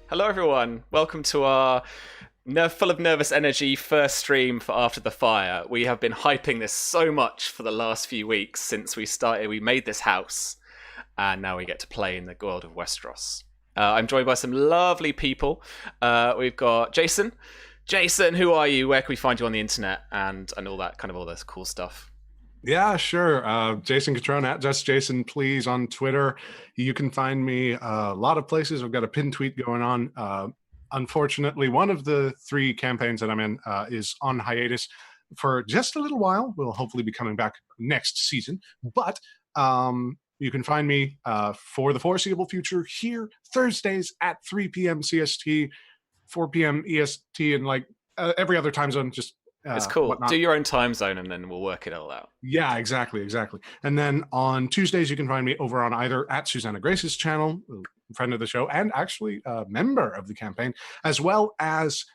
Hello, everyone. Welcome to our full of nervous energy first stream for After the Fire. We have been hyping this so much for the last few weeks since we started. We made this house, and now we get to play in the world of Westeros. I'm joined by some lovely people. We've got Jason. Jason, who are you? Where can we find you on the internet and all that kind of all this cool stuff? Yeah, sure. Jason Catrone at Just Jason, please, on Twitter. You can find me a lot of places. I've got a pin tweet going on. Unfortunately, one of the three campaigns that I'm in is on hiatus for just a little while. We'll hopefully be coming back next season. But you can find me for the foreseeable future here Thursdays at 3 p.m. CST, 4 p.m. EST, and like every other time zone, just It's cool. whatnot. Do your own time zone, and then we'll work it all out. Yeah, exactly. And then on Tuesdays, you can find me over on either at Susanna Grace's channel, friend of the show, and actually a member of the campaign, as well as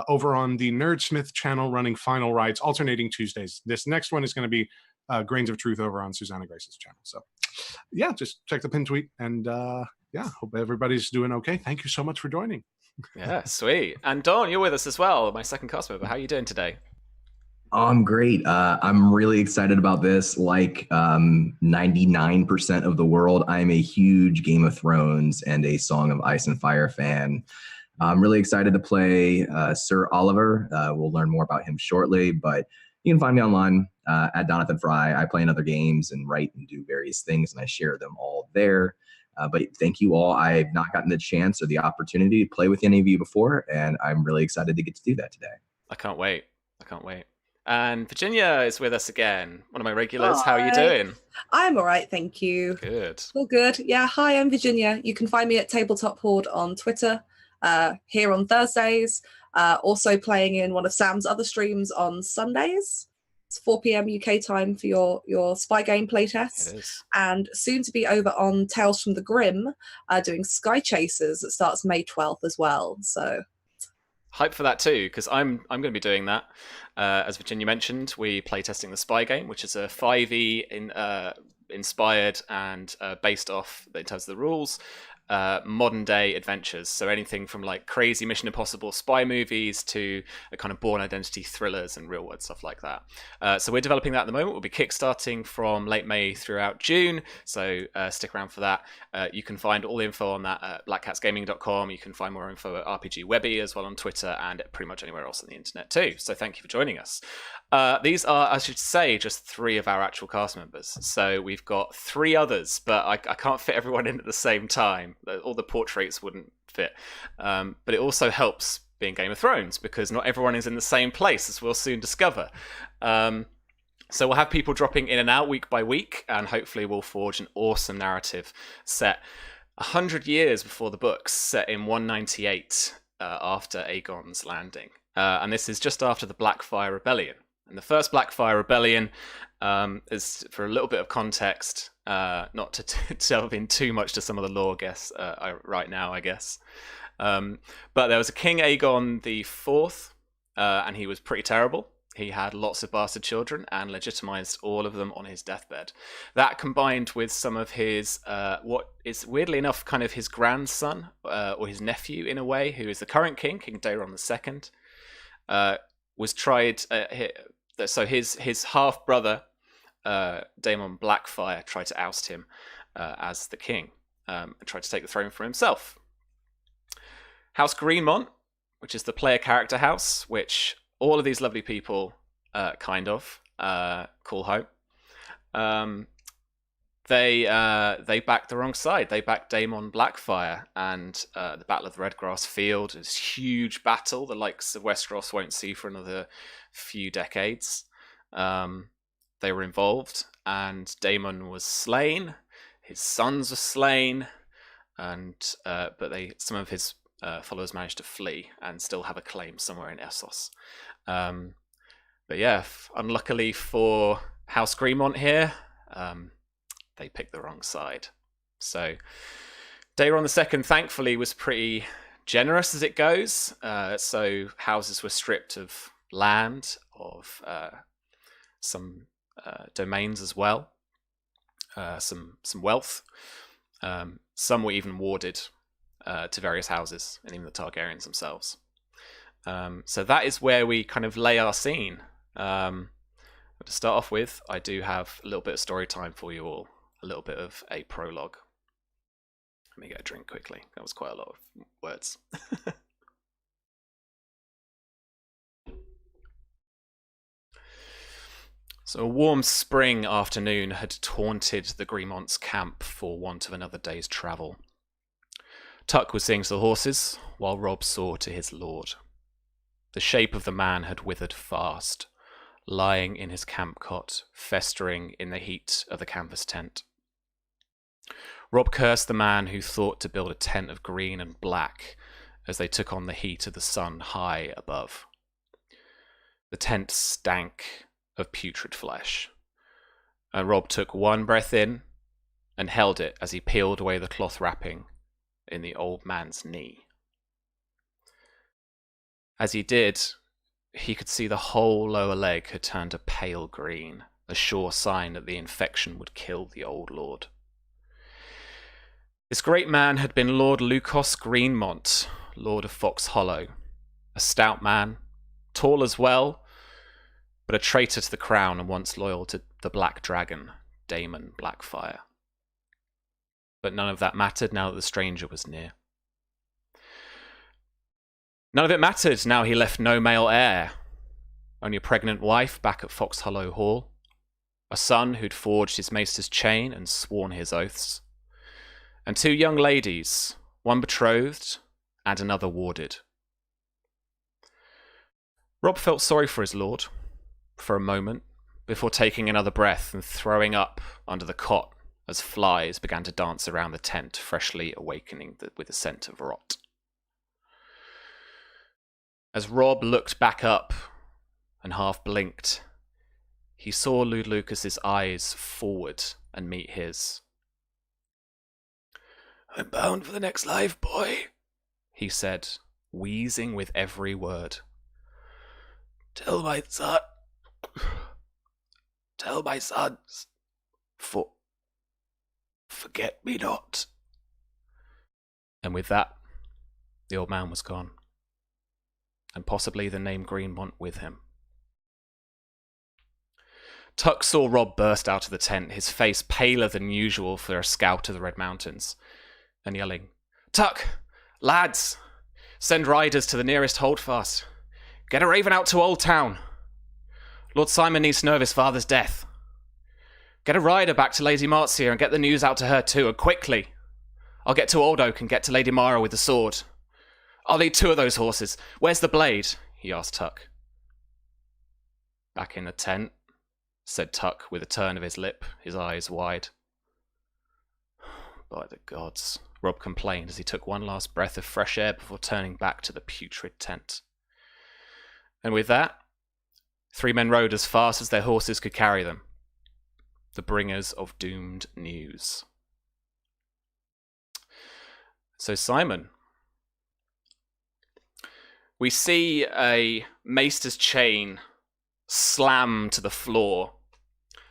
over on the Nerdsmith channel running Final Rides, alternating Tuesdays. This next one is going to be Grains of Truth over on Susanna Grace's channel. So yeah, just check the pin tweet, and yeah, hope everybody's doing okay. Thank you so much for joining. Yeah, sweet. And Dawn, you're with us as well, my second cast member. How are you doing today? I'm great. I'm really excited about this. Like 99% of the world, I'm a huge Game of Thrones and a Song of Ice and Fire fan. I'm really excited to play Sir Oliver. We'll learn more about him shortly, but you can find me online at Donathan Fry. I play in other games and write and do various things, and I share them all there. But thank you all. I've not gotten the chance or the opportunity to play with any of you before, and I'm really excited to get to do that today. I can't wait. And Virginia is with us again, one of my regulars. How are you Hi. doing? I'm all right, thank you. Good. All good. Yeah, hi, I'm Virginia. You can find me at Tabletop Horde on Twitter, here on Thursdays, also playing in one of Sam's other streams on Sundays. It's 4 p.m. UK time for your spy game playtests. It is. And soon to be over on Tales from the Grim, doing Sky Chasers that starts May 12th as well. So Hype for that too, because I'm going to be doing that. As Virginia mentioned, we play testing the Spy game, which is a 5e inspired and based off, in terms of the rules, modern day adventures. So anything from like crazy Mission Impossible spy movies to a kind of Born Identity thrillers and real world stuff like that. So we're developing that at the moment. We'll be kickstarting from late May throughout June. So stick around for that. You can find all the info on that at blackcatsgaming.com. You can find more info at RPG Webby as well on Twitter and pretty much anywhere else on the internet too. So thank you for joining us. These are, I should say, just three of our actual cast members. So we've got three others, but I can't fit everyone in at the same time. All the portraits wouldn't fit. But it also helps being Game of Thrones because not everyone is in the same place, as we'll soon discover. So we'll have people dropping in and out week by week, and hopefully we'll forge an awesome narrative set 100 years before the books, set in 198 after Aegon's landing. And this is just after the Blackfyre Rebellion. And the first Blackfyre Rebellion is, for a little bit of context, not to delve in too much to some of the lore right now, I guess. But there was a King Aegon the Fourth, and he was pretty terrible. He had lots of bastard children and legitimized all of them on his deathbed. That combined with some of his, what is weirdly enough kind of his grandson, or his nephew in a way, who is the current king, King Daeron II, was tried. So his half brother, Daemon Blackfyre, tried to oust him as the king, and tried to take the throne for himself. House Greenmont, which is the player character house, which all of these lovely people call home. They backed the wrong side. They backed Daemon Blackfyre, and the Battle of the Redgrass Field is a huge battle the likes of Westeros won't see for another few decades. They were involved, and Daemon was slain. His sons were slain, and but some of his followers managed to flee and still have a claim somewhere in Essos. But yeah, unluckily for House Greenmont here, they picked the wrong side. So Daeron II, thankfully, was pretty generous as it goes. So houses were stripped of land, of some domains as well, some wealth. Some were even warded to various houses, and even the Targaryens themselves. So that is where we kind of lay our scene. But to start off with, I do have a little bit of story time for you all, a little bit of a prologue. Let me get a drink quickly. That was quite a lot of words. So a warm spring afternoon had taunted the Greenmont's camp for want of another day's travel. Tuck was seeing to the horses, while Robb saw to his lord. The shape of the man had withered fast, lying in his camp cot, festering in the heat of the canvas tent. Robb cursed the man who thought to build a tent of green and black as they took on the heat of the sun high above. The tent stank of putrid flesh, and Robb took one breath in and held it as he peeled away the cloth wrapping in the old man's knee. As he did, he could see the whole lower leg had turned a pale green, a sure sign that the infection would kill the old lord. This great man had been Lord Lucas Greenmont, Lord of Fox Hollow, a stout man, tall as well, but a traitor to the crown and once loyal to the Black Dragon, Daemon Blackfyre. But none of that mattered now that the stranger was near. None of it mattered now he left no male heir, only a pregnant wife back at Fox Hollow Hall, a son who'd forged his maester's chain and sworn his oaths, and two young ladies, one betrothed and another warded. Robb felt sorry for his lord for a moment before taking another breath and throwing up under the cot as flies began to dance around the tent, freshly awakening with the scent of rot. As Robb looked back up and half blinked, he saw Lord Lucas's eyes forward and meet his. "I'm bound for the next life, boy," he said, wheezing with every word. Tell my sons, forget me not." And with that, the old man was gone, and possibly the name Greenmont with him. Tuck saw Robb burst out of the tent, his face paler than usual for a scout of the Red Mountains, and yelling, "Tuck! Lads! Send riders to the nearest holdfast. Get a raven out to Old Town. Lord Simon needs to know of his father's death. Get a rider back to Lady Marcia and get the news out to her too, and quickly. I'll get to Old Oak and get to Lady Mara with the sword. I'll need 2 of those horses. Where's the blade?" he asked Tuck. "Back in the tent," said Tuck with a turn of his lip, his eyes wide. "By the gods," Robb complained as he took one last breath of fresh air before turning back to the putrid tent. And with that, 3 men rode as fast as their horses could carry them, the bringers of doomed news. So Simon, we see a maester's chain slam to the floor,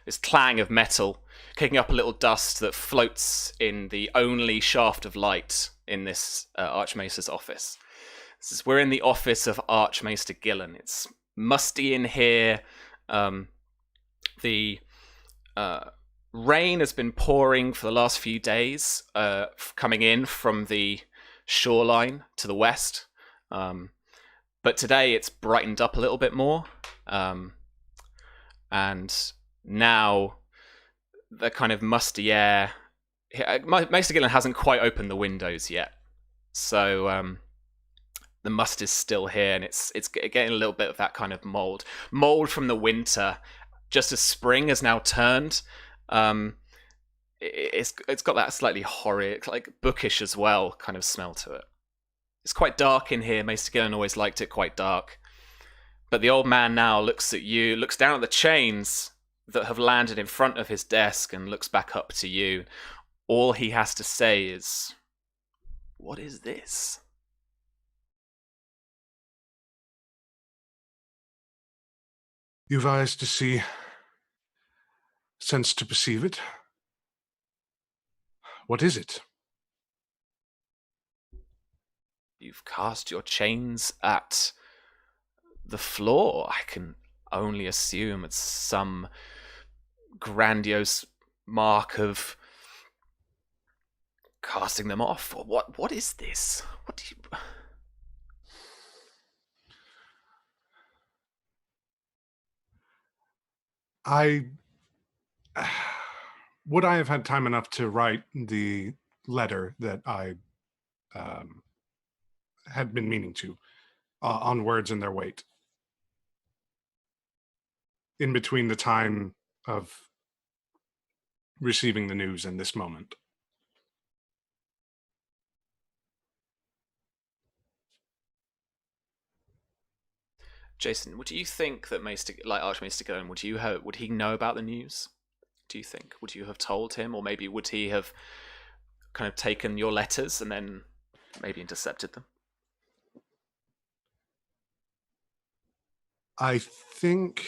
this clang of metal, kicking up a little dust that floats in the only shaft of light in this Archmaester's office. We're in the office of Archmaester Gillen. It's musty in here. The rain has been pouring for the last few days, coming in from the shoreline to the west. But today it's brightened up a little bit more. And now the kind of musty air... Maester Gillen hasn't quite opened the windows yet. So the must is still here, and it's getting a little bit of that kind of mold from the winter. Just as spring has now turned, it's got that slightly horrid, like bookish as well, kind of smell to it. It's quite dark in here. Maester Gillen always liked it quite dark. But the old man now looks at you, looks down at the chains that have landed in front of his desk, and looks back up to you. All he has to say is, "What is this?" You've eyes to see, sense to perceive it. What is it? you've cast your chains at the floor. I can only assume it's some grandiose mark of casting them off. Or what is this? What do you... Would I have had time enough to write the letter that I had been meaning to on words and their weight in between the time of receiving the news and this moment? Jason, would you think that Archmaester Gillen, would he know about the news? Do you think? Would you have told him, or maybe would he have kind of taken your letters and then maybe intercepted them? I think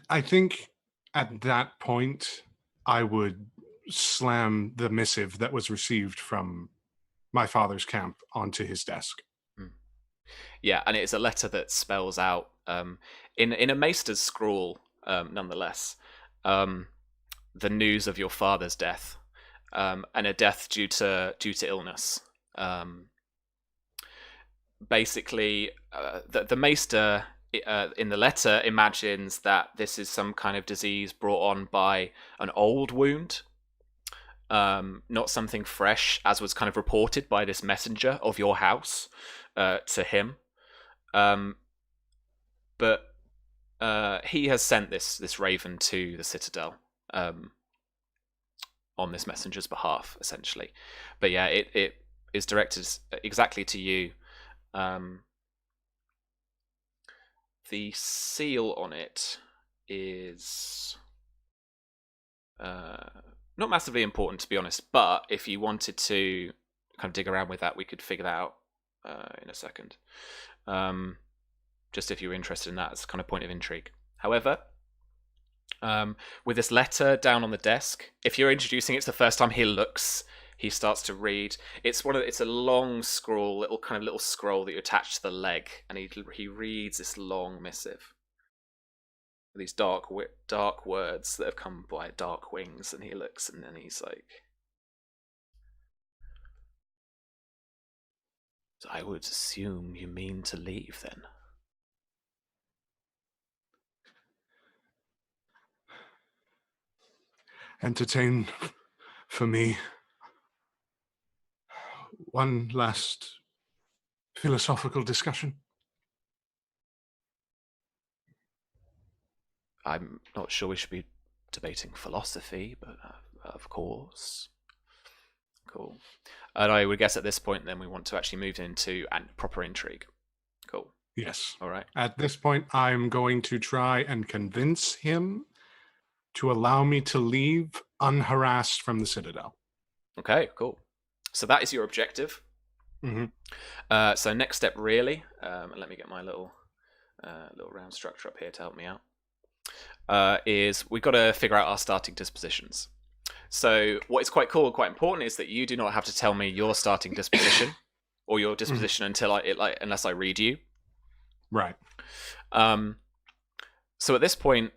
I think at that point I would slam the missive that was received from my father's camp onto his desk. Yeah, and it's a letter that spells out in a maester's scrawl, nonetheless, the news of your father's death, and a death due to illness. Basically, the maester in the letter imagines that this is some kind of disease brought on by an old wound, not something fresh, as was kind of reported by this messenger of your house to him. But he has sent this raven to the citadel on this messenger's behalf, essentially. But yeah, it is directed exactly to you. The seal on it is not massively important, to be honest, but if you wanted to kind of dig around with that, we could figure that out in a second. Just if you were interested in that as a kind of point of intrigue. However, with this letter down on the desk, if you're introducing it, it's the first time he starts to read. It's a long scroll, little scroll that you attach to the leg, and he reads this long missive. These dark words that have come by dark wings, and he looks, and then he's like, "So I would assume you mean to leave, then?" Entertain for me one last philosophical discussion. I'm not sure we should be debating philosophy, but of course. Cool. And I would guess at this point, then, we want to actually move into proper intrigue. Cool. Yes. All right. At this point, I'm going to try and convince him to allow me to leave unharassed from the Citadel. Okay, cool. So that is your objective. Mm-hmm. So next step, really, let me get my little round structure up here to help me out, is we've got to figure out our starting dispositions. So what is quite cool and quite important is that you do not have to tell me your starting disposition or your disposition unless I read you. Right. So at this point,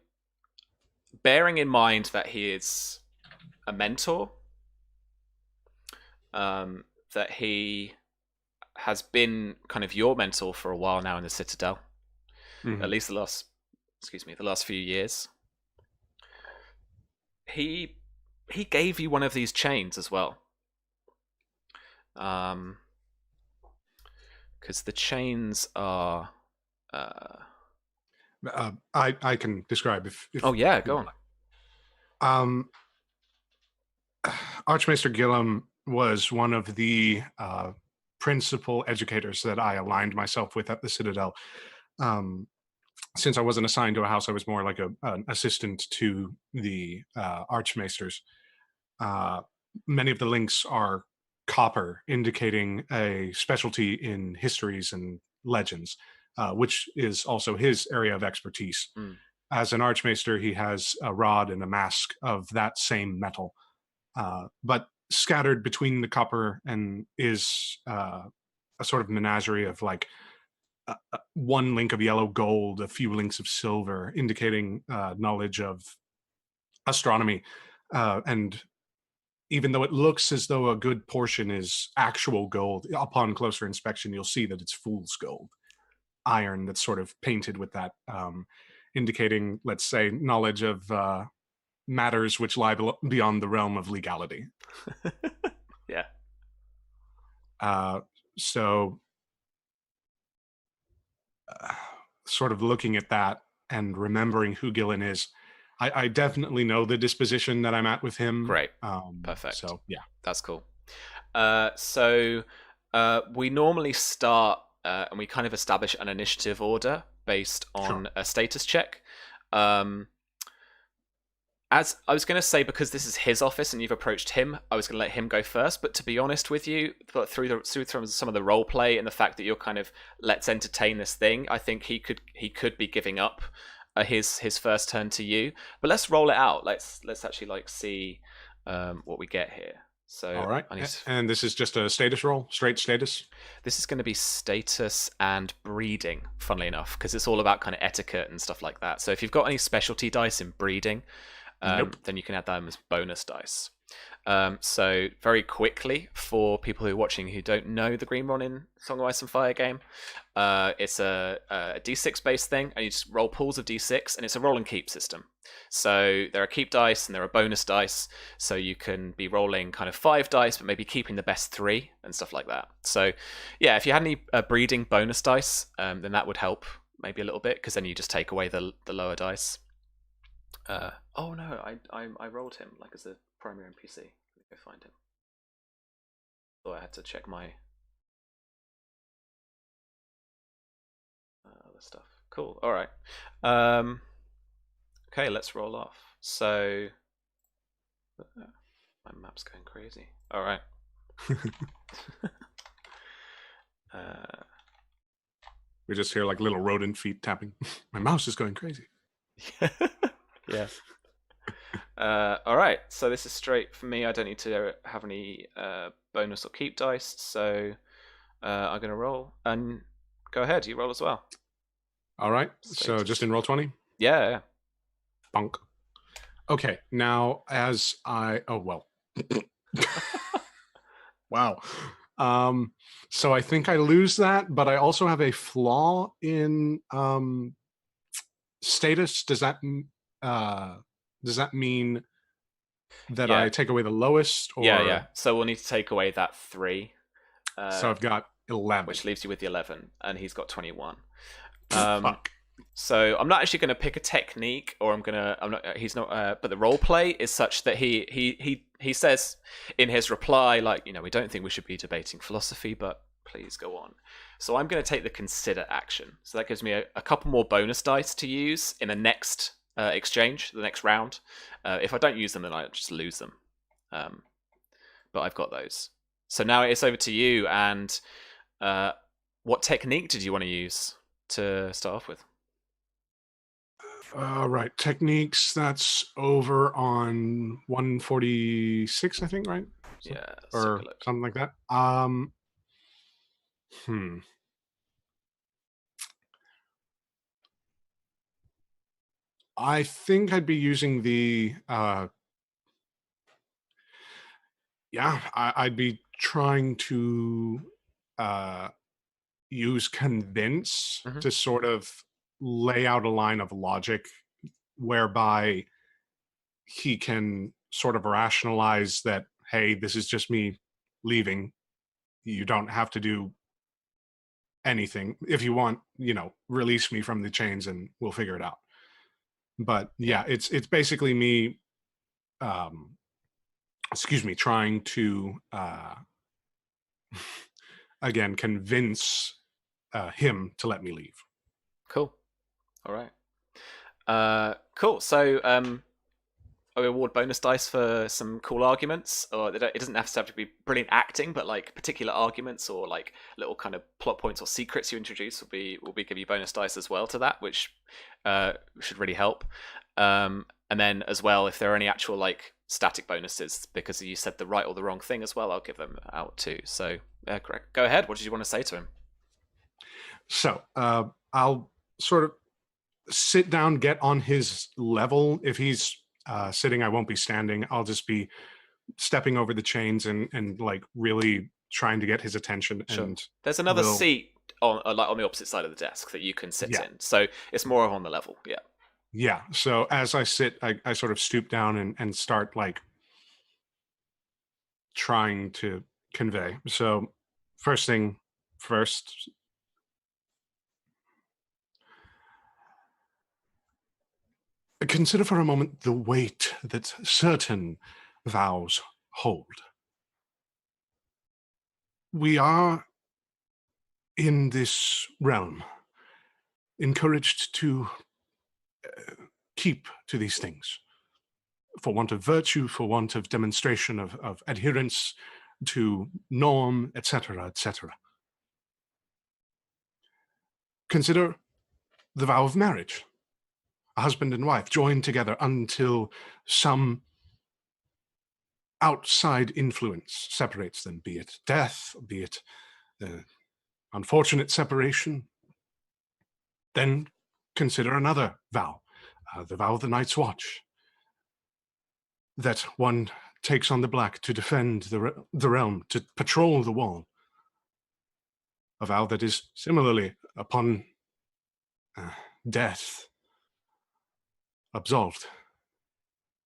bearing in mind that he is a mentor, that he has been kind of your mentor for a while now in the Citadel, at least the last few years. He gave you one of these chains as well, because the chains are. I can describe if oh yeah, go on. Archmaester Gillen was one of the principal educators that I aligned myself with at the Citadel. Since I wasn't assigned to a house, I was more like an assistant to the Archmaesters. Many of the links are copper, indicating a specialty in histories and legends, which is also his area of expertise. as an Archmaester, he has a rod and a mask of that same metal, but scattered between the copper and is a sort of menagerie of like one link of yellow gold, a few links of silver, indicating knowledge of astronomy. And even though it looks as though a good portion is actual gold, upon closer inspection, you'll see that it's fool's gold, iron that's sort of painted with that, indicating, let's say, knowledge of matters which lie beyond the realm of legality. Yeah. So sort of looking at that and remembering who Gillen is, I definitely know the disposition that I'm at with him. Great. Perfect. So yeah, that's cool. So we normally start and we kind of establish an initiative order based on a status check. As I was going to say, because this is his office and you've approached him, I was going to let him go first. But to be honest with you, through some of the role play and the fact that you're kind of let's entertain this thing, I think he could be giving up his first turn to you. But let's roll it out. Let's actually like see what we get here. So all right, and this is just a status roll, straight status. This is going to be status and breeding, funnily enough, because it's all about kind of etiquette and stuff like that. So if you've got any specialty dice in breeding, then you can add them as bonus dice. So very quickly, for people who are watching who don't know the Green Ronin Song of Ice and Fire game, it's a D6 based thing, and you just roll pools of D6, and it's a roll and keep system. So there are keep dice and there are bonus dice, so you can be rolling kind of 5 dice, but maybe keeping the best 3 and stuff like that. So yeah, if you had any breeding bonus dice, then that would help maybe a little bit, because then you just take away the lower dice. Oh no, I rolled him like as a primary NPC. Let me go find him. So I had to check my other stuff. Cool. All right. Okay, let's roll off. So my map's going crazy. All right. We just hear like little rodent feet tapping. My mouse is going crazy. Yeah. All right. So this is straight for me. I don't need to have any bonus or keep dice. So I'm going to roll. And go ahead. You roll as well. All right. So just in roll 20? Yeah. Bunk. Okay. Now, as I... Oh, well. Wow. So I think I lose that, but I also have a flaw in status. Does that mean that I take away the lowest? Or... Yeah. So we'll need to take away that 3. So I've got 11, which leaves you with the 11, and he's got 21. Fuck. So I'm not actually going to pick a technique, or he's not. But the role play is such that he says in his reply, like, we don't think we should be debating philosophy, but please go on. So I'm going to take the consider action. So that gives me a couple more bonus dice to use in the next exchange, the next round. If I don't use them, then I just lose them. But I've got those. So now it's over to you. And what technique did you want to use to start off with? Right, techniques. That's over on 146, I think, right? So, yeah, or something like that. I think I'd be using the I'd be trying to use convince to sort of lay out a line of logic whereby he can sort of rationalize that, hey, this is just me leaving. You don't have to do anything. If you want, release me from the chains and we'll figure it out. But yeah, it's basically me trying to again convince him to let me leave. Cool. All right. Cool. So award bonus dice for some cool arguments, or it doesn't necessarily have to be brilliant acting, but like particular arguments or like little kind of plot points or secrets you introduce will be give you bonus dice as well to that, which should really help. And then as well, if there are any actual like static bonuses because you said the right or the wrong thing as well, I'll give them out too. So correct. Go ahead. What did you want to say to him? So I'll sort of sit down, get on his level. If he's sitting, I won't be standing. I'll just be stepping over the chains and like really trying to get his attention. Sure. And there's another seat on the opposite side of the desk that you can sit in. So it's more on the level. Yeah. Yeah. So as I sit, I sort of stoop down and start like trying to convey. So first thing first. Consider for a moment the weight that certain vows hold. We are in this realm encouraged to keep to these things for want of virtue, for want of demonstration of adherence to norm, etc., etc. Consider the vow of marriage. A husband and wife joined together until some outside influence separates them, be it death, be it unfortunate separation. Then consider another vow, the vow of the Night's Watch, that one takes on the black to defend the realm, to patrol the wall. A vow that is similarly upon death absolved,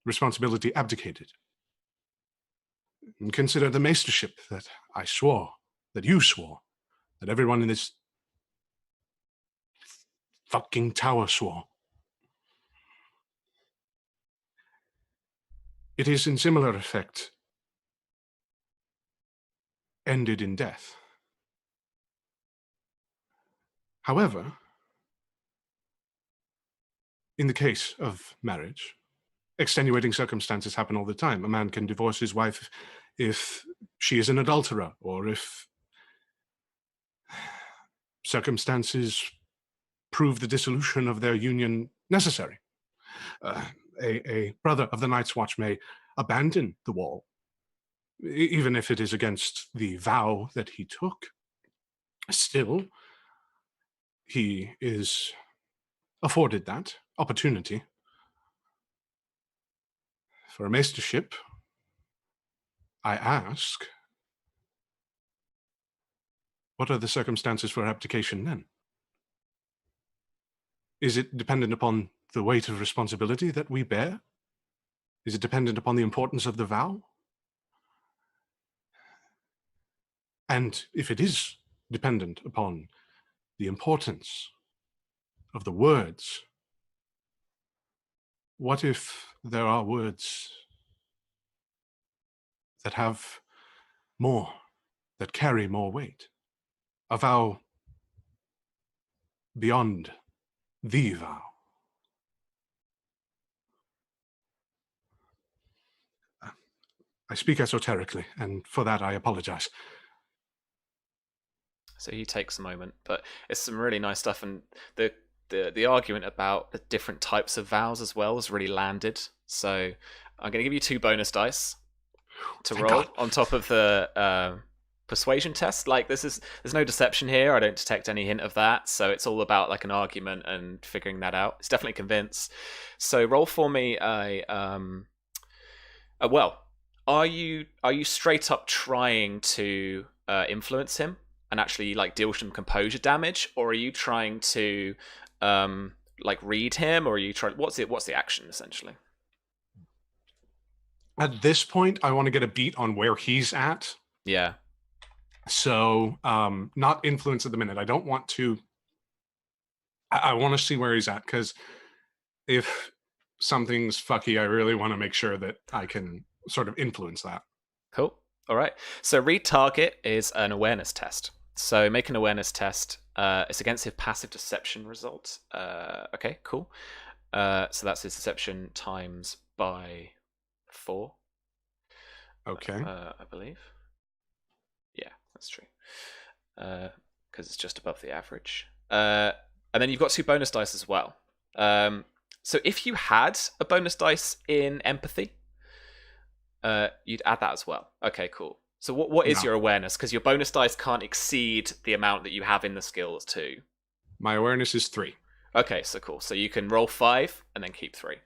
responsibility abdicated. And consider the maestership that I swore, that you swore, that everyone in this fucking tower swore. It is in similar effect ended in death. However, in the case of marriage, extenuating circumstances happen all the time. A man can divorce his wife if she is an adulterer, or if circumstances prove the dissolution of their union necessary. A brother of the Night's Watch may abandon the wall, even if it is against the vow that he took. Still, he is afforded that opportunity. For a maestership, I ask, what are the circumstances for abdication then? Is it dependent upon the weight of responsibility that we bear? Is it dependent upon the importance of the vow? And if it is dependent upon the importance of the words, what if there are words that have more, that carry more weight? A vow beyond the vow. I speak esoterically, and for that I apologize. So he takes a moment, but it's some really nice stuff, and the argument about the different types of vows as well is really landed. So I'm going to give you 2 bonus dice to roll on top of the persuasion test. Like there's no deception here. I don't detect any hint of that. So it's all about like an argument and figuring that out. It's definitely convince. So roll for me well, are you straight up trying to influence him and actually like deal some composure damage, or are you trying to like read him, or are you trying? What's the action essentially? At this point, I want to get a beat on where he's at. Yeah. So, not influence at the minute. I don't want to. I want to see where he's at, because if something's fucky, I really want to make sure that I can sort of influence that. Cool. All right. So read target is an awareness test. So make an awareness test. It's against his passive deception result. Okay, cool. So that's his deception times by 4. Okay. I believe. Yeah, that's true. Because it's just above the average. And then you've got 2 bonus dice as well. So if you had a bonus dice in empathy, you'd add that as well. Okay, cool. So what is your awareness? Because your bonus dice can't exceed the amount that you have in the skills too. My awareness is 3. Okay, so cool. So you can roll 5 and then keep 3.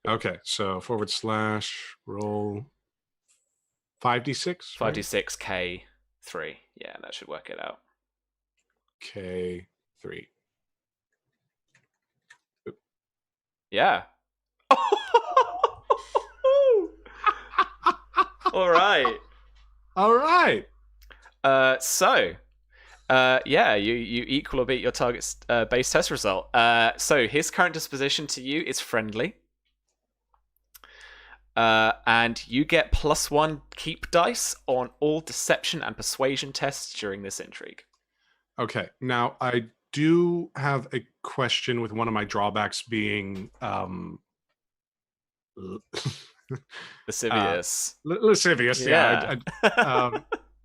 Okay, so / roll 5d6. 5d6 K3. Yeah, that should work it out. K3. Yeah. All right. All right. Yeah, you equal or beat your target's base test result. So his current disposition to you is friendly. And you get +1 keep dice on all deception and persuasion tests during this intrigue. Okay, now I do have a question with one of my drawbacks being Lascivious. lascivious. Yeah.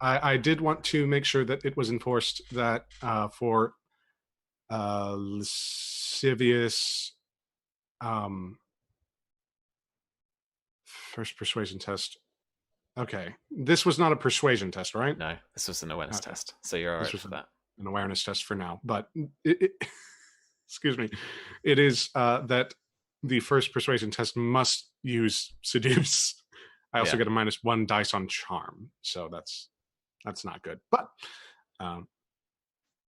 I did want to make sure that it was enforced that for lascivious first persuasion test. Okay, this was not a persuasion test, right? No, this was an awareness test, so you're all right for that. An awareness test for now, but excuse me, it is that the first persuasion test must use seduce. I also get a -1 dice on charm, so that's not good. But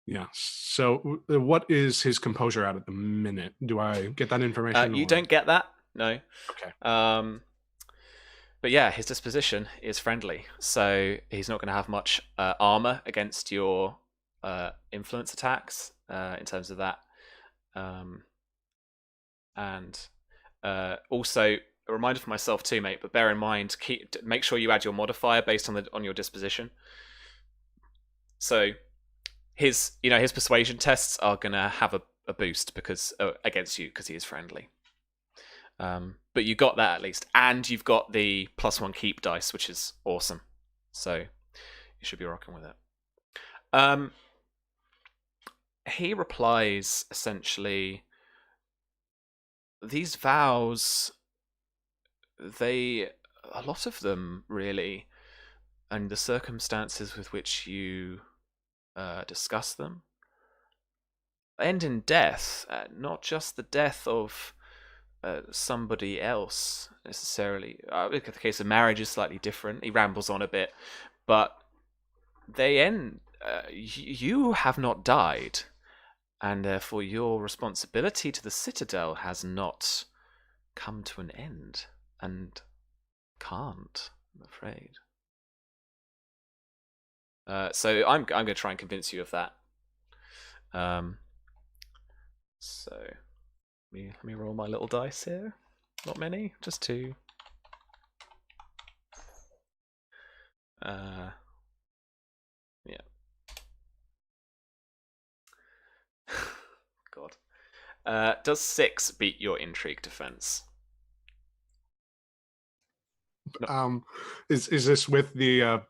yeah. So what is his composure at the minute? Do I get that information? You don't get that. No. Okay. But yeah, his disposition is friendly, so he's not going to have much armor against your influence attacks in terms of that. And also a reminder for myself too, mate. But bear in mind, make sure you add your modifier based on your disposition. So his persuasion tests are going to have a boost because against you because he is friendly. But you got that at least, and you've got the +1 keep dice, which is awesome. So you should be rocking with it. He replies essentially, these vows, a lot of them really, and the circumstances with which you discuss them, end in death, not just the death of somebody else necessarily. The case of marriage is slightly different. He rambles on a bit, but they end. You have not died, and therefore your responsibility to the Citadel has not come to an end, and can't, I'm afraid. So I'm going to try and convince you of that. So let me roll my little dice here. Not many, just 2. Yeah. God. Does 6 beat your intrigue defense? No. Is this with the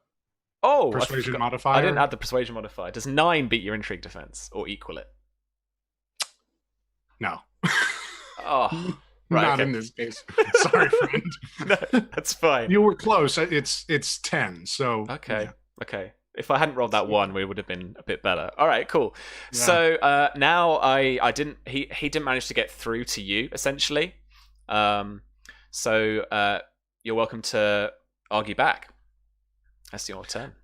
persuasion modifier? I didn't add the persuasion modifier. Does 9 beat your intrigue defense or equal it? No. Oh, right, not in this case. Sorry, friend. No, that's fine. You were close. It's 10. So okay, yeah. Okay. If I hadn't rolled that 1, we would have been a bit better. All right, cool. Yeah. So now I didn't. He didn't manage to get through to you essentially. So you're welcome to argue back. That's your turn.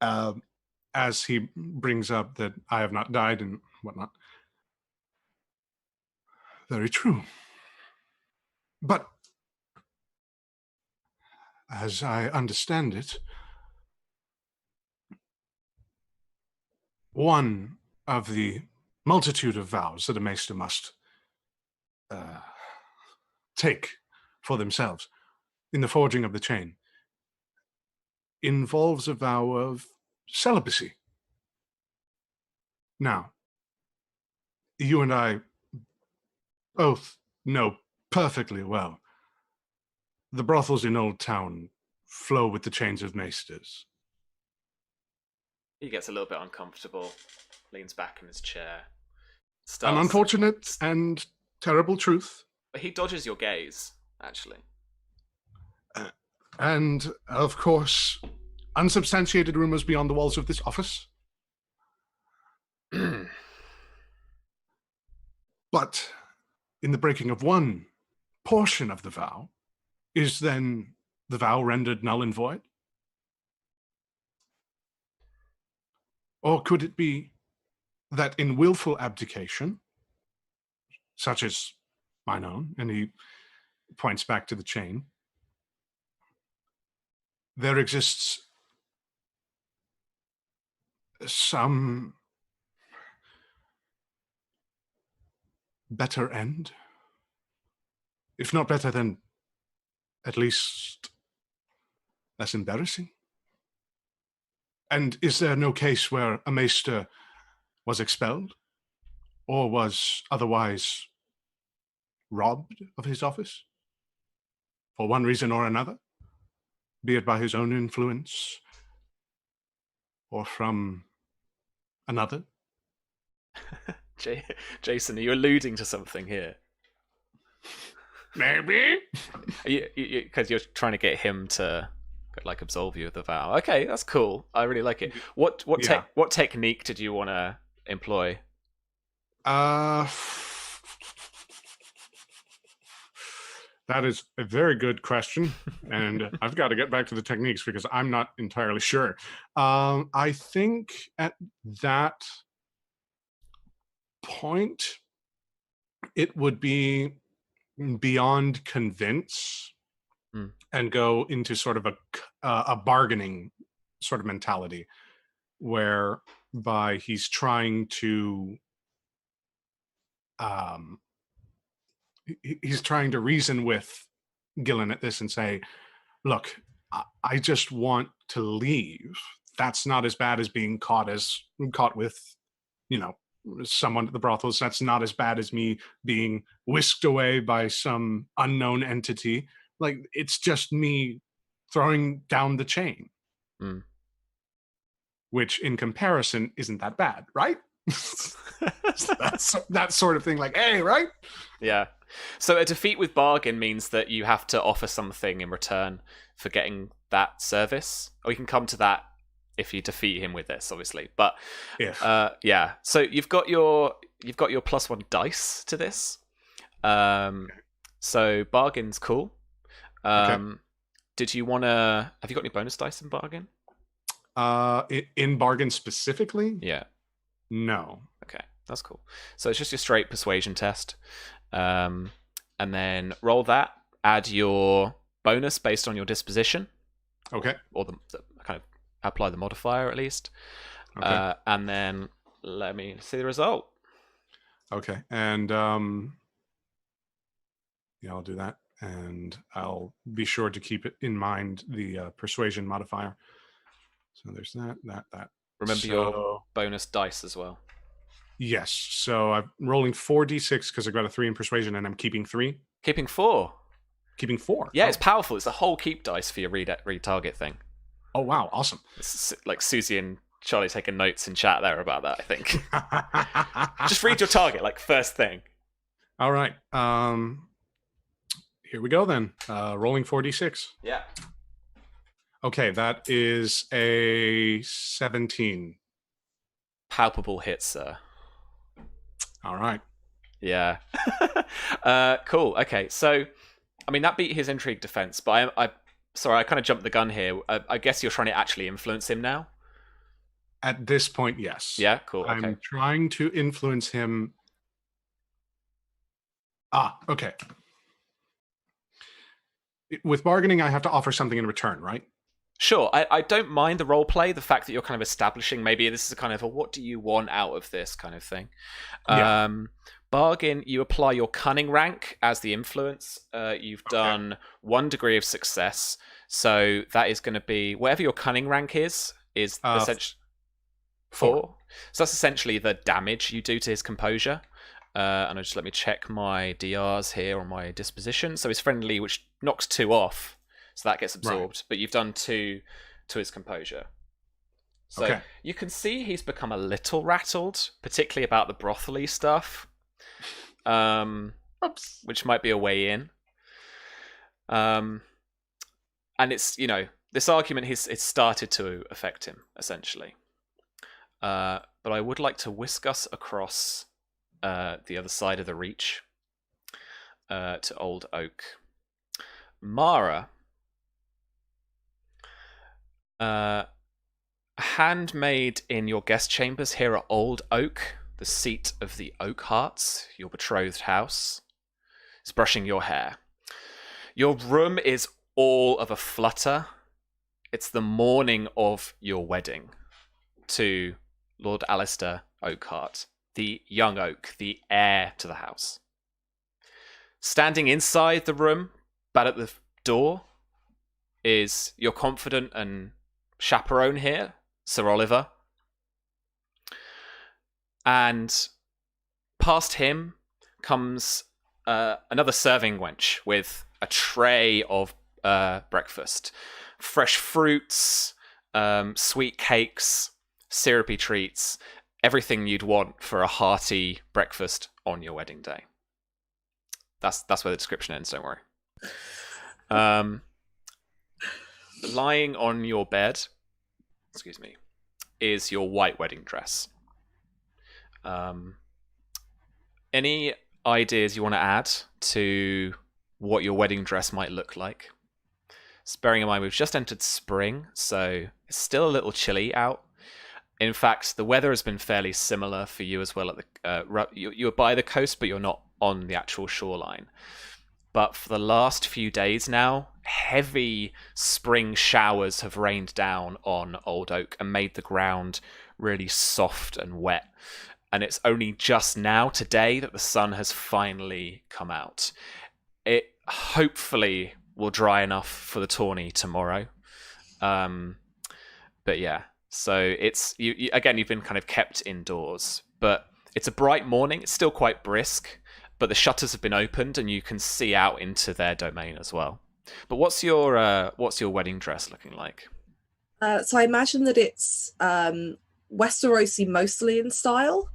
As he brings up that I have not died and whatnot. Very true. But as I understand it, one of the multitude of vows that a maester must take for themselves in the forging of the chain involves a vow of celibacy. Now, you and I both know perfectly well the brothels in Old Town flow with the chains of maesters. He gets a little bit uncomfortable, leans back in his chair. An unfortunate and terrible truth. But he dodges your gaze, actually. And, of course, unsubstantiated rumors beyond the walls of this office. But in the breaking of one portion of the vow, is then the vow rendered null and void? Or could it be that in willful abdication, such as mine own, and he points back to the chain, there exists some better end? If not better, then at least less embarrassing? And is there no case where a maester was expelled or was otherwise robbed of his office for one reason or another, be it by his own influence or from another? Jason, are you alluding to something here? Maybe. Because you're trying to get him to like absolve you of the vow. Okay, that's cool. I really like it. What technique did you want to employ? That is a very good question, and I've got to get back to the techniques because I'm not entirely sure. I think at that point, it would be beyond convince and go into sort of a bargaining sort of mentality, whereby he's trying to reason with Gillen at this and say, look, I just want to leave. That's not as bad as being caught with, someone at the brothels. That's not as bad as me being whisked away by some unknown entity. Like, it's just me throwing down the chain. Which in comparison isn't that bad, right? That's that sort of thing, like, hey, right? Yeah. So a defeat with bargain means that you have to offer something in return for getting that service. Or we can come to that if you defeat him with this, obviously. But yeah. So you've got your +1 dice to this. So bargain's cool. Did you want to? Have you got any bonus dice in bargain? In bargain specifically? Yeah. No. Okay, that's cool. So it's just your straight persuasion test, and then roll that. Add your bonus based on your disposition. Okay. Or the kind of apply the modifier at least. Okay. And then let me see the result. Okay, and yeah, I'll do that, and I'll be sure to keep it in mind, the persuasion modifier. So there's that. Remember your bonus dice as well. Yes. So I'm rolling 4d6 because I got a 3 in persuasion, and I'm keeping 3. Keeping 4. Keeping 4. Yeah, It's powerful. It's a whole keep dice for your retarget thing. Oh wow, awesome! It's like Susie and Charlie taking notes in chat there about that, I think. Just read your target, like first thing. All right. Here we go then. Rolling 4d6. Yeah. Okay, that is a 17. Palpable hit, sir. All right. Yeah. Cool. Okay, so I mean that beat his intrigue defense, but sorry, I kind of jumped the gun here. I guess you're trying to actually influence him now? At this point, yes. Yeah, cool. Okay. I'm trying to influence him. Okay. With bargaining, I have to offer something in return, right? Sure. I don't mind the role play, the fact that you're kind of establishing maybe this is a kind of a what do you want out of this kind of thing. Yeah. Bargain, you apply your cunning rank as the influence. You've done 1 degree of success. So that is going to be whatever your cunning rank is essentially 4. So that's essentially the damage you do to his composure. And just let me check my DRs here on my disposition. So his friendly, which knocks 2 off, so that gets absorbed. Right. But you've done 2 to his composure. So you can see he's become a little rattled, particularly about the brothely stuff, which might be a way in. And it's, this argument, it's started to affect him, essentially. But I would like to whisk us across the other side of the reach to Old Oak. Mara, handmaid in your guest chambers here at Old Oak, the seat of the Oak Hearts, your betrothed house, is brushing your hair. Your room is all of a flutter. It's the morning of your wedding to Lord Alistar Oakheart, the young oak, the heir to the house. Standing inside the room, but at the door, is your confidant and chaperone here, Sir Oliver. And past him comes another serving wench with a tray of breakfast. Fresh fruits, sweet cakes, syrupy treats, everything you'd want for a hearty breakfast on your wedding day. That's where the description ends, don't worry. Lying on your bed, is your white wedding dress. Any ideas you want to add to what your wedding dress might look like? Bearing in mind we've just entered spring, so it's still a little chilly out. In fact, the weather has been fairly similar for you as well. You're by the coast, but you're not on the actual shoreline. But for the last few days now, heavy spring showers have rained down on Old Oak and made the ground really soft and wet. And it's only just now, today, that the sun has finally come out. It hopefully will dry enough for the tourney tomorrow. But yeah, so it's you've been kind of kept indoors. But it's a bright morning. It's still quite brisk. But the shutters have been opened, and you can see out into their domain as well. But what's your wedding dress looking like? So I imagine that it's Westerosi mostly in style,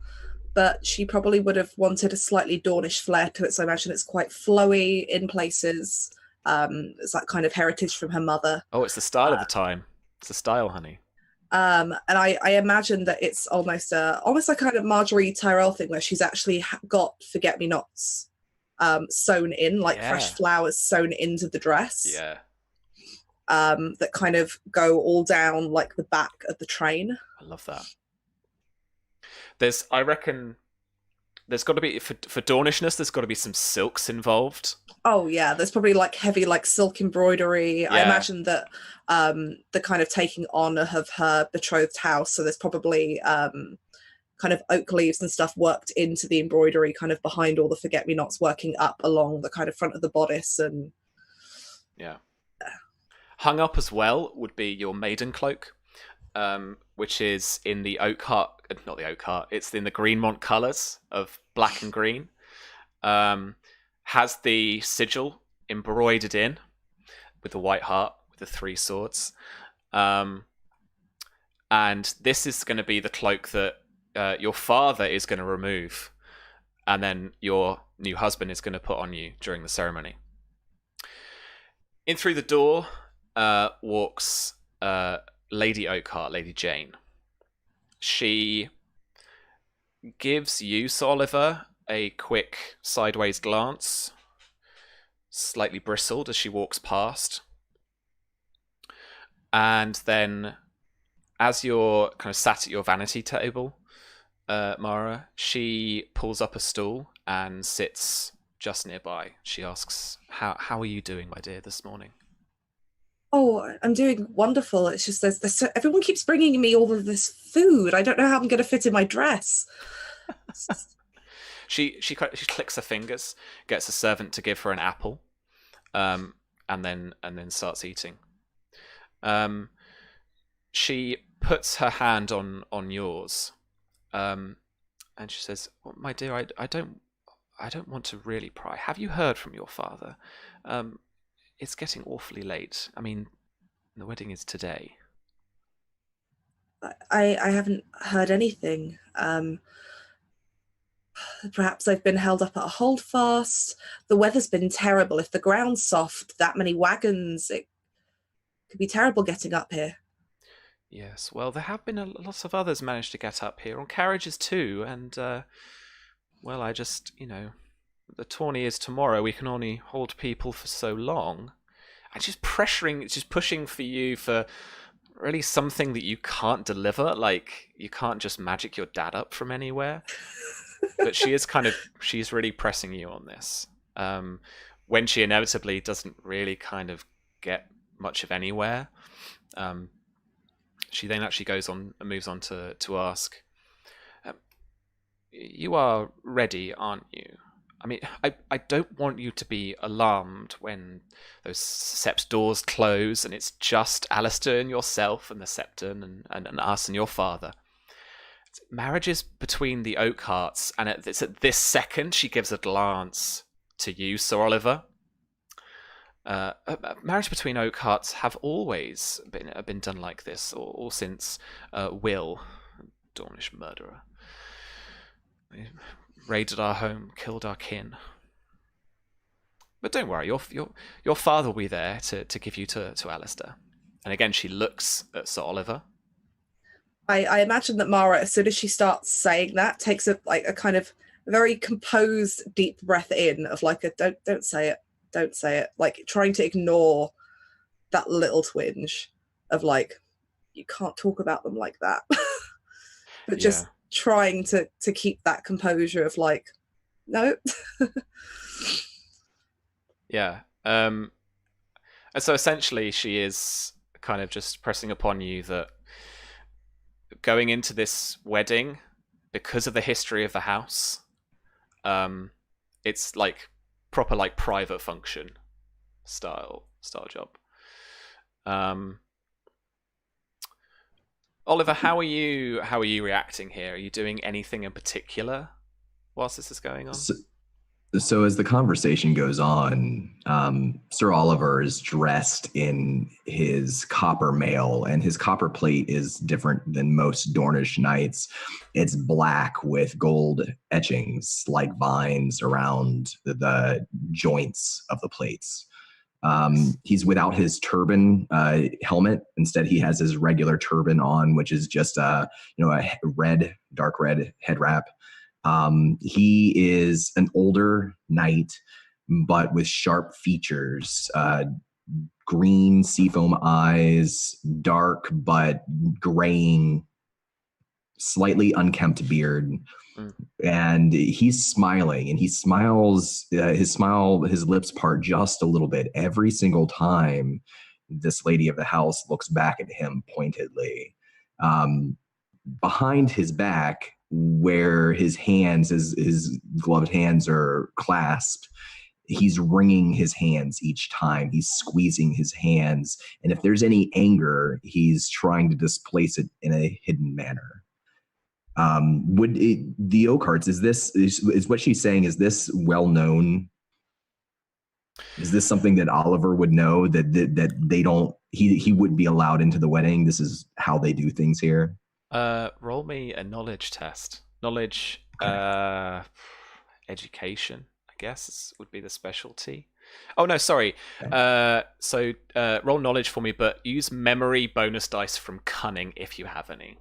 but she probably would have wanted a slightly Dornish flair to it. So I imagine it's quite flowy in places. It's that kind of heritage from her mother. Oh, it's the style of the time. It's the style, honey. And I imagine that it's almost a kind of Marjorie Tyrell thing where she's actually got forget-me-nots sewn in, like fresh flowers sewn into the dress. Yeah. That kind of go all down like the back of the train. I love that. I reckon there's got to be, for Dornishness, there's got to be some silks involved. Oh yeah, there's probably like heavy like silk embroidery. Yeah. I imagine that the kind of taking on of her betrothed house, so there's probably kind of oak leaves and stuff worked into the embroidery kind of behind all the forget-me-nots, working up along the kind of front of the bodice. And yeah. Hung up as well would be your maiden cloak, which is in the it's in the Greenmont colours of black and green. Has the sigil embroidered in with the white heart with the 3 swords. And this is going to be the cloak that your father is going to remove, and then your new husband is going to put on you during the ceremony. In through the door walks Lady Oakheart, Lady Jane. She gives you, Sir Oliver, a quick sideways glance, slightly bristled as she walks past. And then, as you're kind of sat at your vanity table, Mara, she pulls up a stool and sits just nearby. She asks, how are you doing, my dear, this morning? Oh, I'm doing wonderful. It's just everyone keeps bringing me all of this food. I don't know how I'm going to fit in my dress. She clicks her fingers, gets a servant to give her an apple, and then starts eating. She puts her hand on yours, and she says, "Oh, my dear, I don't I don't want to really pry. Have you heard from your father? It's getting awfully late. I mean, the wedding is today. I haven't heard anything. Perhaps I've been held up at a holdfast. The weather's been terrible. If the ground's soft, that many wagons, it could be terrible getting up here. Yes, well, there have been lots of others managed to get up here on carriages too, and well, I just, the tourney is tomorrow. We can only hold people for so long. And just pushing for you for really something that you can't deliver. Like, you can't just magic your dad up from anywhere. But she's really pressing you on this. When she inevitably doesn't really kind of get much of anywhere, she then actually moves on to ask, you are ready, aren't you? I mean, I don't want you to be alarmed when those sept doors close and it's just Alistar and yourself and the septon and us and your father. Marriages between the Oakhearts, and it's at this second she gives a glance to you, Sir Oliver. Marriage between Oakhearts have always been done like this, or since Will, Dornish murderer, they raided our home, killed our kin. But don't worry, your father will be there to give you to Alistar. And again, she looks at Sir Oliver. I imagine that Mara, as soon as she starts saying that, takes a kind of very composed, deep breath in of like a don't say it, like trying to ignore that little twinge of like, you can't talk about them like that. But just trying to keep that composure of like, no. Yeah. And so essentially she is kind of just pressing upon you that going into this wedding, because of the history of the house, it's like proper like private function style job. Oliver, how are you reacting here? Are you doing anything in particular whilst this is going on? So as the conversation goes on, Sir Oliver is dressed in his copper mail, and his copper plate is different than most Dornish knights. It's black with gold etchings like vines around the joints of the plates. He's without his turban helmet. Instead, he has his regular turban on, which is just a dark red head wrap. He is an older knight, but with sharp features, green seafoam eyes, dark but graying, slightly unkempt beard. And he's smiling, and he smiles, his lips part just a little bit every single time this lady of the house looks back at him pointedly. Behind his back, where his hands, his gloved hands are clasped, he's wringing his hands each time. He's squeezing his hands. And if there's any anger, he's trying to displace it in a hidden manner. The Oakhearts, is what she's saying, is this well known? Is this something that Oliver would know, that they don't, he wouldn't be allowed into the wedding? This is how they do things here? Roll me a knowledge test. Knowledge, education, I guess would be the specialty. Oh no, sorry. Okay. So roll knowledge for me, but use memory bonus dice from cunning if you have any.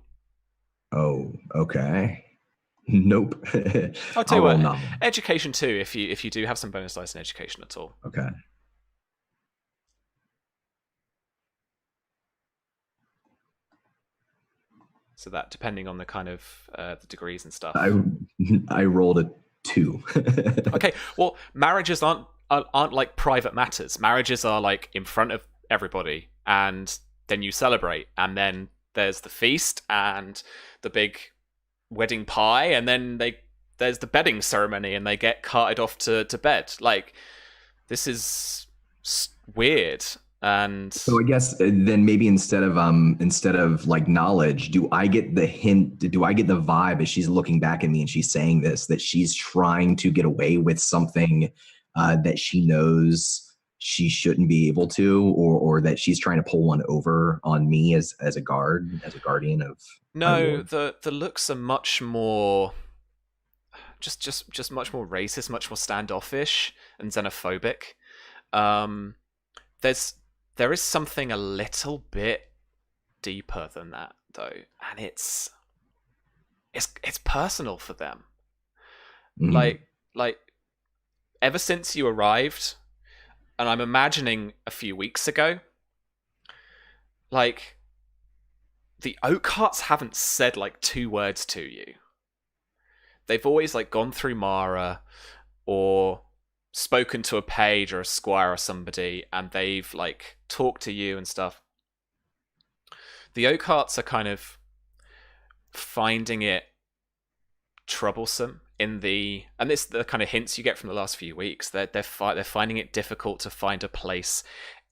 Oh, okay. Nope. I'll tell you what. Education too, if you do have some bonus dice in education at all. Okay. So that, depending on the kind of the degrees and stuff. I rolled a 2. Okay. Well, marriages aren't like private matters. Marriages are like in front of everybody, and then you celebrate, and then there's the feast and the big wedding pie, and then there's the bedding ceremony, and they get carted off to bed. Like, this is weird. And So I guess then maybe instead of like knowledge, do I get the hint? Do I get the vibe as she's looking back at me and she's saying this, that she's trying to get away with something that she knows she shouldn't be able to, or that she's trying to pull one over on me as a guardian of my no, ward? the looks are much more just much more racist, much more standoffish and xenophobic. Um, there is something a little bit deeper than that though, and it's personal for them. Mhm. Like ever since you arrived, and I'm imagining a few weeks ago, like the Oakhearts haven't said like two words to you. They've always like gone through Mara or spoken to a page or a squire or somebody, and they've like talked to you and stuff. The Oakhearts are kind of finding it troublesome in the, and this the kind of hints you get from the last few weeks. They're finding it difficult to find a place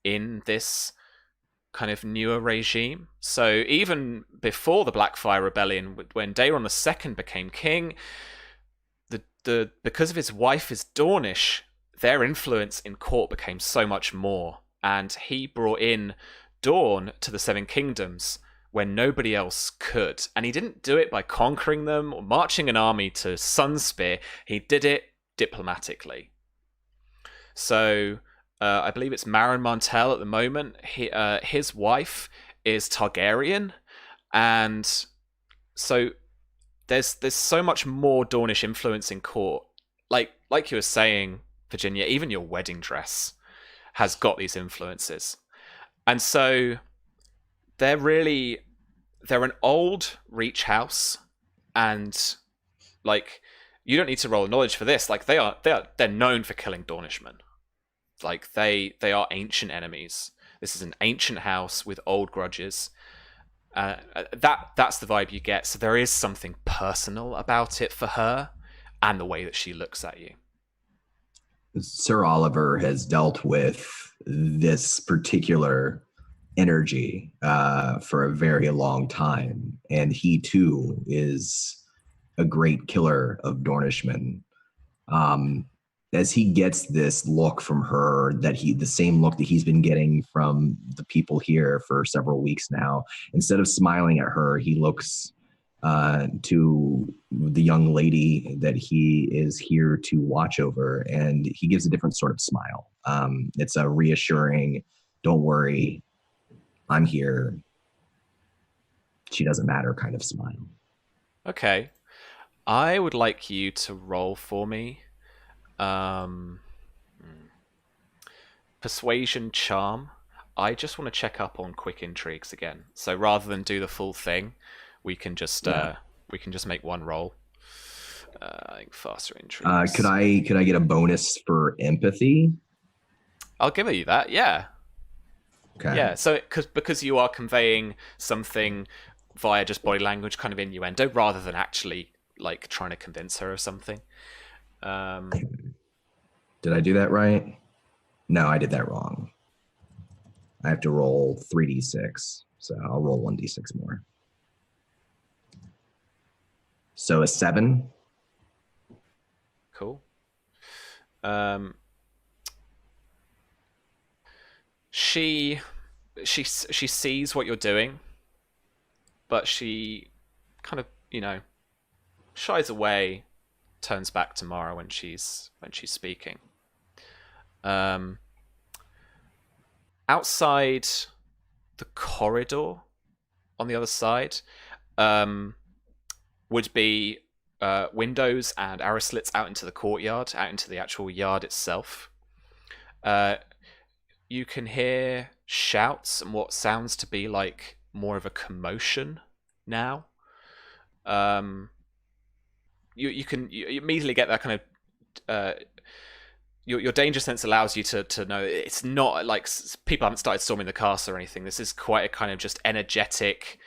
in this kind of newer regime. So even before the Blackfyre rebellion, when Daeron II became king, the because of his wife is Dornish, their influence in court became so much more, and he brought in Dorne to the Seven Kingdoms when nobody else could. And he didn't do it by conquering them or marching an army to Sunspear. He did it diplomatically. So I believe it's Marin Martell at the moment. His wife is Targaryen, and so there's so much more Dornish influence in court. Like you were saying, Virginia, even your wedding dress has got these influences. And so they're an old Reach house, and like you don't need to roll knowledge for this. Like they're known for killing Dornishmen. Like they are ancient enemies. This is an ancient house with old grudges. That's the vibe you get. So there is something personal about it for her, and the way that she looks at you. Sir Oliver has dealt with this particular energy for a very long time, and he too is a great killer of Dornishmen. As he gets this look from her, the same look that he's been getting from the people here for several weeks now, instead of smiling at her, he looks to the young lady that he is here to watch over, and he gives a different sort of smile. It's a reassuring, don't worry, I'm here, she doesn't matter kind of smile. Okay. I would like you to roll for me. Persuasion Charm. I just want to check up on quick intrigues again. So rather than do the full thing, we can just make one roll. I think faster intrigues. Could I get a bonus for empathy? I'll give you that. Yeah. Okay. Yeah. So because you are conveying something via just body language, kind of innuendo, rather than actually like trying to convince her of something. Did I do that right? No, I did that wrong. I have to roll 3d6, so I'll roll 1d6 more. So a 7. Cool. She sees what you're doing, but she kind of, shies away, turns back to Mara when she's speaking. Outside the corridor on the other side would be windows and arrow slits out into the courtyard, out into the actual yard itself. You can hear shouts and what sounds to be like more of a commotion now. You immediately get that kind of your danger sense allows you to know it's not like people haven't started storming the castle or anything. This is quite a kind of just energetic,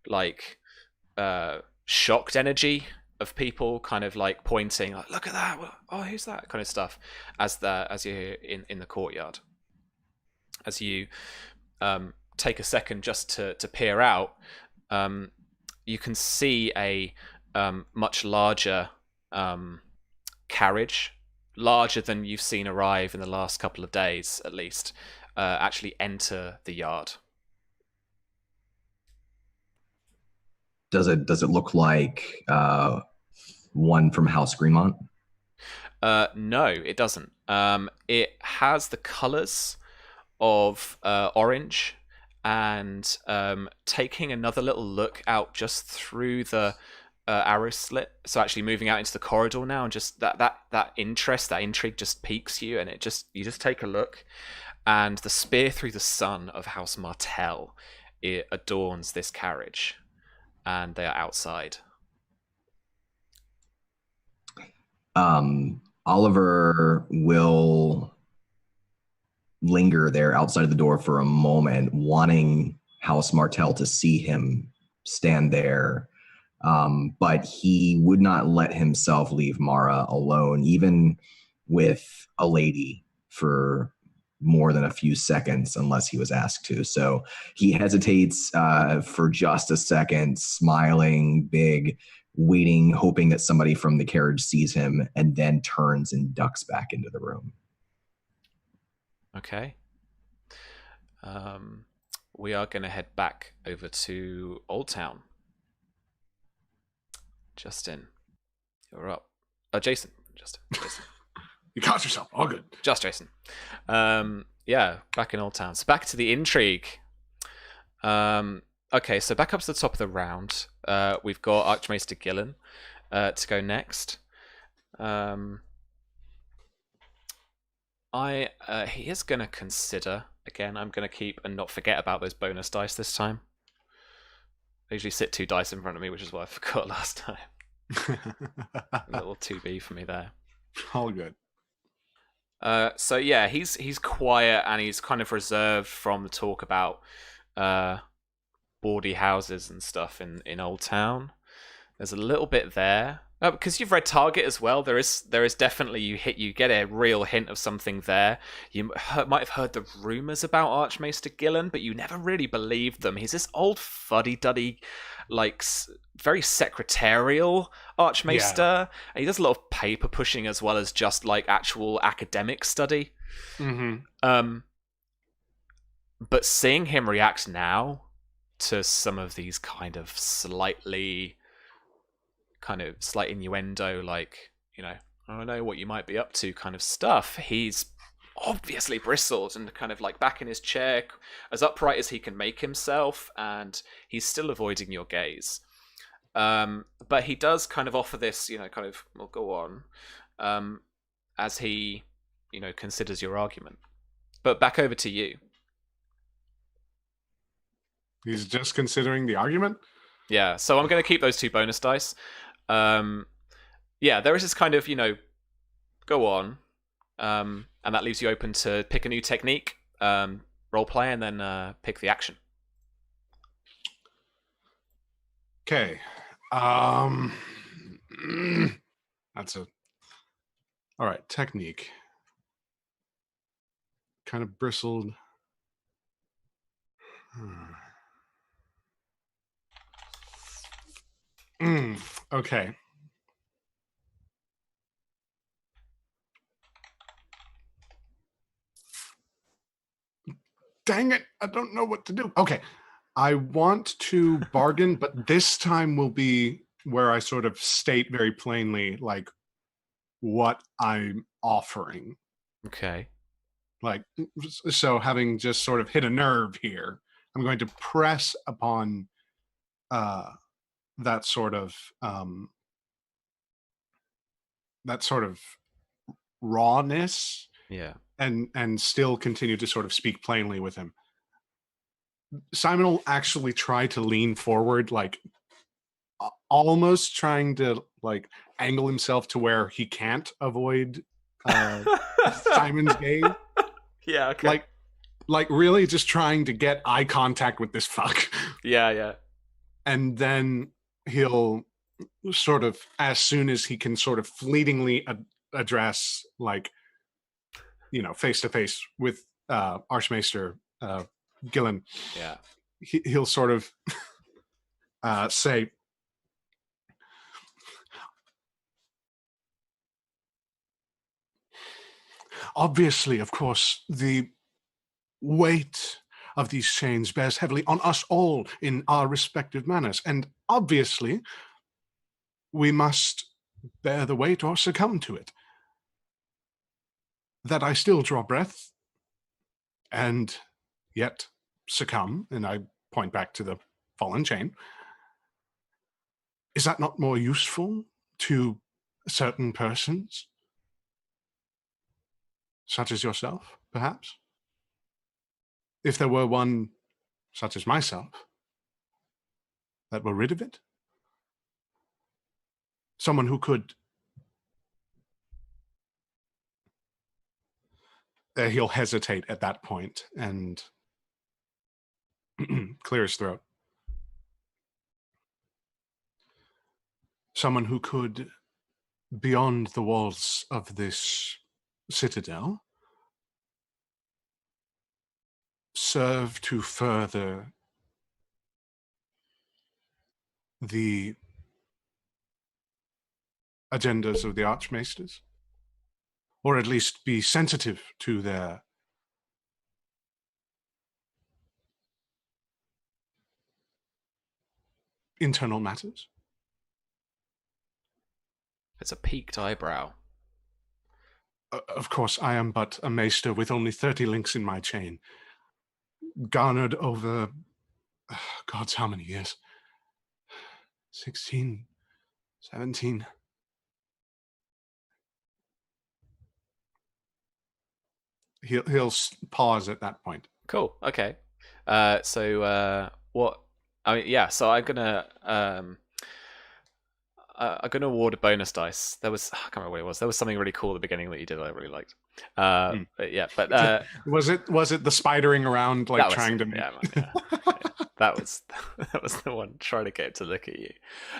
like shocked energy of people kind of like pointing, like, look at that, oh, who's that, kind of stuff, as you're in the courtyard. as you take a second just to peer out, you can see a much larger carriage, larger than you've seen arrive in the last couple of days, at least, actually enter the yard. Does it look like one from House Greenmont? No, it doesn't. It has the colors of orange, and taking another little look out just through the arrow slit, so actually moving out into the corridor now, and just that interest, that intrigue just piques you, and you just take a look, and the spear through the sun of House Martell, it adorns this carriage, and they are outside. Oliver will linger there outside of the door for a moment, wanting House Martell to see him stand there. But he would not let himself leave Mara alone, even with a lady, for more than a few seconds, unless he was asked to. So he hesitates for just a second, smiling big, waiting, hoping that somebody from the carriage sees him, and then turns and ducks back into the room. Okay. We are going to head back over to Old Town. Justin, you're up. Jason. Jason. You caught yourself. All good. Just Jason. Yeah, back in Old Town. So back to the intrigue. Okay, so back up to the top of the round. We've got Archmaester Gillen to go next. He is going to consider, again, I'm going to keep and not forget about those bonus dice this time. I usually sit 2 dice in front of me, which is what I forgot last time. A little 2B for me there. All good. So yeah, he's quiet, and he's kind of reserved from the talk about bawdy houses and stuff in Old Town. There's a little bit there. Because you've read Target as well, there is definitely, you get a real hint of something there. You might have heard the rumours about Archmaester Gillen, but you never really believed them. He's this old fuddy-duddy, like, very secretarial Archmaester. Yeah. And he does a lot of paper pushing as well as just, like, actual academic study. Mm-hmm. But seeing him react now to some of these kind of slight innuendo, like, you know, I don't know what you might be up to kind of stuff, he's obviously bristled and kind of like back in his chair, as upright as he can make himself, and he's still avoiding your gaze. But he does kind of offer this, you know, kind of, well, go on, as he, you know, considers your argument. But back over to you. He's just considering the argument? Yeah, so I'm going to keep those 2 bonus dice. Yeah, there is this kind of, you know, go on, and that leaves you open to pick a new technique, role play, and then pick the action. Okay. That's all right. Technique. Kind of bristled. Okay. Dang it. I don't know what to do. Okay. I want to bargain, but this time will be where I sort of state very plainly, like, what I'm offering. Okay. Like, so having just sort of hit a nerve here, I'm going to press upon that sort of rawness, Yeah. and still continue to sort of speak plainly with him. Simon will actually try to lean forward, like almost trying to like angle himself to where he can't avoid Simon's gaze. Yeah, okay. Like really just trying to get eye contact with this fuck. Yeah. And then he'll sort of, as soon as he can sort of fleetingly address, like, you know, face to face with Archmaester Gillen, Yeah. he'll sort of say, obviously, of course, the weight of these chains bears heavily on us all in our respective manners, and obviously we must bear the weight or succumb to it. That I still draw breath and yet succumb, and I point back to the fallen chain. Is that not more useful to certain persons, such as yourself, perhaps? If there were one such as myself that were rid of it? Someone who could... he'll hesitate at that point and clear his throat. Someone who could, beyond the walls of this citadel, serve to further the agendas of the Archmaesters, or at least be sensitive to their internal matters. It's a peaked eyebrow. Of course, I am but a maester with only 30 links in my chain, garnered over, God's how many years? 16, 17. He'll pause at that point. Cool. Okay. What? I mean, yeah. So I'm gonna award a bonus dice. I can't remember what it was. There was something really cool at the beginning that you did that I really liked. But yeah, but was it the spidering around, like trying to? Yeah. That was the one trying to get it to look at you.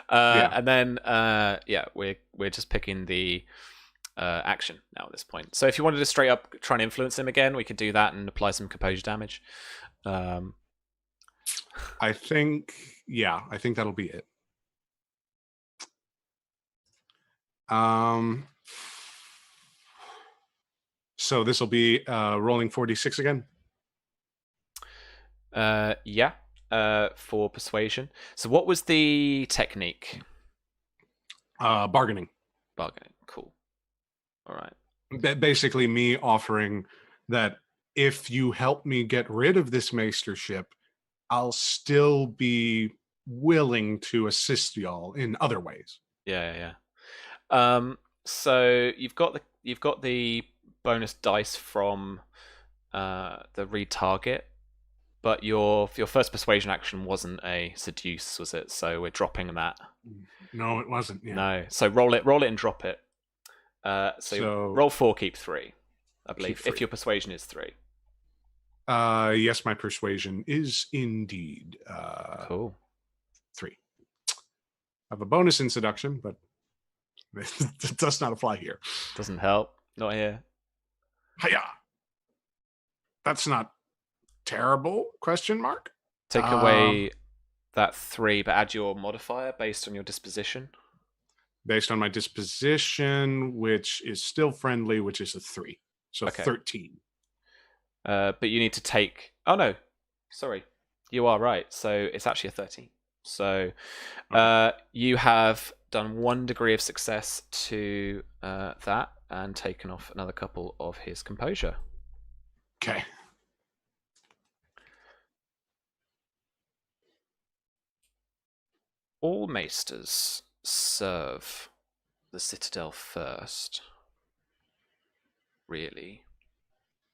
And then we're just picking the action now at this point. So if you wanted to straight up try and influence him again, we could do that and apply some composure damage. I think that'll be it. So this will be rolling 46 again. For persuasion. So what was the technique? Bargaining. Cool. All right. Basically, me offering that if you help me get rid of this maestership, I'll still be willing to assist y'all in other ways. Yeah. So you've got the bonus dice from the retarget, but your first persuasion action wasn't a seduce, was it? So we're dropping that. No, it wasn't. Yeah. No. So roll it and drop it. So roll 4, keep 3, I believe. If your persuasion is 3. Yes, my persuasion is indeed cool. 3. I have a bonus in seduction, but it does not apply here. Doesn't help. Not here. Hiya. That's not terrible? ? Take away that 3, but add your modifier based on your disposition. Based on my disposition, which is still friendly, which is a 3. So okay. 13. But you need to take... Oh, no. Sorry. You are right. So it's actually a 13. So you have done 1 degree of success to that and taken off another couple of his composure. Okay. All maesters serve the citadel first, really,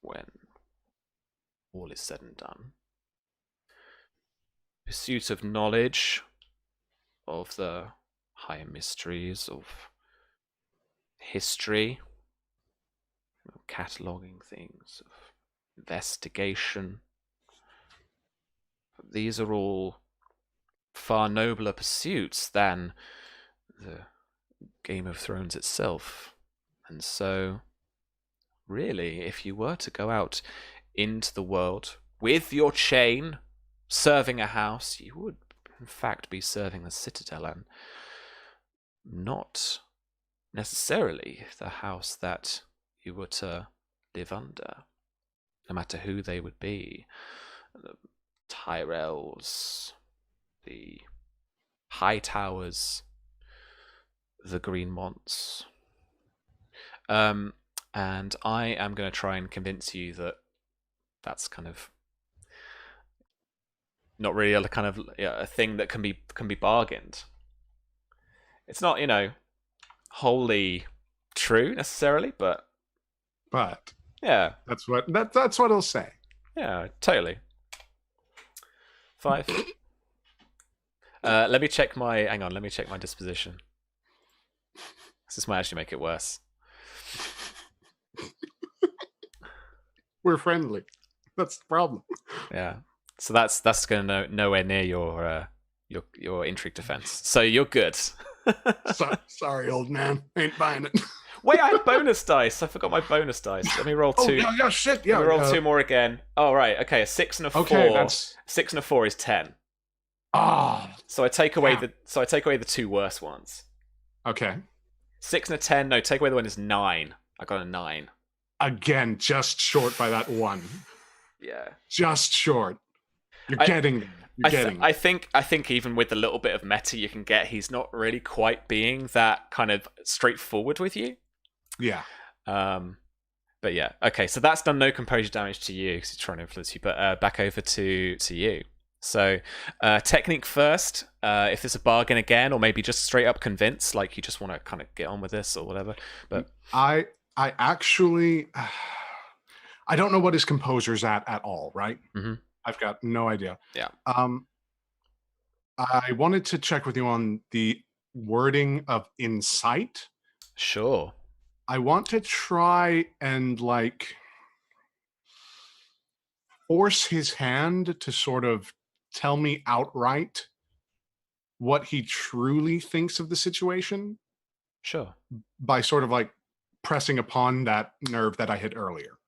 when all is said and done. Pursuit of knowledge, of the higher mysteries of history, cataloguing things, of investigation. These are all far nobler pursuits than the Game of Thrones itself. And so, really, if you were to go out into the world with your chain, serving a house, you would in fact be serving the Citadel, and not necessarily the house that you were to live under, no matter who they would be. The Tyrells, the High Towers, the Greenmonts. And I am going to try and convince you that that's kind of not really a kind of a thing that can be bargained. It's not, wholly true necessarily, but yeah, that's what he'll say. Yeah, totally. 5. Let me check my. Hang on, let me check my disposition. This might actually make it worse. We're friendly. That's the problem. Yeah. So that's going to nowhere near your intrigue defense. So you're good. Sorry, old man. Ain't buying it. Wait, I had bonus dice. I forgot my bonus dice. Let me roll 2. Oh, yeah, shit. Yeah. Let me roll 2 more again. Oh, right. Okay, a 6 and a 4. Okay, 6 and a 4 is 10. Ah. So I take away the 2 worst ones. Okay. 6 and a 10. No, take away the one is 9. I got a 9. Again, just short by that 1. Yeah. Just short. You're getting there. I think even with the little bit of meta you can get, he's not really quite being that kind of straightforward with you. Yeah. But yeah. Okay, so that's done no composure damage to you because he's trying to influence you. But back over to you. So technique first. If there's a bargain again, or maybe just straight up convince, like you just want to kind of get on with this or whatever. But I actually, I don't know what his composure's at all, right? Mm-hmm. I've got no idea. Yeah. I wanted to check with you on the wording of insight. Sure. I want to try and force his hand to sort of tell me outright what he truly thinks of the situation. Sure. By sort of pressing upon that nerve that I hit earlier.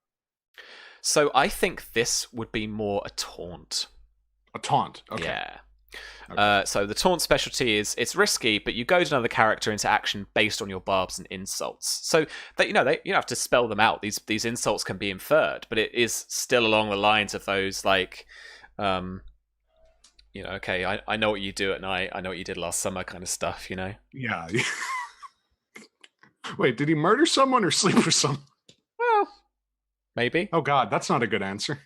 So I think this would be more a taunt. A taunt. Okay. Yeah. Okay. So the taunt specialty is it's risky, but you goad another character into action based on your barbs and insults. So that you don't have to spell them out. These insults can be inferred, but it is still along the lines of those okay, I know what you do at night. I know what you did last summer, kind of stuff. Yeah. Wait, did he murder someone or sleep with someone? Well, maybe. Oh God, that's not a good answer.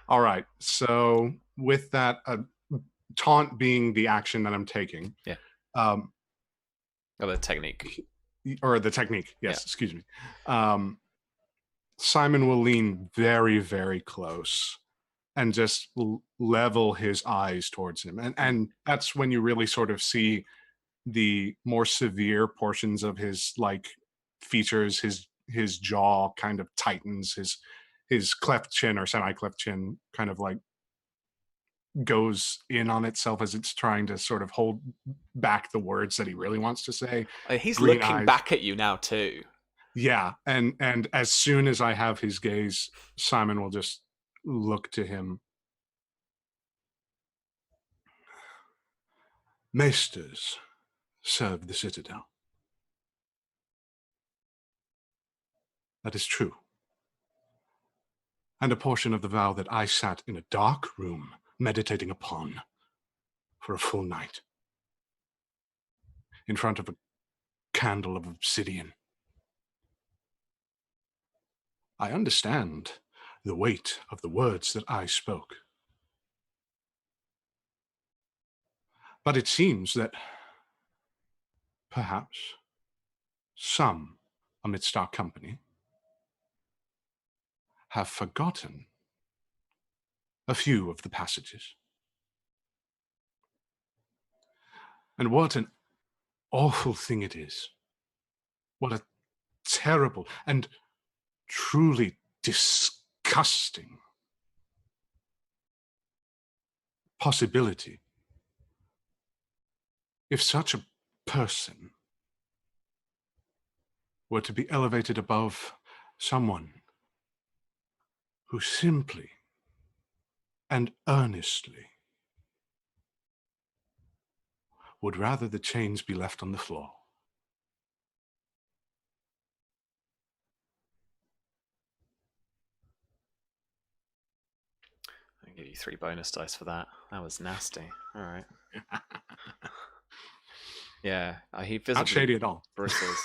All right. So with that, taunt being the action that I'm taking. Yeah. Or the technique. Or the technique. Yes. Yeah. Excuse me. Simon will lean very, very close and just level his eyes towards him. And that's when you really sort of see the more severe portions of his features, his jaw kind of tightens, his cleft chin or semi-cleft chin kind of goes in on itself as it's trying to sort of hold back the words that he really wants to say. He's looking back at you now too. Yeah, and as soon as I have his gaze, Simon will just look to him. Maesters serve the Citadel. That is true. And a portion of the vow that I sat in a dark room meditating upon for a full night in front of a candle of obsidian. I understand the weight of the words that I spoke. But it seems that perhaps some amidst our company have forgotten a few of the passages. And what an awful thing it is. What a terrible and truly disgusting possibility if such a person were to be elevated above someone who simply and earnestly would rather the chains be left on the floor. I'll give you 3 bonus dice for that. That was nasty. All right. Yeah, he visibly Not shady at all. bristles.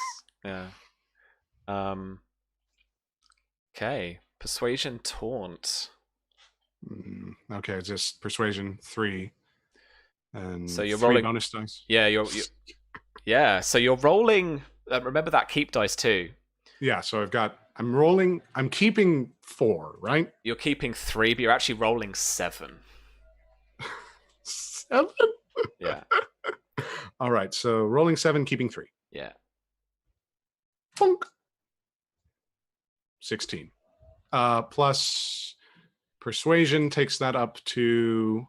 Yeah. Okay. Persuasion taunt. Okay, it's just persuasion 3. And So you're 3 rolling bonus dice. Yeah, so you're rolling. Remember that keep dice too. Yeah, so I'm keeping 4, right? You're keeping 3, but you're actually rolling 7. 7? Yeah. All right, so rolling 7, keeping 3. Yeah. Funk. 16. Plus persuasion takes that up to...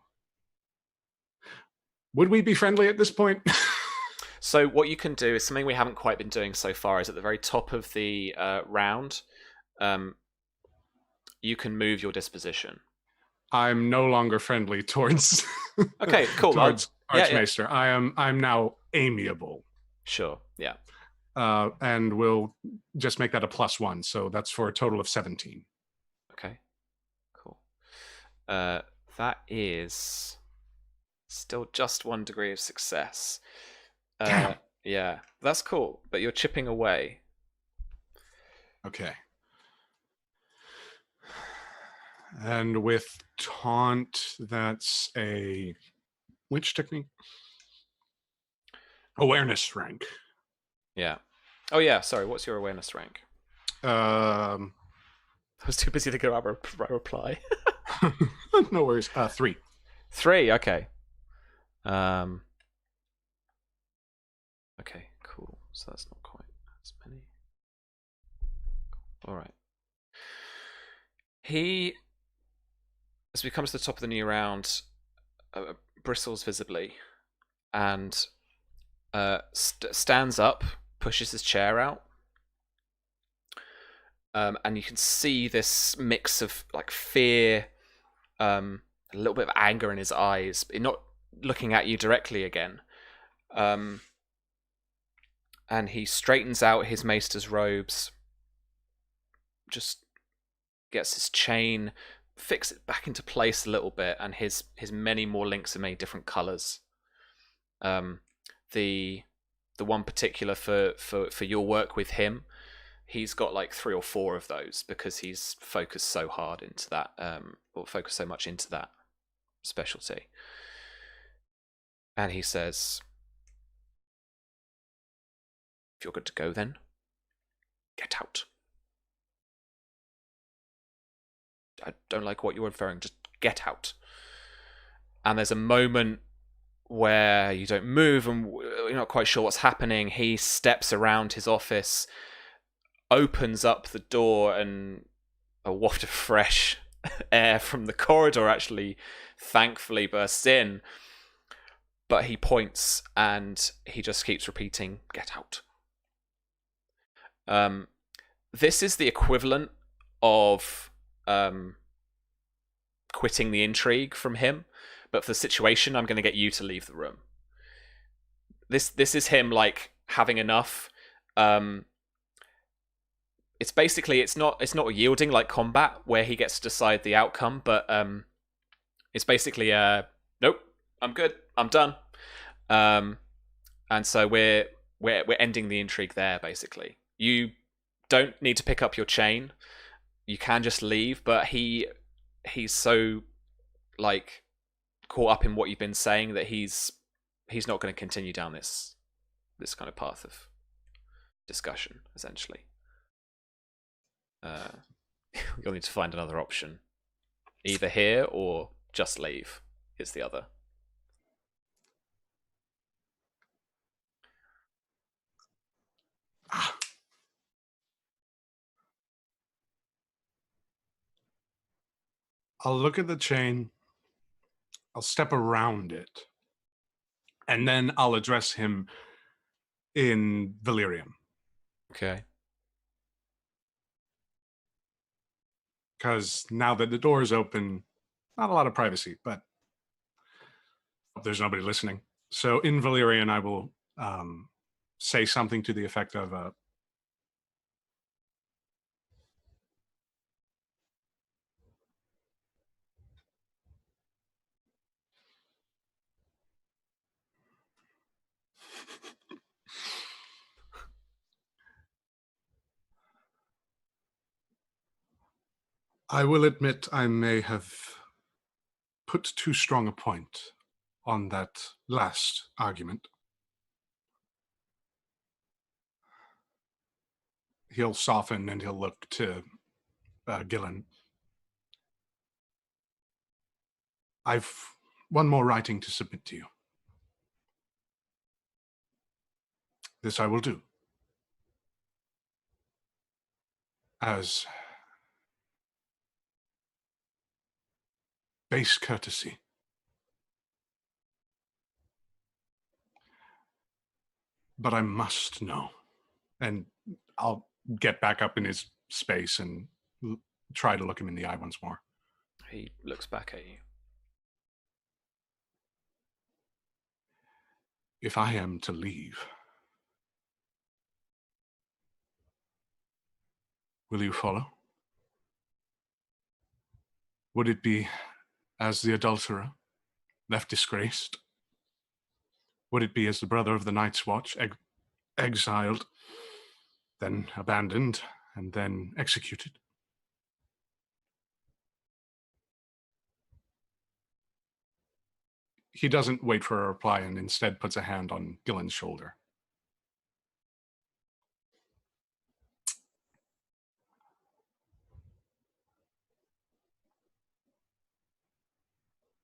Would we be friendly at this point? So what you can do is something we haven't quite been doing so far is at the very top of the round, you can move your disposition. I'm no longer friendly towards Okay, cool. towards Archmaester. Yeah. I'm now amiable. Sure. Yeah. And we'll just make that a +1, so that's for a total of 17. Okay. Cool. That is still just 1 degree of success. Damn. Yeah, that's cool, but you're chipping away. Okay. And with taunt, that's a... Which technique? Awareness rank. Yeah. Oh yeah, sorry, what's your awareness rank? I was too busy to go out reply. No worries. 3. 3, okay. Okay, cool. So that's not quite as many. All right. He, as we come to the top of the new round, bristles visibly, and stands up, pushes his chair out, and you can see this mix of like fear, a little bit of anger in his eyes. But not looking at you directly again. And he straightens out his maester's robes, just gets his chain, fix it back into place a little bit, and his many more links are made different colours. The one particular for your work with him, he's got like 3 or 4 of those because he's focused so hard into that, or focused so much into that specialty. And he says, "If you're good to go, then get out. I don't like what you're inferring. Just get out." And there's a moment where you don't move and you're not quite sure what's happening. He steps around his office, opens up the door, and a waft of fresh air from the corridor actually thankfully bursts in. But he points and he just keeps repeating, "Get out." This is the equivalent of quitting the intrigue from him, but for the situation, I'm going to get you to leave the room. This is him like having enough. It's basically it's not yielding like combat where he gets to decide the outcome, but it's basically nope, I'm good, I'm done. And so we're ending the intrigue there. Basically, you don't need to pick up your chain. You can just leave, but he's so like caught up in what you've been saying that he's not going to continue down this kind of path of discussion. Essentially, you'll need to find another option, either here or just leave. Is the other. I'll look at the chain. I'll step around it. And then I'll address him in Valyrian. Okay. because now that the door is open, not a lot of privacy, but there's nobody listening. So in Valyrian, I will say something to the effect of, I will admit I may have put too strong a point on that last argument. He'll soften and he'll look to Gillen. I've one more writing to submit to you. This I will do. As base courtesy. But I must know. And I'll get back up in his space and try to look him in the eye once more. He looks back at you. If I am to leave, will you follow? Would it be as the adulterer, left disgraced? Would it be as the brother of the Night's Watch, exiled, then abandoned, and then executed? He doesn't wait for a reply and instead puts a hand on Gillen's shoulder.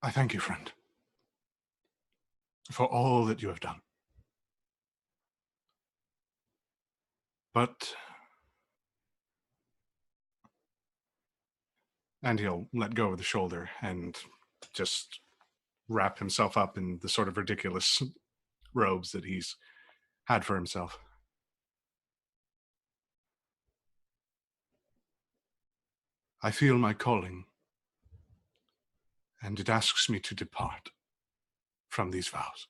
I thank you, friend, for all that you have done. But... And he'll let go of the shoulder and just wrap himself up in the sort of ridiculous robes that he's had for himself. I feel my calling, and it asks me to depart from these vows.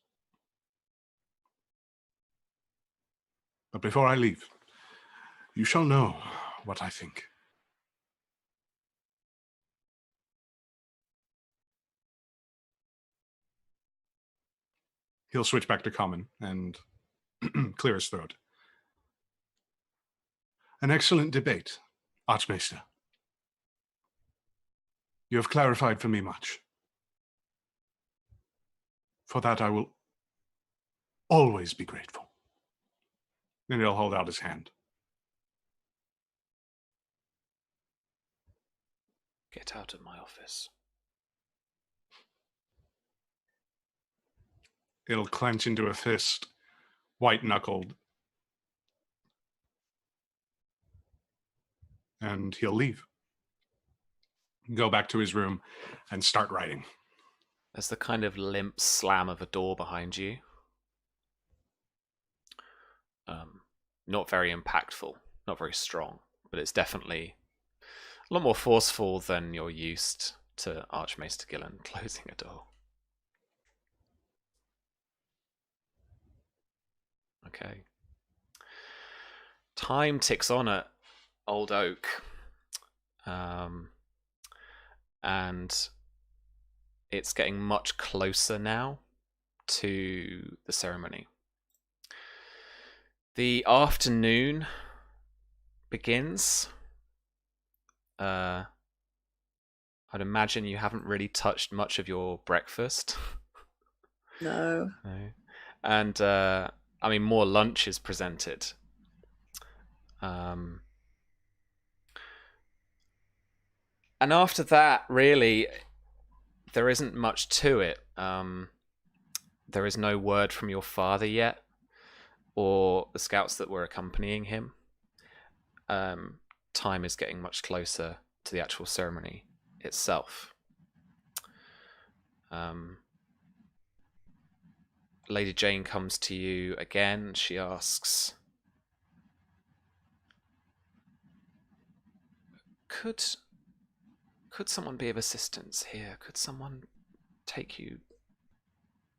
But before I leave, you shall know what I think. He'll switch back to common and clear his throat. An excellent debate, Archmaester. You have clarified for me much. For that I will always be grateful. And he'll hold out his hand. Get out of my office. It'll clench into a fist, white-knuckled. And he'll leave. Go back to his room and start writing. There's the kind of limp slam of a door behind you. Not very impactful, not very strong, but it's definitely a lot more forceful than you're used to Archmaester Gillen closing a door. Okay. Time ticks on at Old Oak. And it's getting much closer now to the ceremony. The afternoon begins. I'd imagine you haven't really touched much of your breakfast. No. No. And I mean, more lunch is presented. And after that, really, there isn't much to it. There is no word from your father yet, or the scouts that were accompanying him. Time is getting much closer to the actual ceremony itself. Lady Jane comes to you again. She asks, Could Could someone be of assistance here? Could someone take you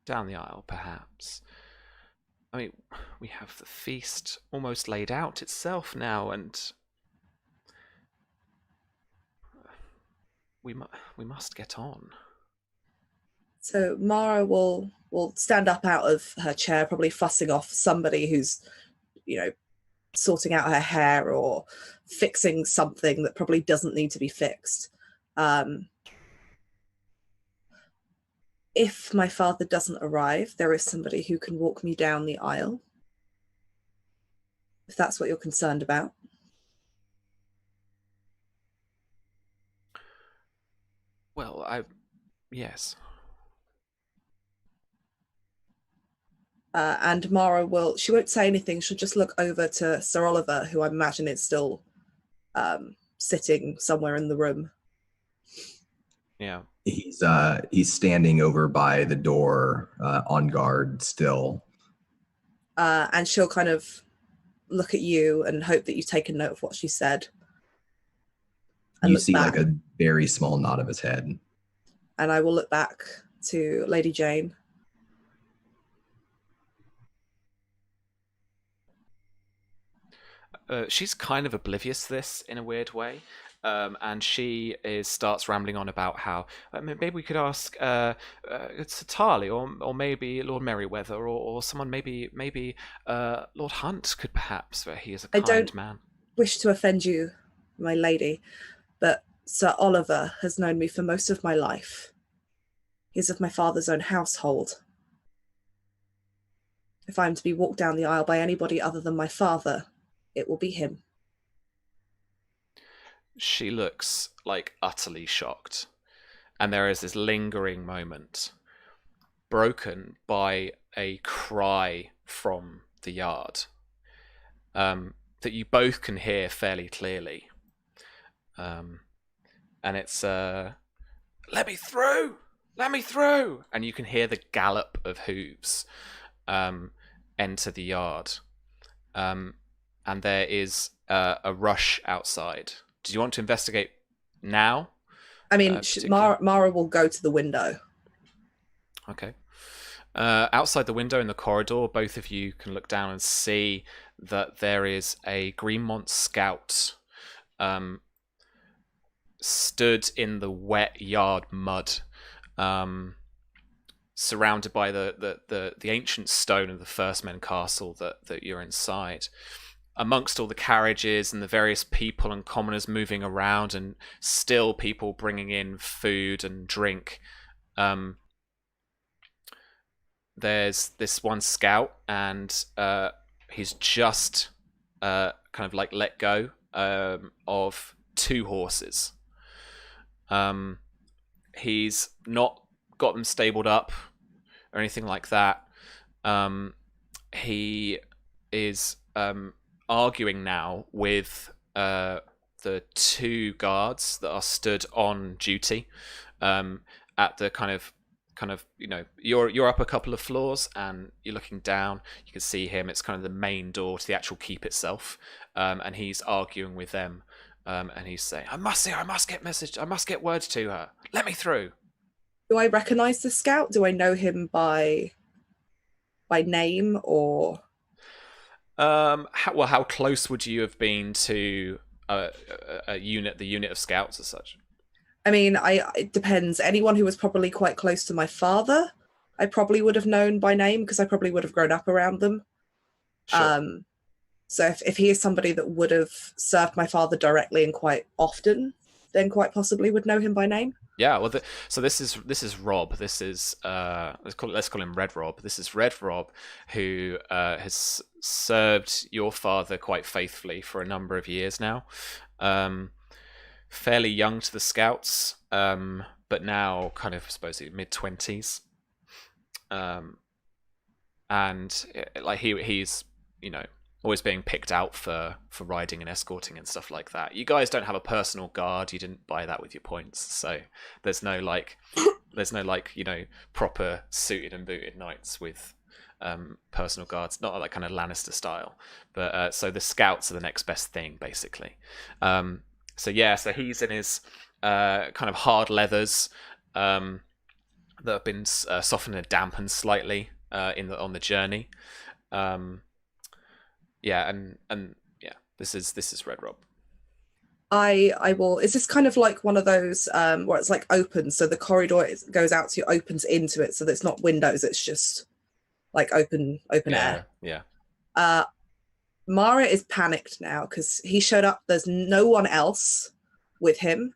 down the aisle, perhaps? I mean, we have the feast almost laid out itself now, and we must get on. So Mara will stand up out of her chair, probably fussing off somebody who's, sorting out her hair or fixing something that probably doesn't need to be fixed. If my father doesn't arrive, there is somebody who can walk me down the aisle, if that's what you're concerned about. Well, yes. And Mara she won't say anything. She'll just look over to Sir Oliver, who I imagine is still sitting somewhere in the room. Yeah. He's standing over by the door, on guard still. And she'll kind of look at you and hope that you've taken note of what she said. You see back, like a very small nod of his head. And I will look back to Lady Jane. She's kind of oblivious to this in a weird way. And she starts rambling on about how maybe we could ask it's Tarly or maybe Lord Merryweather or someone, maybe Lord Hunt could perhaps, for he is a kind man. Wish to offend you, my lady, but Sir Oliver has known me for most of my life. He's of my father's own household. If I am to be walked down the aisle by anybody other than my father, it will be him. She looks like utterly shocked, and there is this lingering moment, broken by a cry from the yard, that you both can hear fairly clearly. And it's, let me through! Let me through! And you can hear the gallop of hooves enter the yard. And there is a rush outside. Do you want to investigate now? I mean, Mara will go to the window. Okay. Outside the window in the corridor, both of you can look down and see that there is a Greenmont scout stood in the wet yard mud, surrounded by the ancient stone of the First Men Castle that you're inside. Amongst all the carriages and the various people and commoners moving around, and still people bringing in food and drink, there's this one scout, and he's just kind of like let go of two horses. He's not got them stabled up or anything like that. He is arguing now with the two guards that are stood on duty at the kind of you're up a couple of floors and you're looking down. You can see him. It's kind of the main door to the actual keep itself, and he's arguing with them, and he's saying, I must get words to her. Let me through. Do I recognize the scout? Do I know him by name or? How close would you have been to the unit of scouts as such? I mean, it depends. Anyone who was probably quite close to my father, I probably would have known by name because I probably would have grown up around them. Sure. So if he is somebody that would have served my father directly and quite often, then quite possibly would know him by name. Yeah, well, so this is Rob. This is let's call him Red Rob. This is Red Rob, who has served your father quite faithfully for a number of years now. Fairly young to the scouts, but now kind of, I suppose, mid-20s. And like he's always being picked out for riding and escorting and stuff like that. You guys don't have a personal guard. You didn't buy that with your points, so there's no proper suited and booted knights with personal guards, not like kind of Lannister style. But so the scouts are the next best thing, basically. So he's in his kind of hard leathers that have been softened and dampened slightly on the journey. This is Red Rob. I will. Is this kind of like one of those where it's like open, so the corridor goes out to opens into it, so that it's not windows, it's just like open air. Yeah. Mara is panicked now because he showed up. There's no one else with him.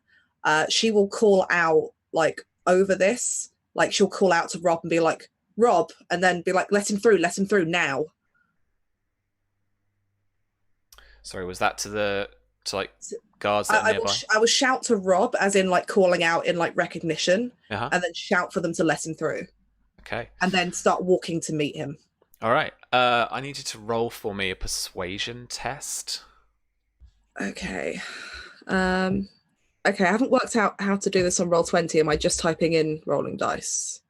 She will call out like over this, like she'll call out to Rob and be like, Rob, and then be like, let him through now. Sorry, was that to like guards that are nearby? I will shout to Rob, as in like calling out in like recognition, Uh-huh. and then shout for them to let him through. Okay. And then start walking to meet him. All right. I need you to roll for me a persuasion test. Okay. Okay, I haven't worked out how to do this on Roll20. Am I just typing in rolling dice?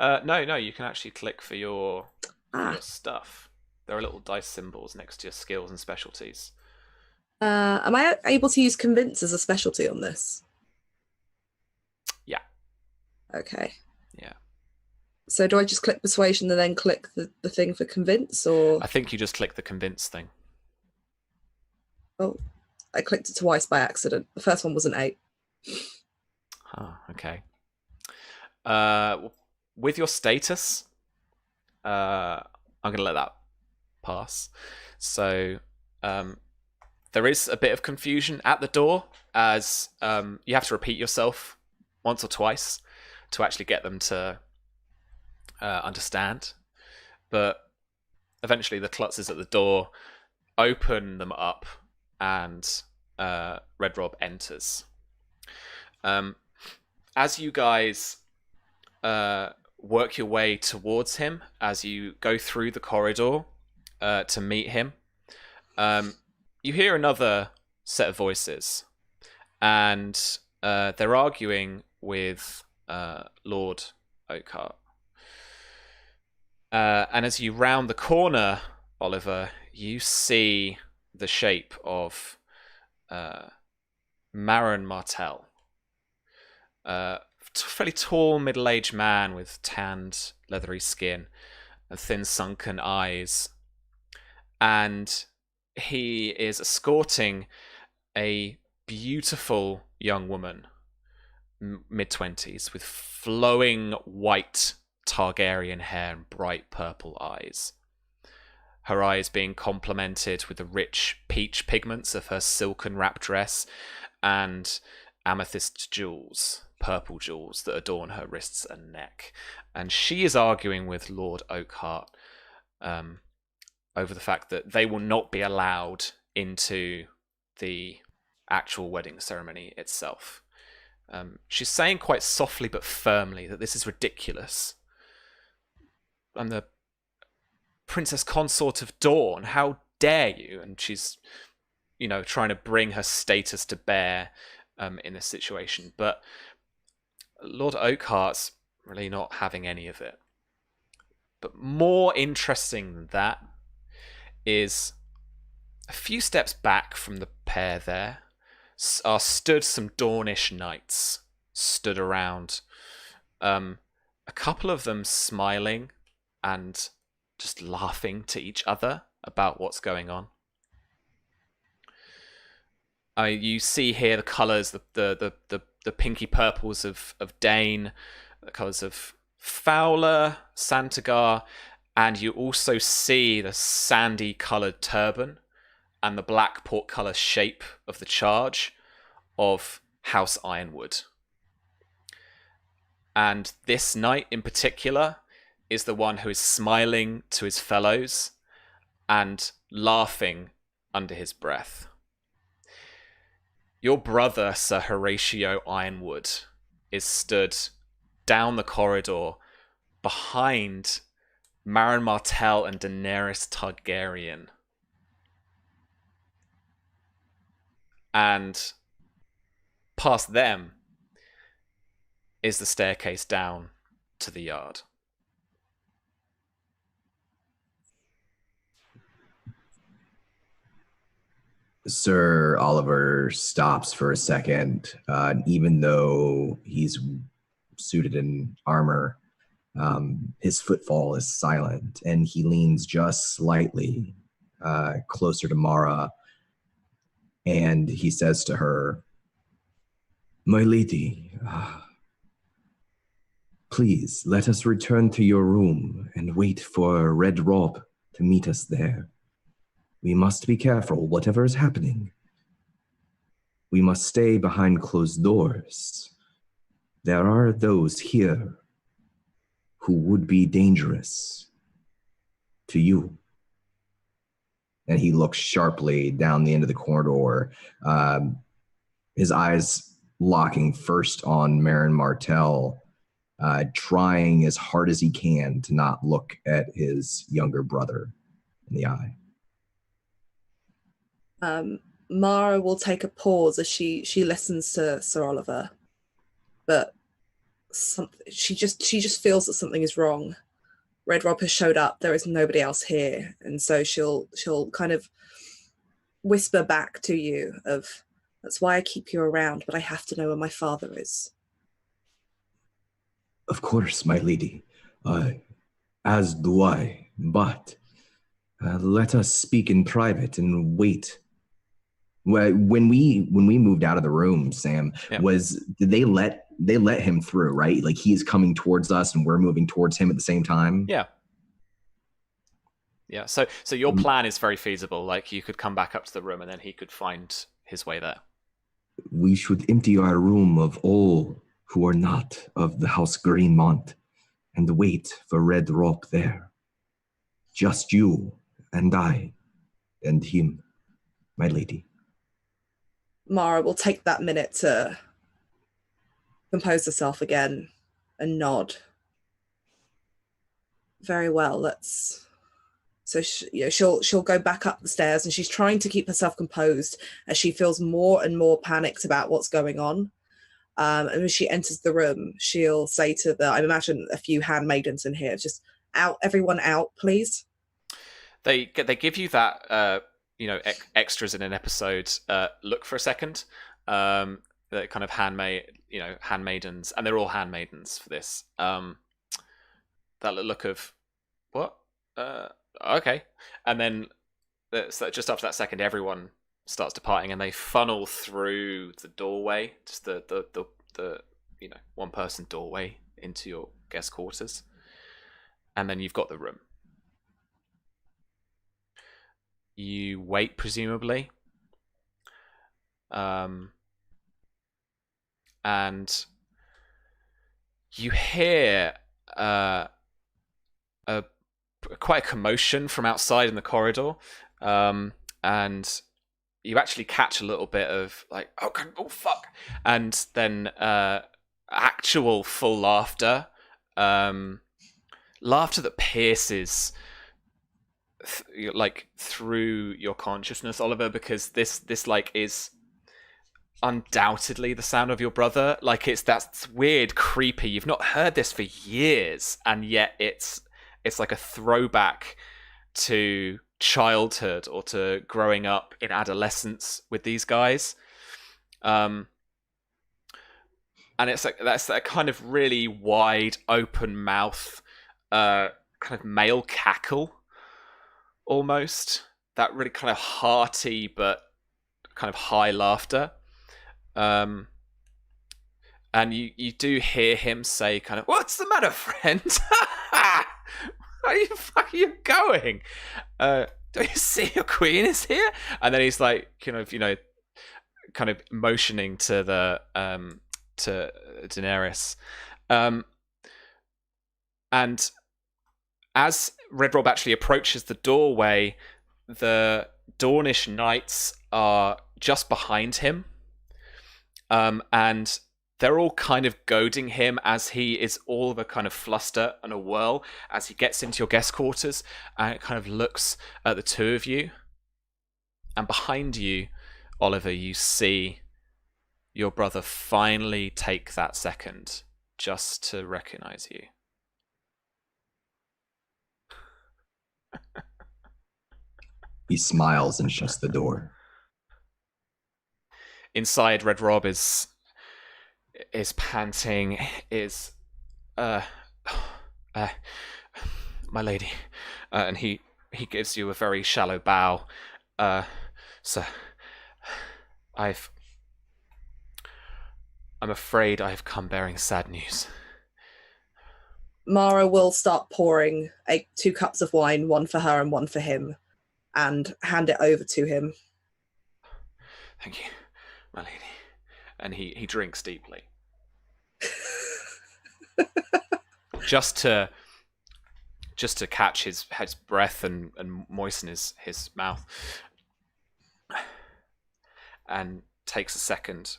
No, you can actually click for your stuff. There are little dice symbols next to your skills and specialties. Am I able to use convince as a specialty on this? Yeah. Okay. Yeah. So do I just click persuasion and then click the thing for convince, or? I think you just click the convince thing. Oh, I clicked it twice by accident. The first one was an 8. Okay. With your status, I'm going to let that pass. So there is a bit of confusion at the door, as you have to repeat yourself once or twice to actually get them to understand. But eventually the klutzes at the door open them up, and Red Rob enters. As you guys work your way towards him, as you go through the corridor to meet him, you hear another set of voices, and they're arguing with Lord Oakhart. And as you round the corner, Oliver, you see the shape of Maron Martell. Fairly tall, middle-aged man with tanned, leathery skin and thin, sunken eyes. And he is escorting a beautiful young woman, mid-20s, with flowing white Targaryen hair and bright purple eyes. Her eyes being complemented with the rich peach pigments of her silken wrap dress and amethyst jewels, purple jewels that adorn her wrists and neck. And she is arguing with Lord Oakhart over the fact that they will not be allowed into the actual wedding ceremony itself. She's saying quite softly but firmly that this is ridiculous. I'm the Princess Consort of Dawn. How dare you? And she's, trying to bring her status to bear in this situation. But Lord Oakhart's really not having any of it. But more interesting than that is a few steps back from the pair there are stood some Dornish knights, stood around. A couple of them smiling and just laughing to each other about what's going on. You see here the colours, the pinky purples of Dane, the colours of Fowler, Santagar, and you also see the sandy coloured turban and the black portcullis shape of the charge of House Ironwood. And this knight in particular is the one who is smiling to his fellows and laughing under his breath. Your brother, Sir Horatio Ironwood, is stood down the corridor behind Maron Martell and Daenerys Targaryen. And past them is the staircase down to the yard. Sir Oliver stops for a second, even though he's suited in armor. His footfall is silent, and he leans just slightly closer to Mara, and he says to her, "My lady, please let us return to your room and wait for Red Rob to meet us there. We must be careful, whatever is happening. We must stay behind closed doors. There are those here who would be dangerous to you." And he looks sharply down the end of the corridor, his eyes locking first on Marin Martell, trying as hard as he can to not look at his younger brother in the eye. Mara will take a pause as she listens to Sir Oliver, but she just feels that something is wrong. Red Rob has showed up. There is nobody else here, and so she'll kind of whisper back to you of, "That's why I keep you around, but I have to know where my father is." Of course, my lady. As do I. But let us speak in private and wait. When we moved out of the room, Sam, Yeah. did they let him through, right? Like he's coming towards us and we're moving towards him at the same time? Yeah. Yeah. So your plan is very feasible. Like you could come back up to the room and then he could find his way there. We should empty our room of all who are not of the House Greenmont and wait for Red Rope there. Just you and I and him, my lady. Mara will take that minute to compose herself again and nod. Very well, so she'll go back up the stairs, and she's trying to keep herself composed as she feels more and more panicked about what's going on. And when she enters the room, she'll say to I imagine a few handmaidens in here, just out, everyone out, please. They give you that extras in an episode. Look for a second. The kind of handmaidens, and they're all handmaidens for this. That look of what? Okay, and then just after that second, everyone starts departing, and they funnel through the doorway, just the one person doorway into your guest quarters, and then you've got the room. You wait, presumably, and you hear quite a commotion from outside in the corridor, and you actually catch a little bit of like, oh fuck, and then actual full laughter, laughter that pierces through your consciousness, Oliver, because this like is undoubtedly the sound of your brother. Like that's weird, creepy. You've not heard this for years, and yet it's like a throwback to childhood or to growing up in adolescence with these guys. And it's like that's that kind of really wide open mouth, kind of male cackle almost. That really kind of hearty but kind of high laughter. And you do hear him say kind of, "What's the matter, friend? Where the fuck are you going? Don't you see your queen is here?" And then he's like, kind of motioning to the to Daenerys. And as Red Rob actually approaches the doorway, the Dornish knights are just behind him. And they're all kind of goading him as he is all of a kind of fluster and a whirl as he gets into your guest quarters, and it kind of looks at the two of you. And behind you, Oliver, you see your brother finally take that second just to recognize you. He smiles and shuts the door. inside, Red Rob is panting, uh, my lady, and he gives you a very shallow bow. Sir, I'm afraid I have come bearing sad news. Mara will start pouring 2 cups of wine, one for her and one for him, and hand it over to him. Thank you, my lady. And he drinks deeply. just to catch his breath and moisten his mouth. And takes a second.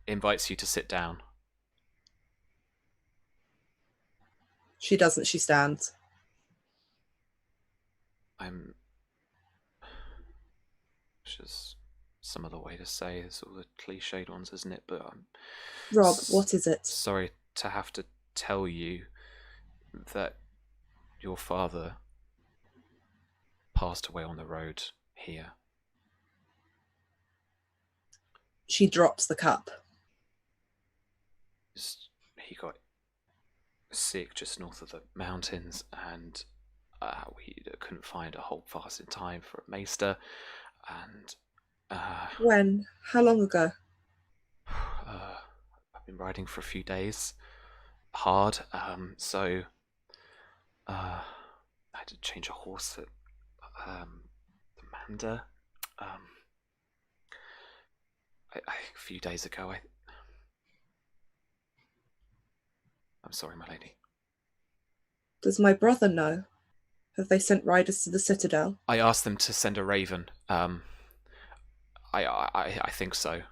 Invites you to sit down. She doesn't, she stands. Which is some other way to say it's all the cliched ones, isn't it? But Rob, what is it? Sorry to have to tell you that your father passed away on the road here. She drops the cup. He got sick just north of the mountains, and we couldn't find a hold fast in time for a Maester. And when? How long ago? I've been riding for a few days, hard. So I had to change a horse at the Mander. A few days ago. I'm sorry, my lady. Does my brother know? Have they sent riders to the Citadel? I asked them to send a raven. I think so.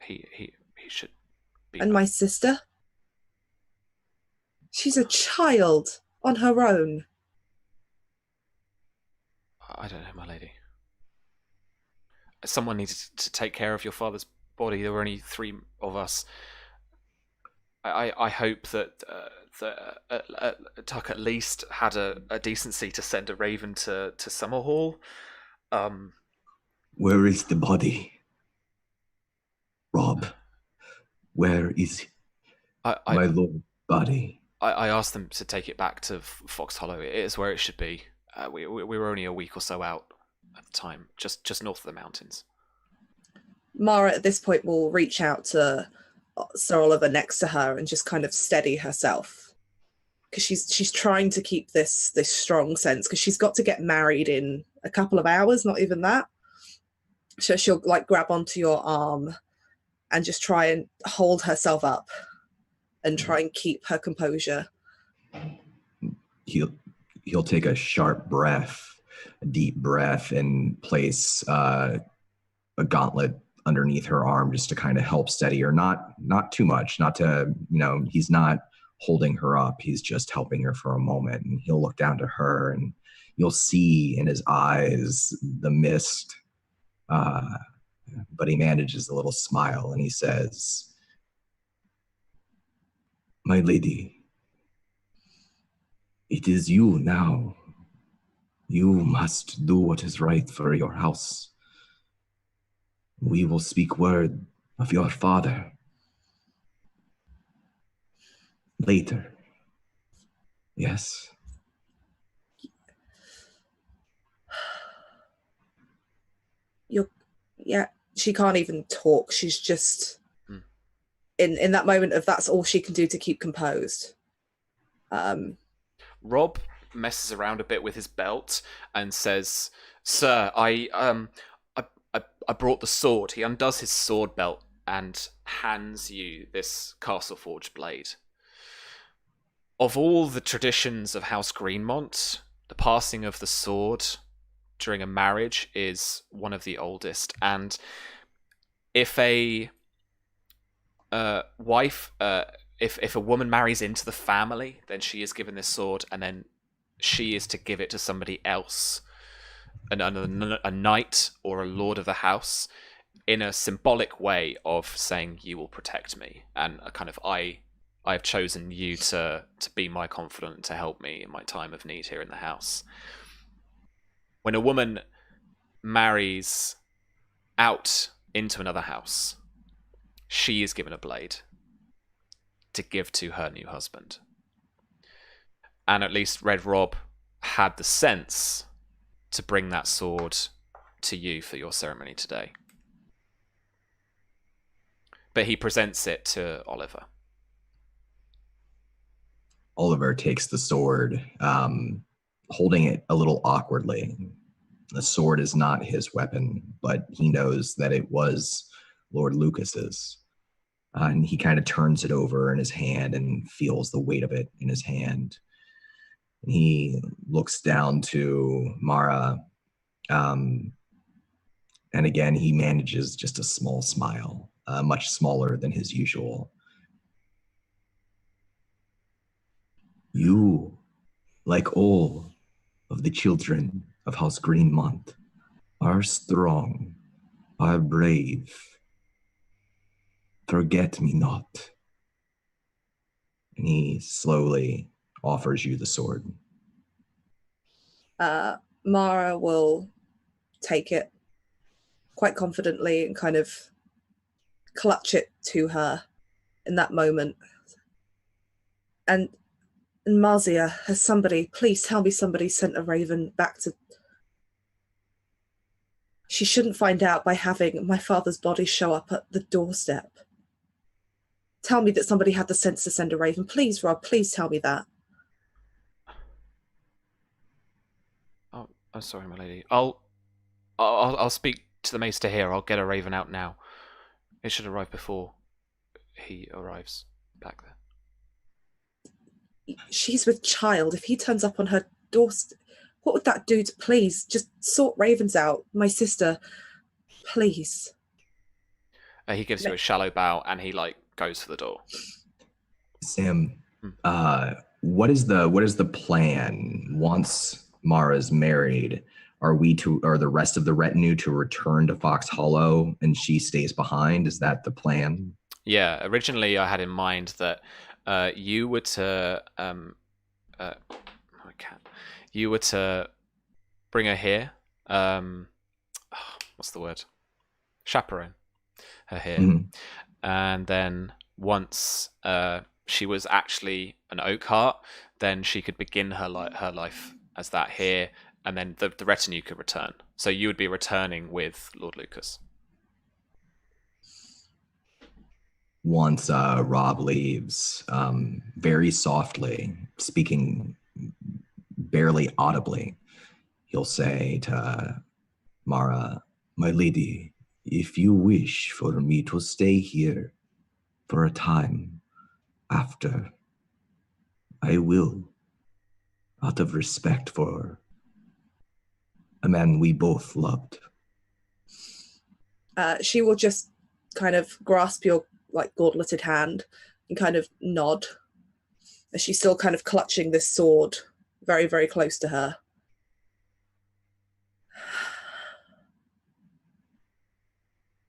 He should be. And my sister? She's a child on her own. I don't know, my lady. Someone needed to take care of your father's body. There were only 3 of us. I hope that Tuck at least had a decency to send a raven to Summerhall. Where is the body? Rob, where is my lord's body? I asked them to take it back to Fox Hollow. It is where it should be. We were only a week or so out at the time, just north of the mountains. Mara at this point will reach out to Sir Oliver next to her and just kind of steady herself, because she's trying to keep this strong sense, because she's got to get married in a couple of hours, not even that. So she'll like grab onto your arm and just try and hold herself up and try and keep her composure. He'll take a sharp breath, a deep breath, and place a gauntlet underneath her arm just to kind of help steady her. Not too much, not to, he's not holding her up. He's just helping her for a moment. And he'll look down to her and you'll see in his eyes the mist. But he manages a little smile and he says, "My lady, it is you now. You must do what is right for your house. We will speak word of your father later. Yes?" Yeah, she can't even talk. She's just in that moment of that's all she can do to keep composed. Rob messes around a bit with his belt and says, "Sir, I brought the sword." He undoes his sword belt and hands you this castle forged blade. Of all the traditions of House Greenmont, the passing of the sword during a marriage is one of the oldest. And if a wife, if a woman marries into the family, then she is given this sword, and then she is to give it to somebody else, a knight or a lord of the house, in a symbolic way of saying, "You will protect me," and a kind of I've chosen you to be my confidant, to help me in my time of need here in the house. When a woman marries out into another house, she is given a blade to give to her new husband. And at least Red Rob had the sense to bring that sword to you for your ceremony today. But he presents it to Oliver. Oliver takes the sword, holding it a little awkwardly. The sword is not his weapon, but he knows that it was Lord Lucas's. And he kind of turns it over in his hand and feels the weight of it in his hand. And he looks down to Mara, and again, he manages just a small smile, much smaller than his usual. You, like all of the children of House Greenmont, are strong, are brave. Forget me not. And he slowly offers you the sword. Mara will take it quite confidently and kind of clutch it to her in that moment. And Marzia, has somebody, please tell me somebody sent a raven back to... She shouldn't find out by having my father's body show up at the doorstep. Tell me that somebody had the sense to send a raven. Please, Rob, please tell me that. Oh, I'm sorry, my lady. I'll speak to the Maester here. I'll get a raven out now. It should arrive before he arrives back there. She's with child. If he turns up on her doorstep, what would that do to... Please, just sort ravens out. My sister, please. He gives you a shallow bow and he goes for the door. Sam, what is the plan once Mara's married? Are the rest of the retinue to return to Fox Hollow and she stays behind? Is that the plan? Yeah, originally I had in mind that you were to you were to bring her here. What's the word? Chaperone her here. Mm-hmm. And then once she was actually an Oakheart, then she could begin her life as that here, and then the retinue could return. So you would be returning with Lord Lucas. Once Rob leaves, very softly, speaking barely audibly, he'll say to Mara, "My lady, if you wish for me to stay here for a time after, I will, out of respect for a man we both loved." She will just kind of grasp your gauntleted hand and kind of nod as she's still kind of clutching this sword very, very close to her.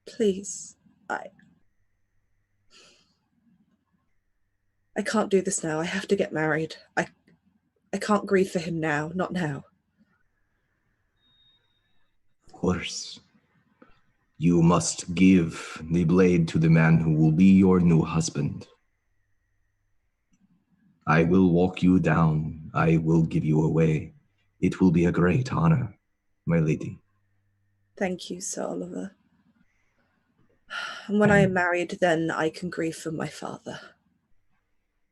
Please, I can't do this now. I have to get married. I can't grieve for him now. Not now. Of course. You must give the blade to the man who will be your new husband. I will walk you down. I will give you away. It will be a great honor, my lady. Thank you, Sir Oliver. And when I am married, then I can grieve for my father.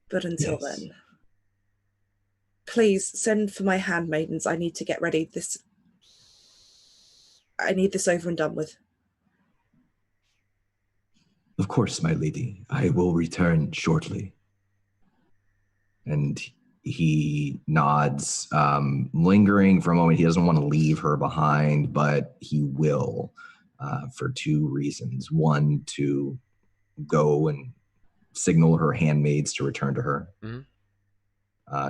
But until then, please send for my handmaidens. I need to get ready. I need this over and done with. Of course, my lady. I will return shortly. And he nods, lingering for a moment. He doesn't want to leave her behind, but he will for two reasons. One, to go and signal her handmaids to return to her,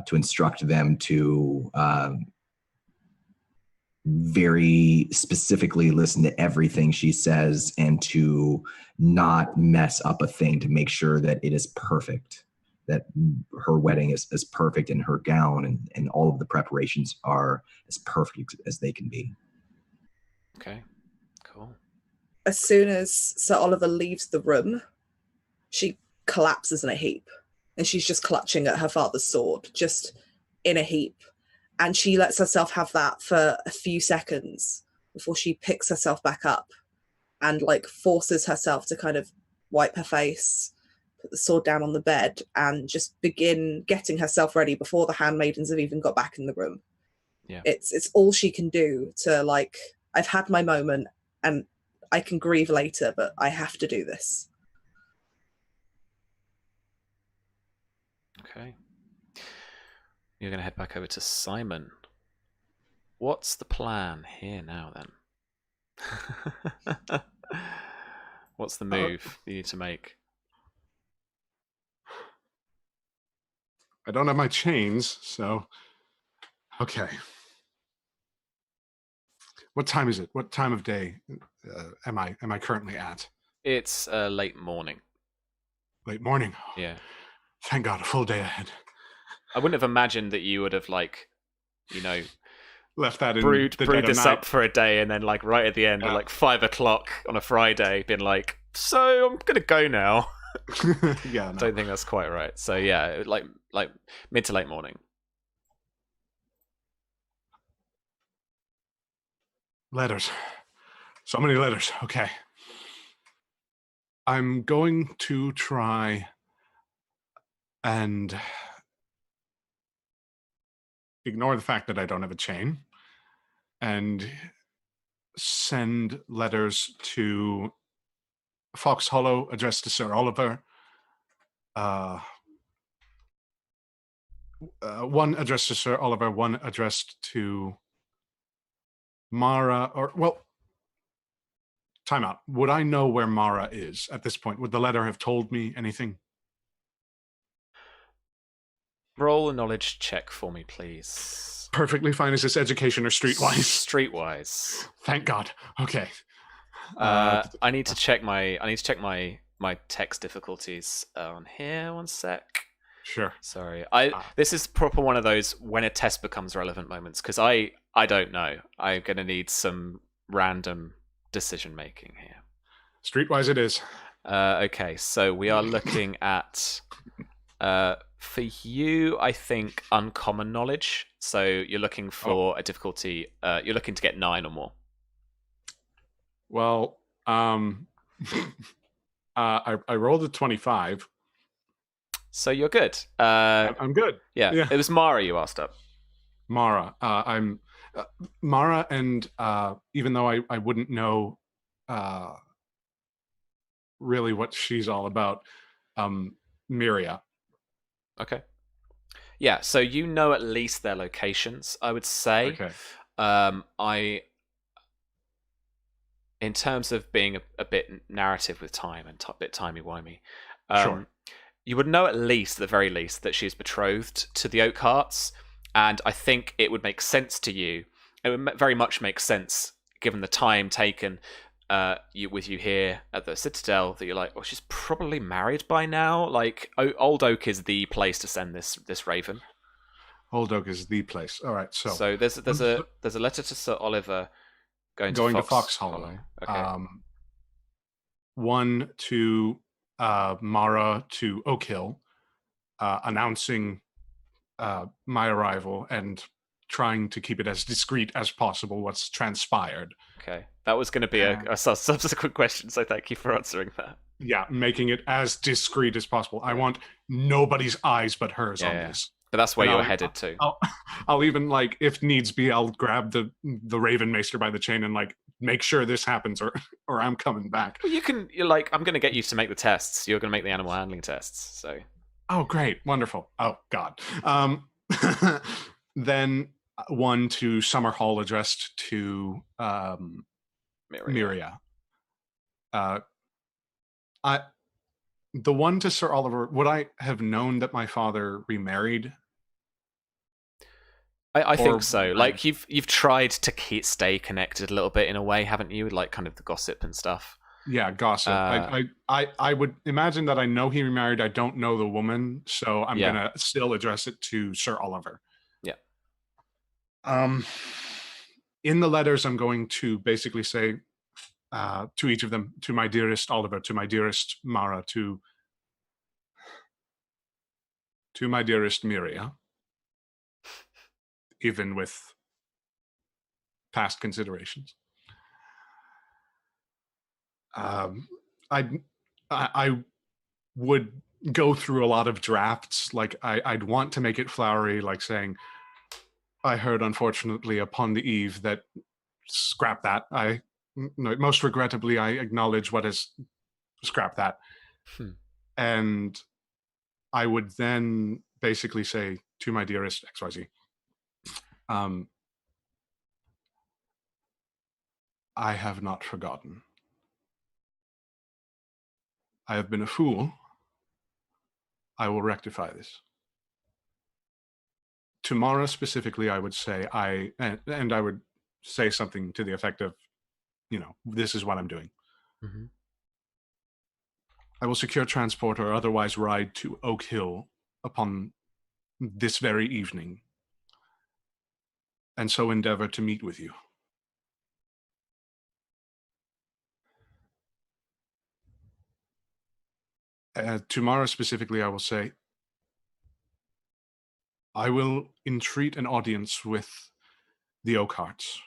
to instruct them to very specifically listen to everything she says and to not mess up a thing, to make sure that it is perfect, that her wedding is perfect and her gown and all of the preparations are as perfect as they can be. Okay, cool. as soon as Sir Oliver leaves the room, she collapses in a heap, and she's just clutching at her father's sword, just in a heap. And she lets herself have that for a few seconds before she picks herself back up and like forces herself to kind of wipe her face, put the sword down on the bed, and just begin getting herself ready before the handmaidens have even got back in the room. Yeah. It's all she can do to, like, I've had my moment and I can grieve later, but I have to do this. Okay. You're going to head back over to Simon. What's the plan here now, then? What's the move you need to make? I don't have my chains, so... Okay. What time is it? What time of day am I currently at? It's late morning. Late morning? Yeah. Thank God, a full day ahead. I wouldn't have imagined that you would have, like, you know... Left that in brewed the dead of this night. up for a day, and then, like, right at the end, at like 5 o'clock on a Friday, been like, so I'm gonna go now. Yeah, I no. don't think that's quite right. So yeah, like mid to late morning. Letters. So many letters. Okay. I'm going to try and ignore the fact that I don't have a chain and send letters to Fox Hollow addressed to Sir Oliver. One addressed to Sir Oliver, one addressed to Mara, or, well, time out. Would I know where Mara is at this point? Would the letter have told me anything? Roll a knowledge check for me, please. Perfectly fine. Is this education or streetwise? Streetwise. Thank God. Okay. I need to check my text difficulties on here. One sec. Sure. Sorry. This is proper one of those when a test becomes relevant moments, because I don't know. I'm gonna need some random decision making here. Streetwise it is. Okay, so we are looking at for you, I think, uncommon knowledge. So you're looking for a difficulty. You're looking to get 9 or more. Well, I rolled a 25. So you're good. I'm good. Yeah. It was Mara you asked up. Mara. I'm Mara, and even though I wouldn't know really what she's all about, Miria. Okay. Yeah, so you know at least their locations, I would say. Okay. In terms of being a bit narrative with time and a bit timey-wimey, Sure. You would know at the very least, that she's betrothed to the Oakhearts, and I think it would make sense to you. It would very much make sense, given the time taken with you here at the Citadel, that you're like, well, she's probably married by now. Like, Old Oak is the place to send this raven. Old Oak is the place. All right. So there's a letter to Sir Oliver going to Fox Hollow. Okay. One to Mara to Oak Hill, announcing my arrival and trying to keep it as discreet as possible what's transpired. Okay. That was going to be a subsequent question, so thank you for answering that. Yeah, making it as discreet as possible. I want nobody's eyes but hers on this. But that's where you're headed to. I'll even, like, if needs be, I'll grab the Raven Maester by the chain and, like, make sure this happens or I'm coming back. Well, you're like, I'm going to get you to make the tests. You're going to make the animal handling tests. So. Oh, great. Wonderful. Oh, God. Then one to Summer Hall addressed to Miria. The one to Sir Oliver, would I have known that my father remarried? I think so. Like, you've tried to stay connected a little bit in a way, haven't you? Like, kind of the gossip and stuff. Yeah, gossip. I would imagine that I know he remarried. I don't know the woman, so I'm gonna still address it to Sir Oliver. Yeah. In the letters, I'm going to basically say, to each of them, to my dearest Oliver, to my dearest Mara, to my dearest Miria, even with past considerations. I would go through a lot of drafts. Like I'd want to make it flowery, like saying, I heard, unfortunately, upon the eve that scrap that. Most regrettably, I acknowledge what is scrap that. And I would then basically say to my dearest XYZ, I have not forgotten. I have been a fool. I will rectify this. Tomorrow specifically, I would say and I would say something to the effect of, this is what I'm doing. Mm-hmm. I will secure transport or otherwise ride to Oak Hill upon this very evening, and so endeavor to meet with you. Tomorrow specifically, I will say, I will entreat an audience with the Oakhearts,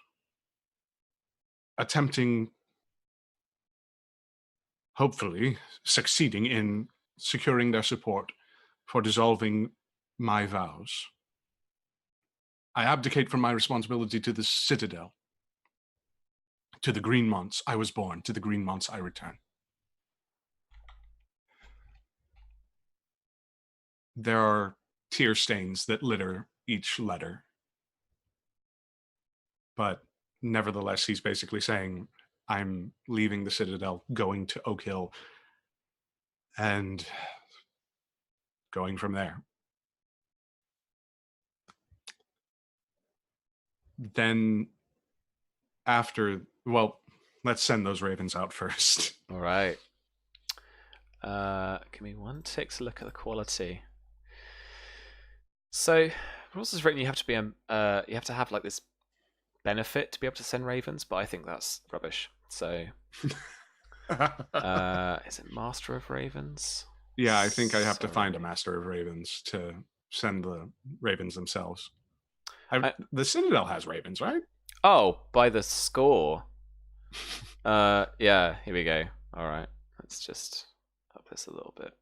attempting, hopefully, succeeding in securing their support for dissolving my vows. I abdicate from my responsibility to the Citadel, to the Greenmonts I was born, to the Greenmonts I return. There are tear stains that litter each letter. But nevertheless, he's basically saying, I'm leaving the Citadel, going to Oak Hill, and going from there. Then let's send those ravens out first. All right. Give me one tick to look at the quality. So, rules is written you have to be you have to have like this benefit to be able to send ravens, but I think that's rubbish. So, is it Master of Ravens? Yeah, I think I have to find a Master of Ravens to send the ravens themselves. The Citadel has ravens, right? Oh, by the score. Yeah, here we go. All right, let's just up this a little bit.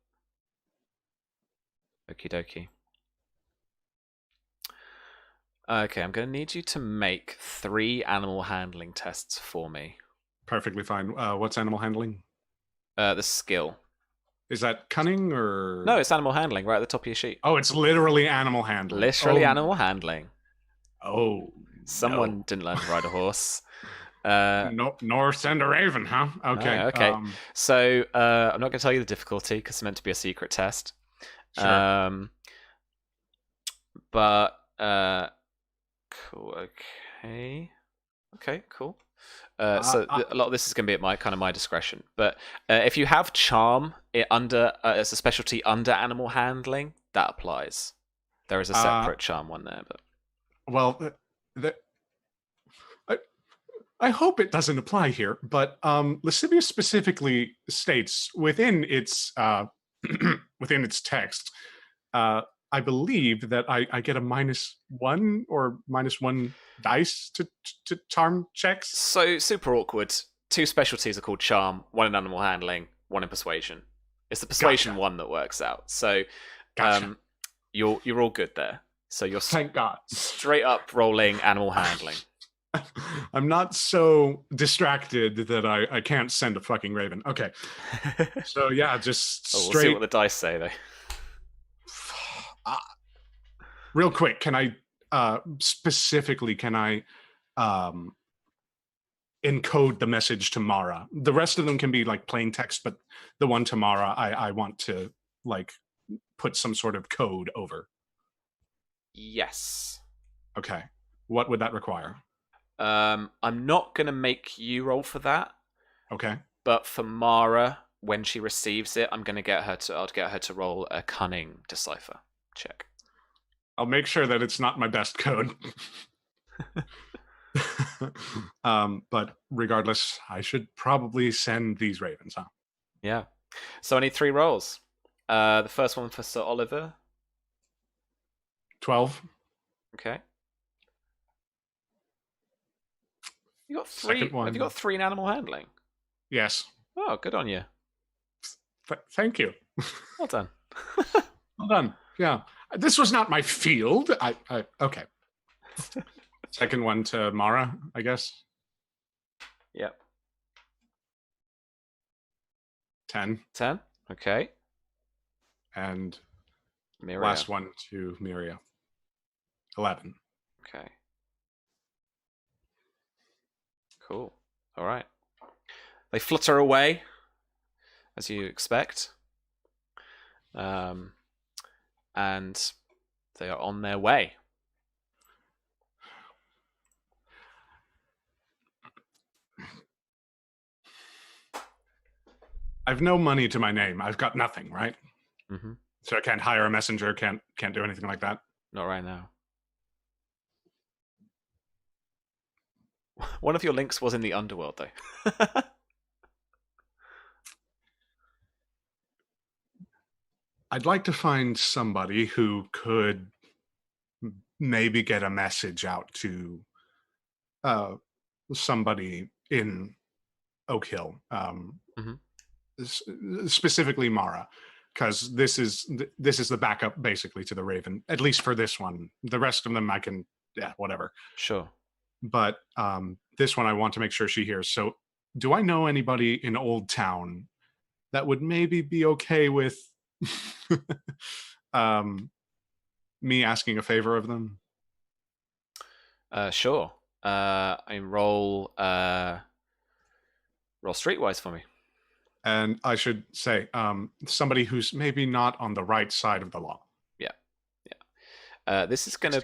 Okie dokie. Okay, I'm going to need you to make 3 animal handling tests for me. Perfectly fine. What's animal handling? The skill. Is that cunning or... No, it's animal handling right at the top of your sheet. Oh, it's literally animal handling. Literally animal handling. Oh, Someone didn't learn to ride a horse. Nor send a raven, huh? Okay. Okay. So I'm not going to tell you the difficulty because it's meant to be a secret test. Sure. But cool. Okay. Cool. So a lot of this is going to be at my discretion. But if you have charm under as a specialty under animal handling, that applies. There is a separate charm one there, but I hope it doesn't apply here. But Lascivious specifically states within its within its text, I believe that I get a -1 or -1 dice to charm checks. So super awkward. 2 specialties are called charm, 1 in animal handling, 1 in persuasion. It's the persuasion one that works out. So you're all good there. So you're thank God straight up rolling animal handling. I'm not so distracted that I can't send a fucking raven. Okay. So yeah, just straight. We'll see what the dice say though. Real quick, can I specifically encode the message to Mara? The rest of them can be like plain text, but the one to Mara, I want to like put some sort of code over. Yes. Okay. What would that require? I'm not gonna make you roll for that. Okay. But for Mara, when she receives it, I'll get her to roll a cunning decipher check. I'll make sure that it's not my best code. But regardless, I should probably send these ravens, huh? Yeah. So I need 3 rolls. The first one for Sir Oliver. 12. Okay. You got 3. Second one. Have you got 3 in animal handling? Yes. Oh, good on you. Thank you. Well done. Well done. Yeah. This was not my field. Okay. Second one to Mara, I guess. Yep. 10. 10. Okay. And Miria. last one to Miria. 11. Okay. Cool. All right. They flutter away, as you expect. And they are on their way. I've no money to my name. I've got nothing, right? Mm-hmm. So I can't hire a messenger, can't do anything like that. Not right now. One of your links was in the underworld, though. I'd like to find somebody who could maybe get a message out to somebody in Oak Hill, specifically Mara, because this is the backup basically to the Raven, at least for this one. The rest of them I can, whatever. Sure. But this one I want to make sure she hears. So do I know anybody in Old Town that would maybe be okay with me asking a favor of them? Sure. I roll streetwise for me. And I should say somebody who's maybe not on the right side of the law. Yeah. This is gonna.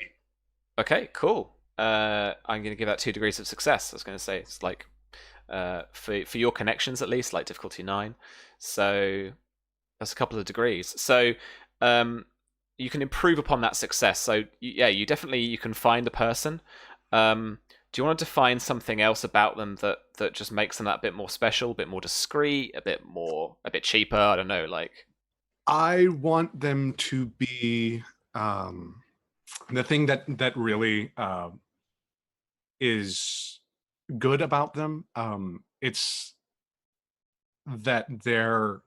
Okay. Cool. I'm gonna give that 2 degrees of success. I was gonna say it's like for your connections at least, like difficulty 9. So that's a couple of degrees. So you can improve upon that success. So you definitely you can find a person. Do you want to define something else about them that just makes them that bit more special, a bit more discreet, a bit cheaper? I don't know. Like, I want them to be the thing that really is good about them. It's that they're.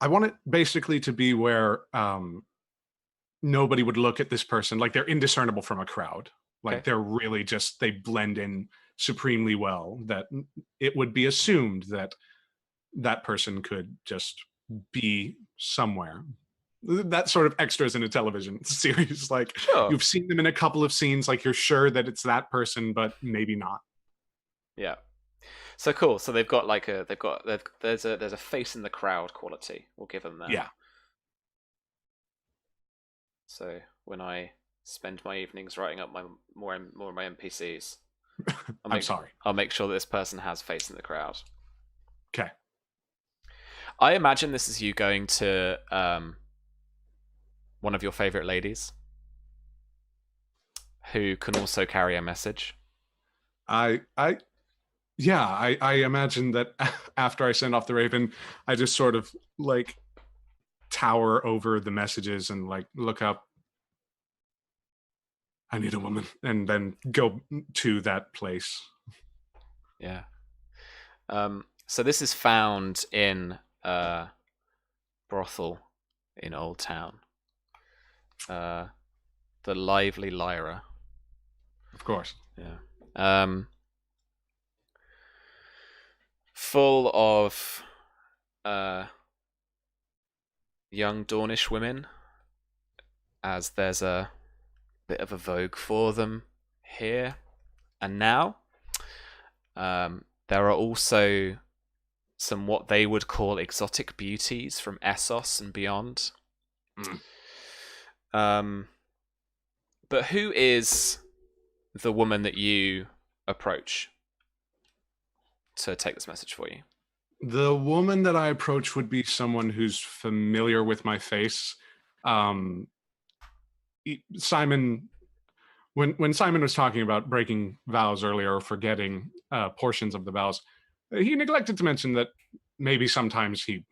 I want it basically to be where nobody would look at this person like they're indiscernible from a crowd. Like they're really just, they blend in supremely well, that it would be assumed that that person could just be somewhere. That sort of extras in a television series. Like you've seen them in a couple of scenes, like you're sure that it's that person, but maybe not. Yeah. So cool. So they've got like there's a face in the crowd quality. We'll give them that. Yeah. So when I spend my evenings writing up more of my NPCs, I'll make sure that this person has face in the crowd. Okay. I imagine this is you going to one of your favorite ladies who can also carry a message. I imagine that after I send off the Raven, I just sort of like tower over the messages and like look up, I need a woman, and then go to that place. Yeah. So this is found in brothel in Old Town. The Lively Lyra. Of course. Yeah. Full of young Dornish women, as there's a bit of a vogue for them here and now. There are also some what they would call exotic beauties from Essos and beyond. But who is the woman that you approach to take this message for you? The woman that I approach would be someone who's familiar with my face. Simon when Simon was talking about breaking vows earlier or forgetting portions of the vows, he neglected to mention that maybe sometimes he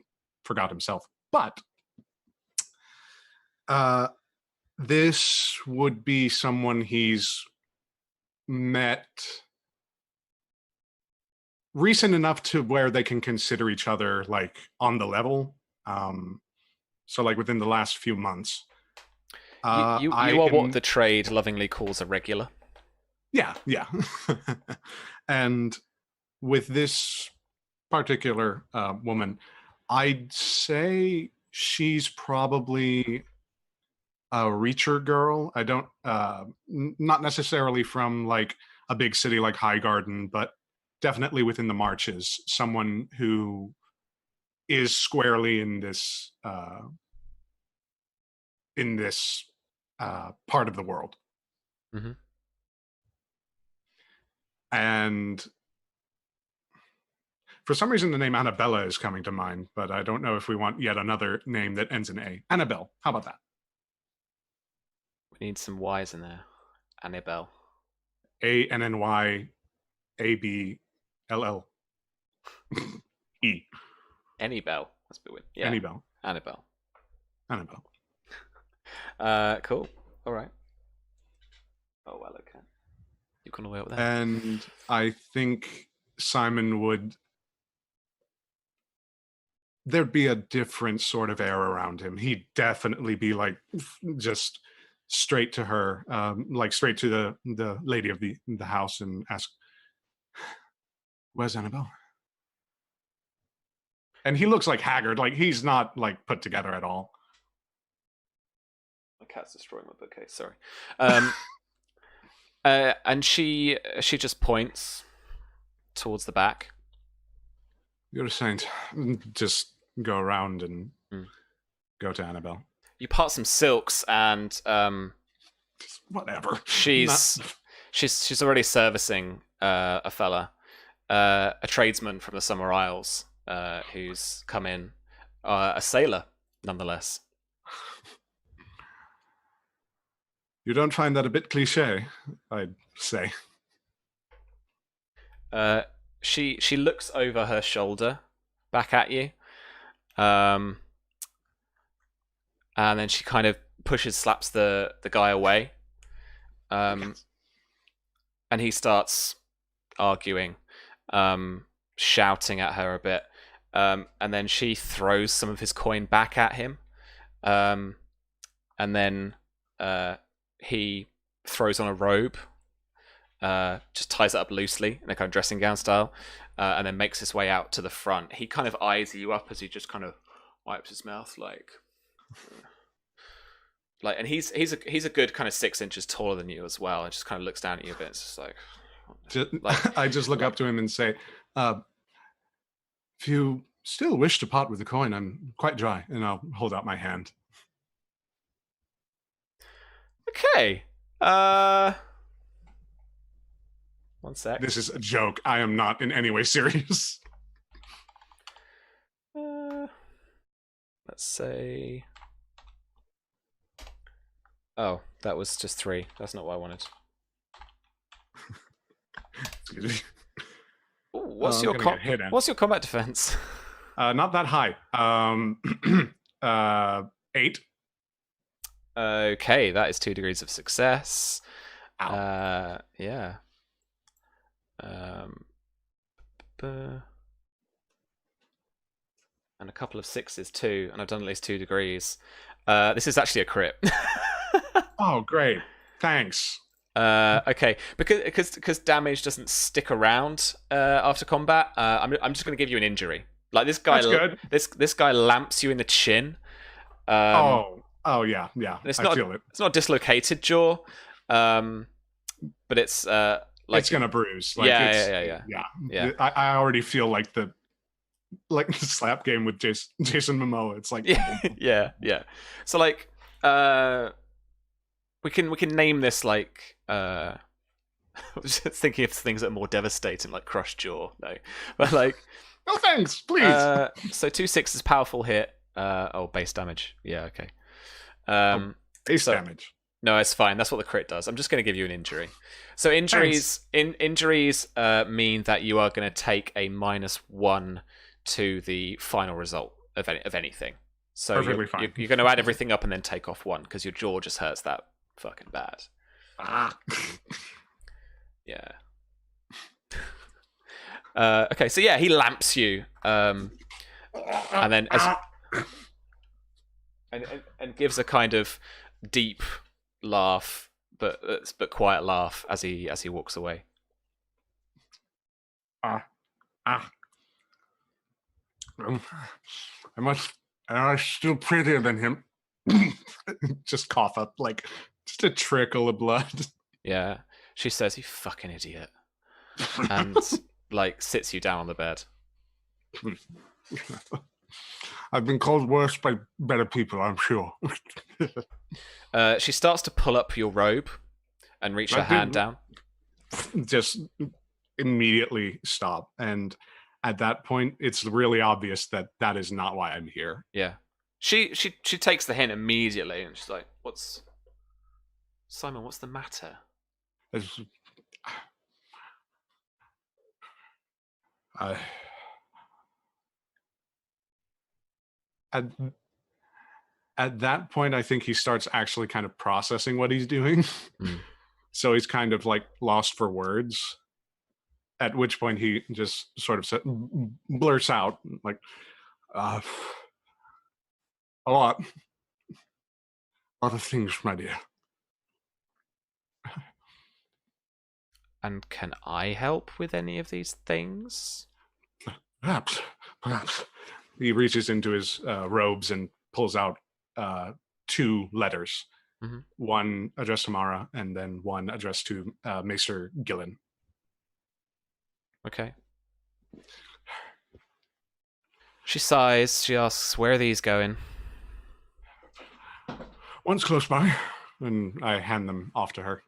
forgot himself. But this would be someone he's met recent enough to where they can consider each other like on the level. So like within the last few months. You are what the trade lovingly calls a regular. Yeah. And with this particular woman, I'd say she's probably a Reacher girl. I don't, not necessarily from like a big city like Highgarden, but definitely within the marches. Someone who is squarely in this part of the world. Mm-hmm. And for some reason, the name Annabella is coming to mind, but I don't know if we want yet another name that ends in A. Annabelle. How about that? We need some Y's in there. Annabelle. ANNYABLLE. Annabelle. That's a bit weird. Yeah. Annabelle. Annabelle. Cool. All right. Oh, well, okay. You've gone away with that. And I think Simon would... There'd be a different sort of air around him. He'd definitely be like just straight to her, like straight to the lady of the house and ask, "Where's Annabelle?" And he looks like haggard, like he's not like put together at all. My cat's destroying my bookcase. Sorry. And she just points towards the back. You're a saint. Just go around and go to Annabelle. You part some silks and whatever. She's already servicing a fella, a tradesman from the Summer Isles, who's come in, a sailor nonetheless. You don't find that a bit cliche, I'd say. She looks over her shoulder back at you, and then she kind of slaps the guy away, and he starts arguing, shouting at her a bit, and then she throws some of his coin back at him, and then he throws on a robe. Just ties it up loosely in a kind of dressing gown style, and then makes his way out to the front. He kind of eyes you up as he just kind of wipes his mouth, like, and he's a good kind of 6 inches taller than you as well, and just kind of looks down at you a bit. It's just like I just look up to him and say, "If you still wish to part with the coin, I'm quite dry," and I'll hold out my hand. Okay. 1 sec. This is a joke. I am not in any way serious. Let's say... Oh, that was just 3. That's not what I wanted. Ooh, what's your combat defense? Not that high. 8. Okay, that is 2 degrees of success. Ow. Yeah. And a couple of 6s too, and I've done at least 2 degrees. This is actually a crit. Oh, great! Thanks. Okay, because damage doesn't stick around after combat. I'm just going to give you an injury. Like this guy, this guy lamps you in the chin. Oh yeah. It's I feel it. It's not dislocated jaw, but it's like it's gonna bruise. Like, yeah. I already feel like the slap game with Jason Momoa. It's like yeah. So like we can name this like I was just thinking of things that are more devastating, like crushed jaw. No, but like no thanks, please. So 2 6s, powerful hit. Base damage. Yeah, okay. Base damage. No, it's fine. That's what the crit does. I'm just going to give you an injury. So injuries mean that you are going to take a -1 to the final result of anything. So Perfectly fine. you're going to add everything up and then take off 1 because your jaw just hurts that fucking bad. Yeah. Okay, so yeah, he lamps you, and then and gives a kind of deep laugh, but quiet laugh as he walks away. I'm still prettier than him. Just cough up like just a trickle of blood. Yeah, she says, "You fucking idiot," and like sits you down on the bed. I've been called worse by better people, I'm sure. She starts to pull up your robe and reach her hand down. Just immediately stop. And at that point, it's really obvious that that is not why I'm here. Yeah. She takes the hint immediately and she's like, Simon, what's the matter? At that point, I think he starts actually kind of processing what he's doing. So he's kind of like lost for words. At which point he just sort of blurts out like, a lot of things, my dear. And can I help with any of these things? Perhaps. He reaches into his robes and pulls out 2 letters. One addressed to Mara and then one addressed to Maester Gillen. Okay. She sighs. She asks, where are these going? One's close by, and I hand them off to her.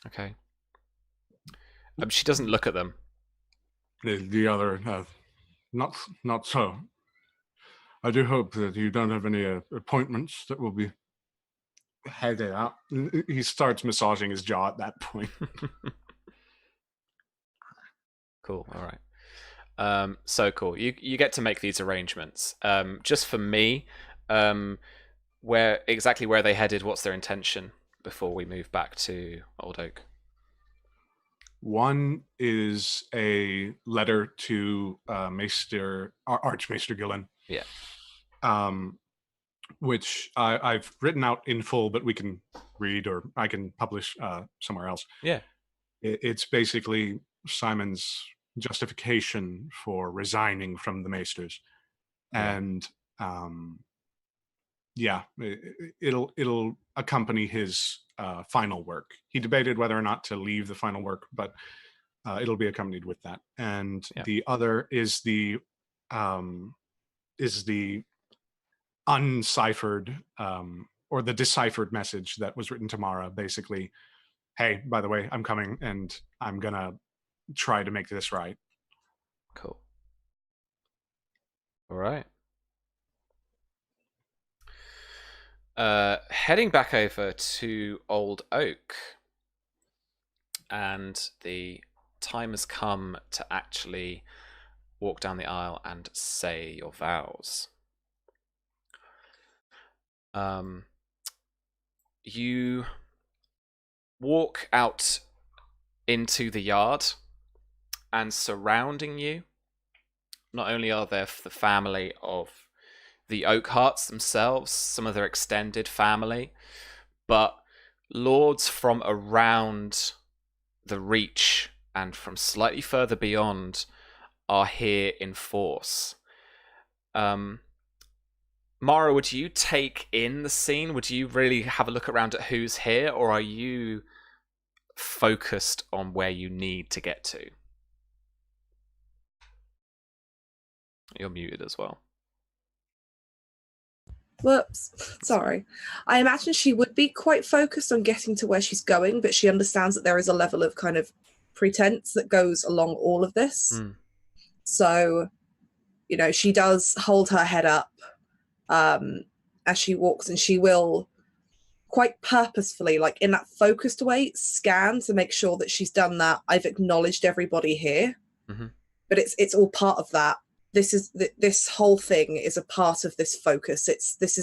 Okay. She doesn't look at them. The other, not so. I do hope that you don't have any appointments that will be headed out. He starts massaging his jaw at that point. Cool. All right. So cool. You get to make these arrangements. Just for me, where are they headed? What's their intention before we move back to Old Oak? One is a letter to Archmaester Gillen. Yeah. Which I've written out in full, but we can read or I can publish somewhere else. Yeah. It's basically Simon's justification for resigning from the Maesters. And it'll accompany his final work. He debated whether or not to leave the final work, but it'll be accompanied with that. And the other is the unciphered or the deciphered message that was written to Mara. Basically, hey, by the way, I'm coming and I'm gonna try to make this right. Cool. All right. Heading back over to Old Oak, and the time has come to actually walk down the aisle and say your vows. You walk out into the yard, and surrounding you, not only are there the family of the Oakhearts themselves, some of their extended family, but lords from around the Reach and from slightly further beyond are here in force. Mara, would you take in the scene? Would you really have a look around at who's here, or are you focused on where you need to get to? You're muted as well. Whoops. Sorry. I imagine she would be quite focused on getting to where she's going, but she understands that there is a level of kind of pretense that goes along all of this. So, she does hold her head up as she walks, and she will quite purposefully, like in that focused way, scan to make sure that she's done that. I've acknowledged everybody here, but it's all part of that. This whole thing is a part of this focus. This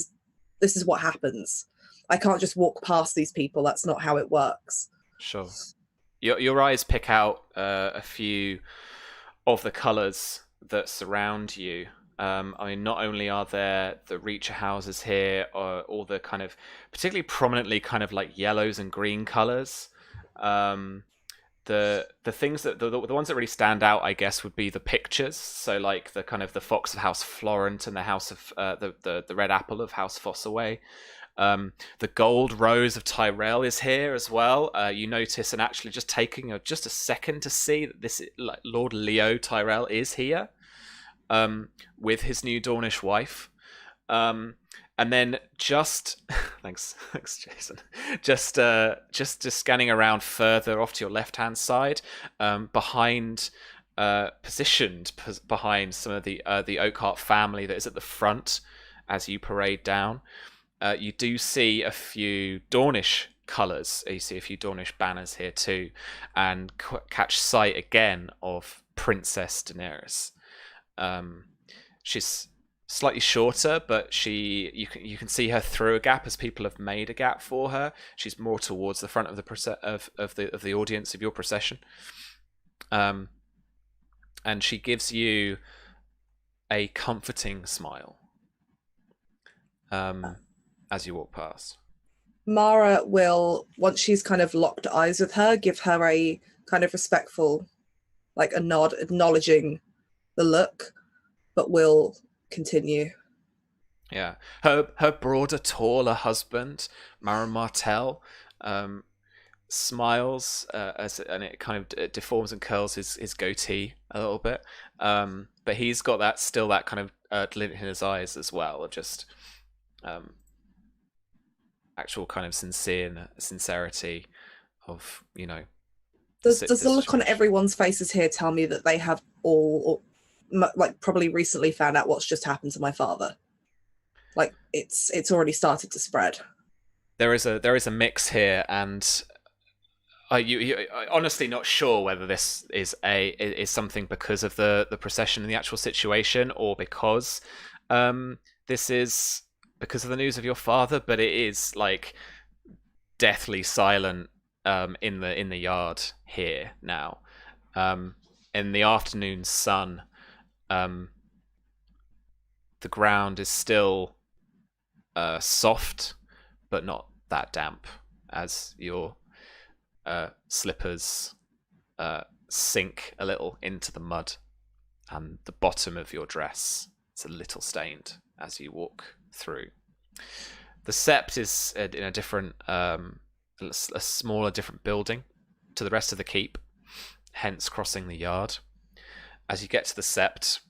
is what happens. I can't just walk past these people. That's not how it works. Sure. Your eyes pick out a few of the colours that surround you. I mean, not only are there the Reacher houses here, or all the kind of particularly prominently kind of like yellows and green colours. The things that the ones that really stand out, I guess, would be the pictures. So like the kind of the Fox of House Florent and the House of the Red Apple of House Fossaway. The gold rose of Tyrell is here as well. You notice, and actually just taking just a second to see that this like Lord Leo Tyrell is here, with his new Dornish wife. And then just thanks Jason. Just scanning around further off to your left-hand side, positioned behind some of the Oakhart family that is at the front as you parade down. You do see a few Dornish colours. You see a few Dornish banners here too, and catch sight again of Princess Daenerys. She's slightly shorter, but you can see her through a gap as people have made a gap for her. She's more towards the front of the audience of your procession, and she gives you a comforting smile as you walk past. Mara will, once she's kind of locked eyes with her, give her a kind of respectful, like a nod, acknowledging the look, but will continue. Yeah, her broader, taller husband, Mara Martell, smiles and it kind of deforms and curls his goatee a little bit, but he's got that kind of glint in his eyes as well, of just actual kind of sincerity of, you know. Does the look on everyone's faces here tell me that they have all, like, probably recently found out what's just happened to my father? Like, it's already started to spread. There is a mix here, and you honestly not sure whether this is something because of the procession and the actual situation, or because this is because of the news of your father. But it is like deathly silent in the yard here now. In the afternoon sun, the ground is still soft, but not that damp, as your slippers sink a little into the mud, and the bottom of your dress is a little stained as you walk through. The sept is in a different, a smaller, different building to the rest of the keep, hence crossing the yard. As you get to the sept,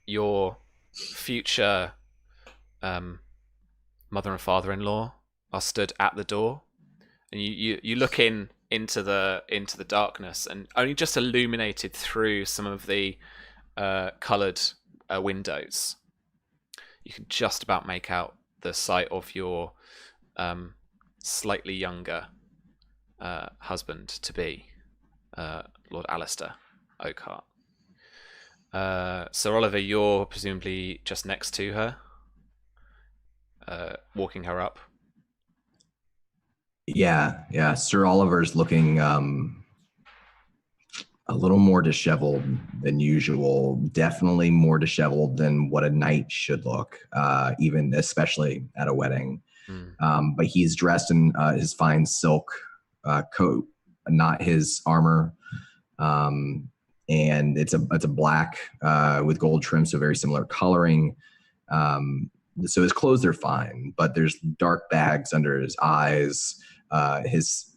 your future mother and father-in-law are stood at the door, and you look into the darkness, and only just illuminated through some of the coloured windows, you can just about make out the sight of your slightly younger husband to be, Lord Alistar Oakhart. Sir Oliver, you're presumably just next to her, walking her up. Yeah. Sir Oliver's looking a little more disheveled than usual. Definitely more disheveled than what a knight should look, even especially at a wedding. But he's dressed in his fine silk coat, not his armor, and it's a black with gold trim, so very similar coloring. So his clothes are fine, but there's dark bags under his eyes. His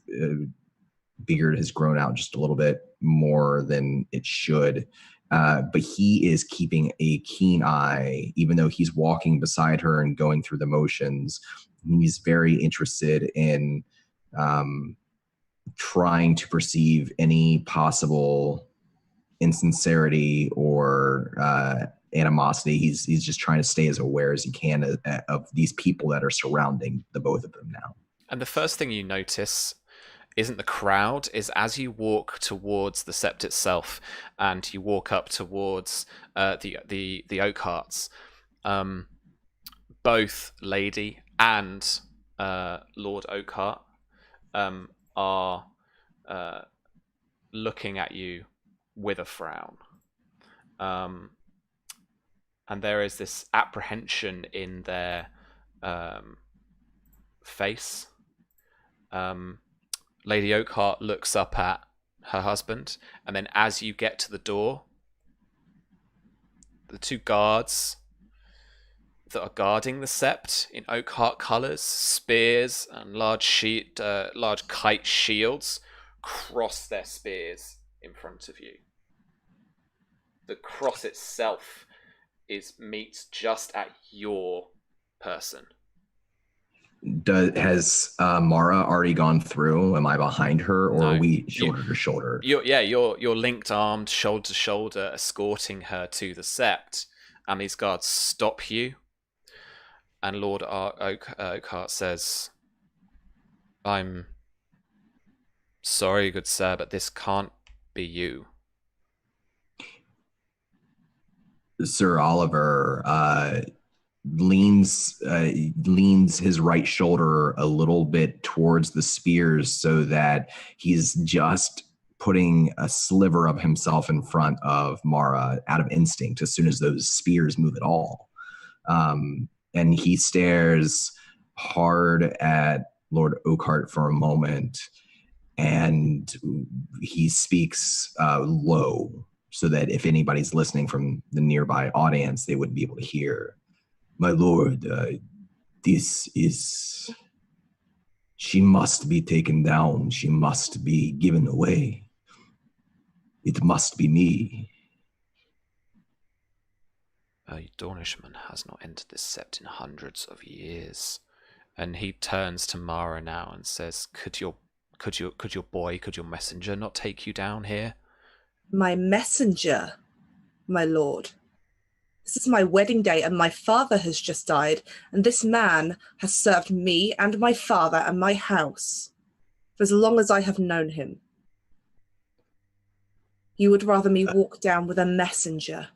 beard has grown out just a little bit more than it should. But he is keeping a keen eye, even though he's walking beside her and going through the motions. He's very interested in trying to perceive any possible insincerity or animosity. He's just trying to stay as aware as he can of these people that are surrounding the both of them now. And the first thing you notice isn't the crowd, is as you walk towards the sept itself, and you walk up towards the oak hearts, both Lady and Lord Oakheart are looking at you with a frown. And there is this apprehension in their face. Lady Oakheart looks up at her husband, and then as you get to the door, the two guards that are guarding the sept in Oakheart colours, spears and large kite shields, cross their spears in front of you. The cross itself meets just at your person. Has Mara already gone through? Am I behind her, or No. are we shoulder to shoulder? You're linked armed, shoulder to shoulder, escorting her to the sept, and these guards stop you. And Lord Oakheart says, "I'm sorry, good sir, but this can't be you." Sir Oliver leans his right shoulder a little bit towards the spears so that he's just putting a sliver of himself in front of Mara out of instinct as soon as those spears move at all. And he stares hard at Lord Oakheart for a moment, and he speaks low so that if anybody's listening from the nearby audience, they would be able to hear. My lord, she must be taken down. She must be given away. It must be me. Dornishman has not entered this sept in hundreds of years. And he turns to Mara now and says, could your messenger not take you down here? My messenger, my lord. This is my wedding day, and my father has just died, and this man has served me and my father and my house for as long as I have known him. You would rather me walk down with a messenger?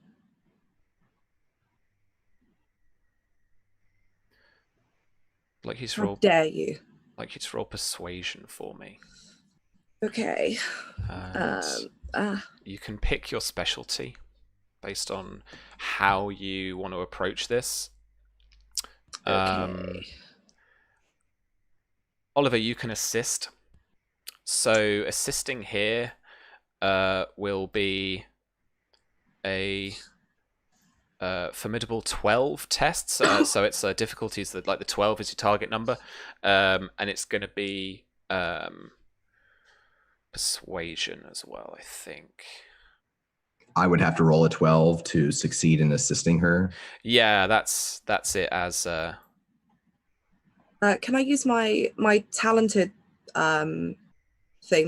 How dare you? Like you to roll persuasion for me. Okay. You can pick your specialty based on how you want to approach this. Okay. Oliver, you can assist. So assisting here will be a formidable 12 tests. So it's difficulties that like the 12 is your target number, and it's going to be persuasion as well, I think. I would have to roll a 12 to succeed in assisting her. Yeah, that's it. As can I use my talented thing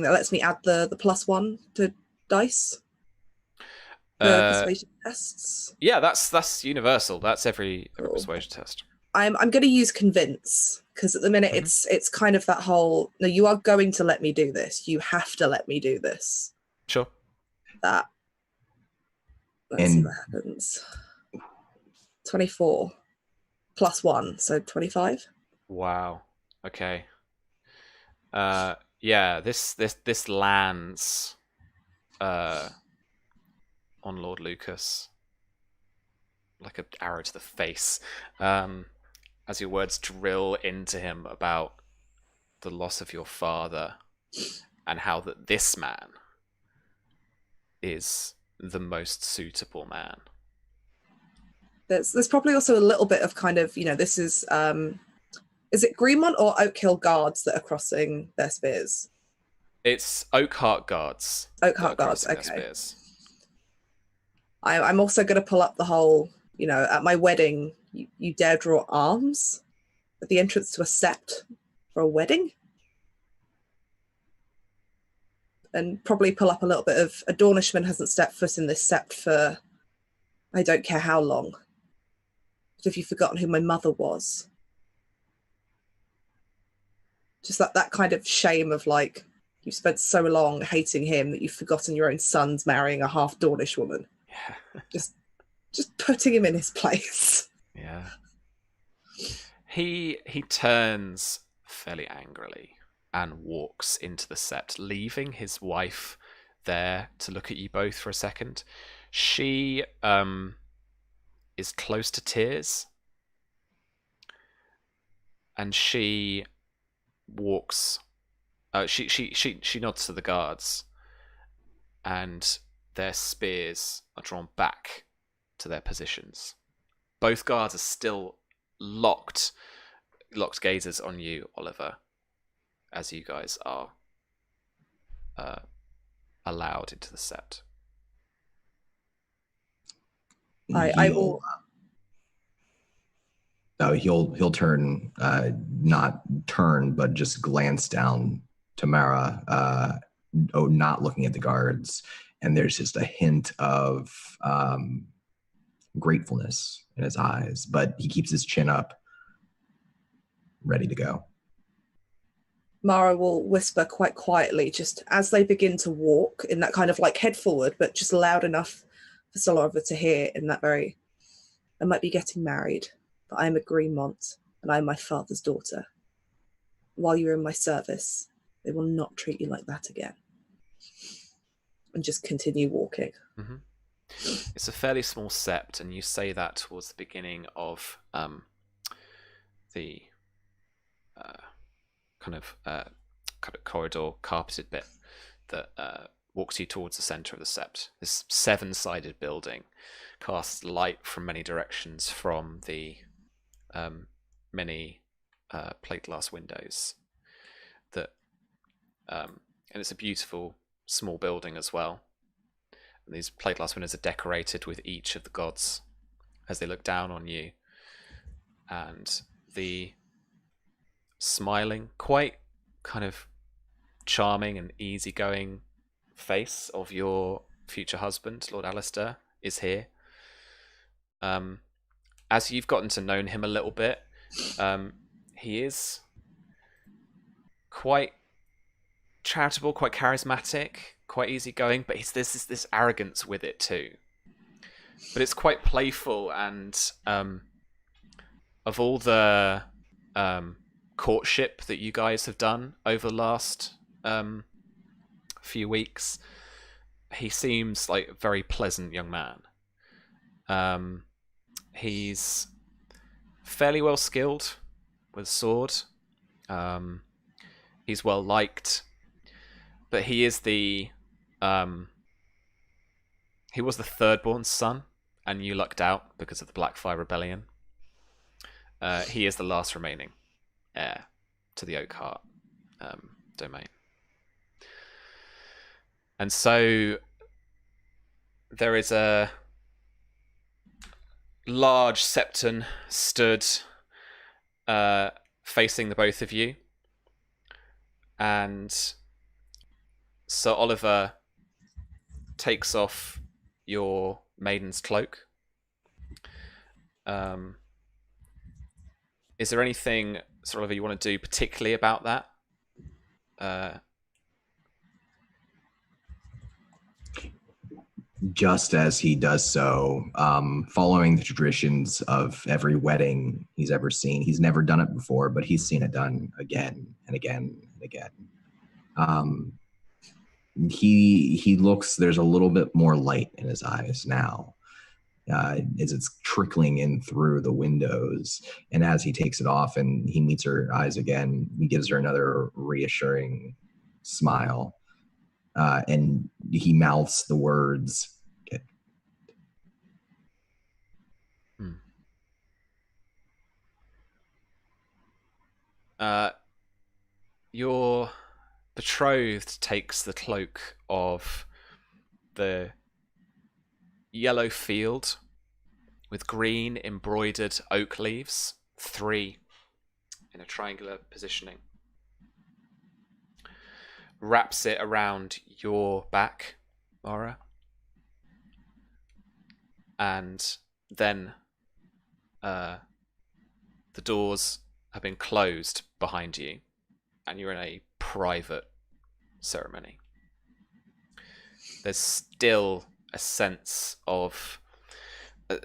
that lets me add the +1 to dice? The persuasion tests. Yeah, that's universal. That's every persuasion test. I'm going to use convince because at the minute it's kind of that whole, no, you are going to let me do this. You have to let me do this. Sure. Let's see what happens. 24 +1, so 25. Wow. Okay. Yeah, this lands on Lord Lucas like an arrow to the face, as your words drill into him about the loss of your father and how that this man is the most suitable man. There's probably also a little bit of kind of, this is it Greenmont or Oak Hill guards that are crossing their spears? It's Oakheart guards. Oakheart guards, okay. I'm also going to pull up the whole, at my wedding, you dare draw arms at the entrance to a sept for a wedding? And probably pull up a little bit of a Dornishman hasn't stepped foot in this sept for I don't care how long. But have you forgotten who my mother was? Just that kind of shame of like, you've spent so long hating him that you've forgotten your own son's marrying a half Dornish woman. Yeah. Just putting him in his place. Yeah. He turns fairly angrily and walks into the sept, leaving his wife there to look at you both for a second. She is close to tears, and she walks. She nods to the guards, and their spears are drawn back to their positions. Both guards are still locked gazes on you, Oliver, as you guys are allowed into the sept. I will. No, he'll turn, not turn, but just glance down to Mara, not looking at the guards, and there's just a hint of gratefulness in his eyes, but he keeps his chin up, ready to go. Mara will whisper quite quietly, just as they begin to walk, in that kind of like head forward, but just loud enough for Sir Oliver to hear, in that very, I might be getting married, but I am a Greenmont, and I am my father's daughter. While you're in my service, they will not treat you like that again. And just continue walking. Mm-hmm. It's a fairly small sept, and you say that towards the beginning of the kind of corridor, carpeted bit that walks you towards the center of the sept. This 7-sided building casts light from many directions from the many plate glass windows. That and it's a beautiful small building as well. And these plate glass windows are decorated with each of the gods as they look down on you, and the smiling, quite kind of charming and easygoing face of your future husband, Lord Alistar, is here. As you've gotten to know him a little bit, he is quite charitable, quite charismatic, quite easygoing, but there's this arrogance with it too. But it's quite playful, and of all the courtship that you guys have done over the last few weeks, he seems like a very pleasant young man. He's fairly well skilled with a sword. He's well liked, but he is he was the third-born son, and you lucked out because of the Blackfyre rebellion. He is the last remaining heir to the Oakheart domain. And so there is a large septon stood facing the both of you, and Sir Oliver takes off your maiden's cloak. Is there anything, Sir Oliver, you want to do particularly about that? Just as he does so, following the traditions of every wedding he's ever seen. He's never done it before, but he's seen it done again and again and again. He looks, there's a little bit more light in his eyes now, as it's trickling in through the windows. And as he takes it off and he meets her eyes again, he gives her another reassuring smile. And he mouths the words, your betrothed takes the cloak of the yellow field with green embroidered oak leaves, 3 in a triangular positioning, wraps it around your back, Mara, and then the doors have been closed behind you, and you're in a private ceremony. There's still a sense of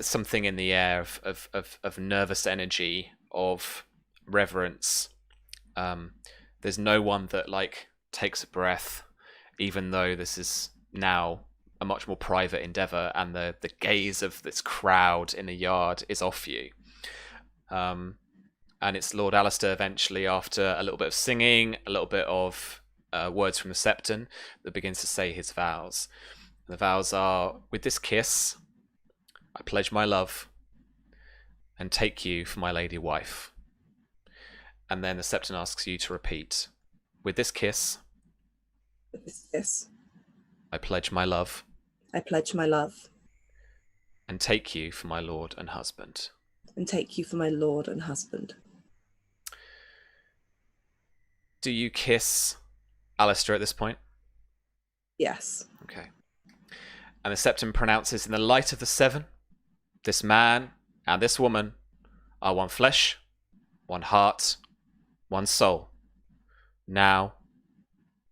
something in the air of nervous energy, of reverence. There's no one that like takes a breath, even though this is now a much more private endeavor, and the gaze of this crowd in the yard is off you. And it's Lord Alistar eventually, after a little bit of singing, a little bit of words from the Septon, that begins to say his vows. The vows are, with this kiss, I pledge my love and take you for my lady wife. And then the Septon asks you to repeat, with this kiss, With this kiss, I pledge my love I pledge my love and take you for my lord and husband. and take you for my lord and husband. Do you kiss Alistar at this point? Yes. Okay. And the Septon pronounces, in the light of the seven, this man and this woman are one flesh, one heart, one soul, now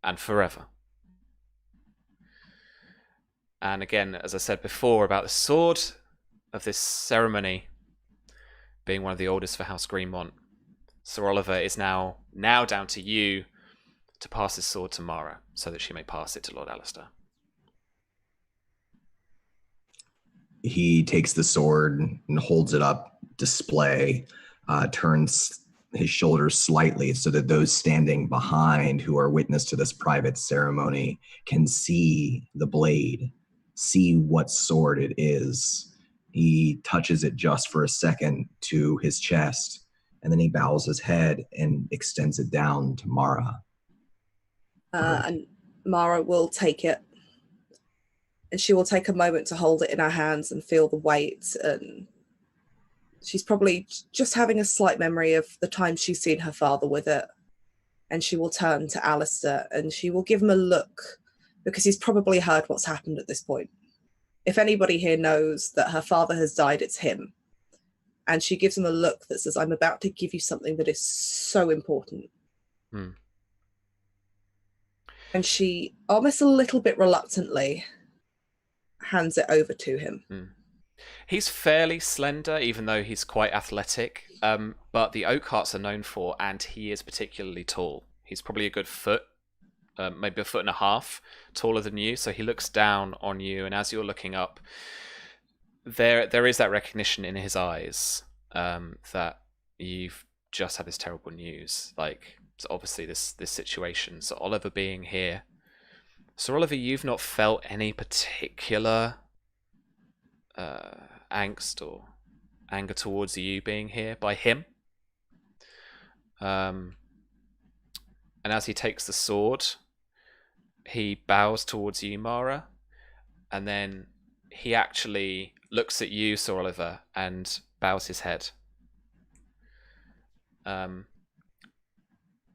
and forever. And again, as I said before about the sword of this ceremony being one of the oldest for House Greenmont, Sir Oliver is now down to you to pass his sword to Mara so that she may pass it to Lord Alistar. He takes the sword and holds it up, display, turns his shoulders slightly so that those standing behind who are witness to this private ceremony can see the blade, see what sword it is. He touches it just for a second to his chest, and then he bows his head and extends it down to Mara. And Mara will take it, and she will take a moment to hold it in her hands and feel the weight, and she's probably just having a slight memory of the time she's seen her father with it. And she will turn to Alistar and she will give him a look, because he's probably heard what's happened at this point. If anybody here knows that her father has died, it's him. And she gives him a look that says, I'm about to give you something that is so important. And she, almost a little bit reluctantly, hands it over to him. He's fairly slender, even though he's quite athletic. But the Oakhearts are known for, and he is particularly tall. He's probably a good foot, maybe a foot and a half taller than you. So he looks down on you, and as you're looking up, there is that recognition in his eyes that you've just had this terrible news. Like, so obviously this situation. So Oliver being here. So Oliver, you've not felt any particular angst or anger towards you being here by him. And as he takes the sword, he bows towards you, Mara, and then he actually looks at you, Sir Oliver, and bows his head.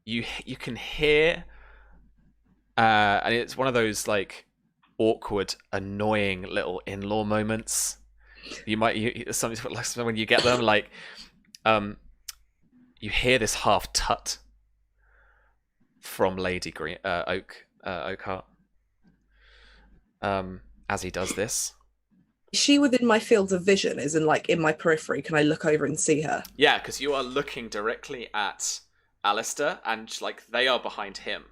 You can hear, and it's one of those like awkward, annoying little in-law moments. Something like when you get them, like you hear this half tut from Lady Oakheart as he does this. Is she within my field of vision? Is in like in my periphery? Can I look over and see her? Yeah, because you are looking directly at Alistar, and like they are behind him.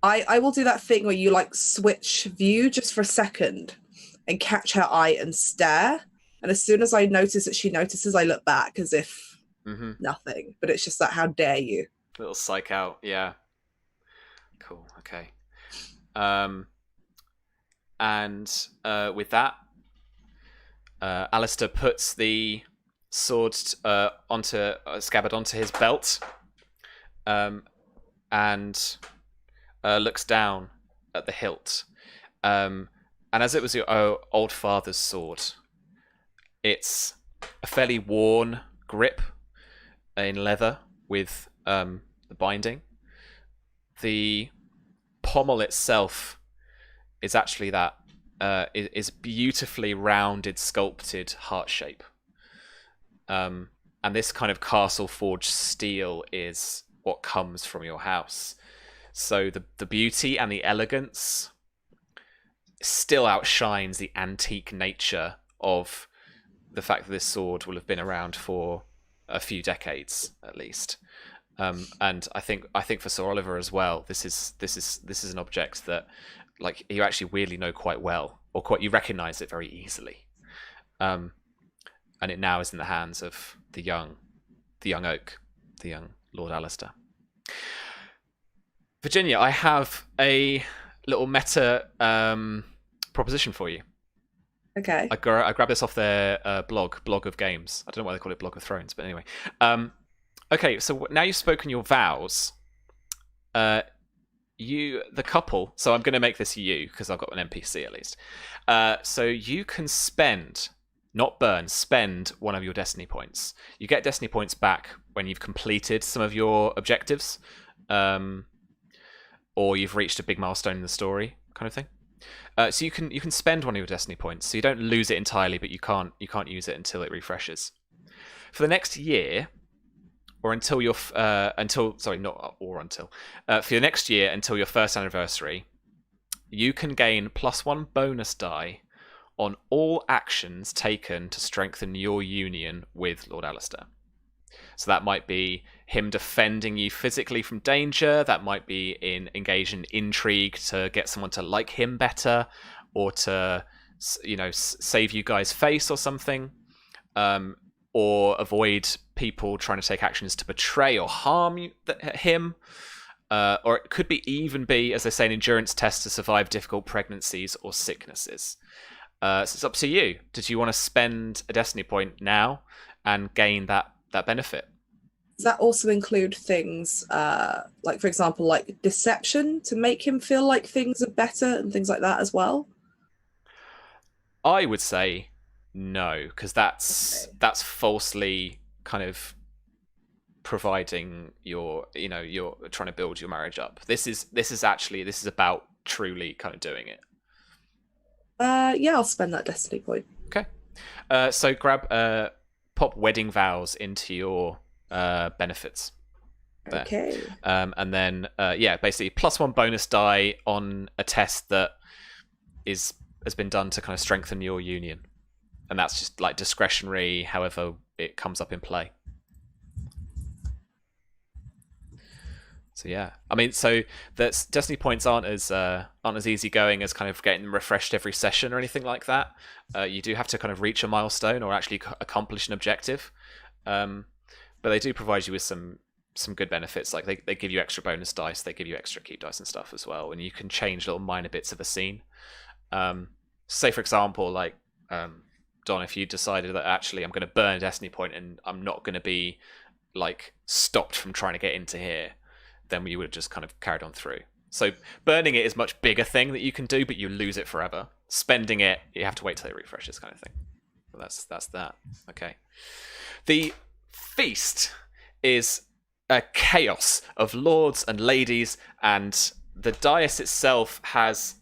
I will do that thing where you like switch view just for a second and catch her eye and stare. And as soon as I notice that she notices, I look back as if nothing. But it's just that, how dare you? Little psych out, yeah. Cool, okay. And with that, Alistar puts the sword scabbard onto his belt, and looks down at the hilt. And as it was your old father's sword, it's a fairly worn grip in leather with the binding. The pommel itself is actually that is beautifully rounded, sculpted heart shape. And this kind of castle forged steel is what comes from your house. So the beauty and the elegance still outshines the antique nature of the fact that this sword will have been around for a few decades at least. And I think for Sir Oliver as well, this is an object that like you actually weirdly know quite well, or you recognise it very easily. And it now is in the hands of the young oak, the young Lord Alistar. Virginia, I have a little meta proposition for you. Okay. I grabbed this off their blog of games. I don't know why they call it Blog of Thrones, but anyway. Okay, so now you've spoken your vows. The couple. So I'm going to make this you because I've got an NPC at least. So you can spend, not burn, spend one of your destiny points. You get destiny points back when you've completed some of your objectives, or you've reached a big milestone in the story, kind of thing. So you can spend one of your destiny points, so you don't lose it entirely, but you can't use it until it refreshes. For the next year, or until your for your next year until your first anniversary, you can gain +1 bonus die on all actions taken to strengthen your union with Lord Alistar. So that might be him defending you physically from danger. That might be engage in intrigue to get someone to like him better, or to, save you guys face or something, or avoid people trying to take actions to betray or harm him. Or it could even be, as they say, an endurance test to survive difficult pregnancies or sicknesses. So it's up to you. Did you want to spend a destiny point now and gain that benefit? Does that also include things like, for example, like deception to make him feel like things are better and things like that as well? I would say no, because that's falsely kind of providing you're trying to build your marriage up. This is about truly kind of doing it. Yeah, I'll spend that destiny point. Okay. So grab pop wedding vows into your benefits there. Okay. And then basically +1 bonus die on a test that has been done to kind of strengthen your union, and that's just like discretionary, however it comes up in play. So yeah, I mean, so that's destiny points aren't as easygoing as kind of getting them refreshed every session or anything like that. You do have to kind of reach a milestone or actually accomplish an objective, but they do provide you with some good benefits. Like they give you extra bonus dice, they give you extra keep dice and stuff as well, and you can change little minor bits of a scene. Say for example, like Don, if you decided that actually I'm going to burn a destiny point and I'm not going to be like stopped from trying to get into here, then you would have just kind of carried on through. So burning it is a much bigger thing that you can do, but you lose it forever. Spending it, you have to wait till it refreshes, kind of thing. But that's that. Okay. The feast is a chaos of lords and ladies, and the dais itself has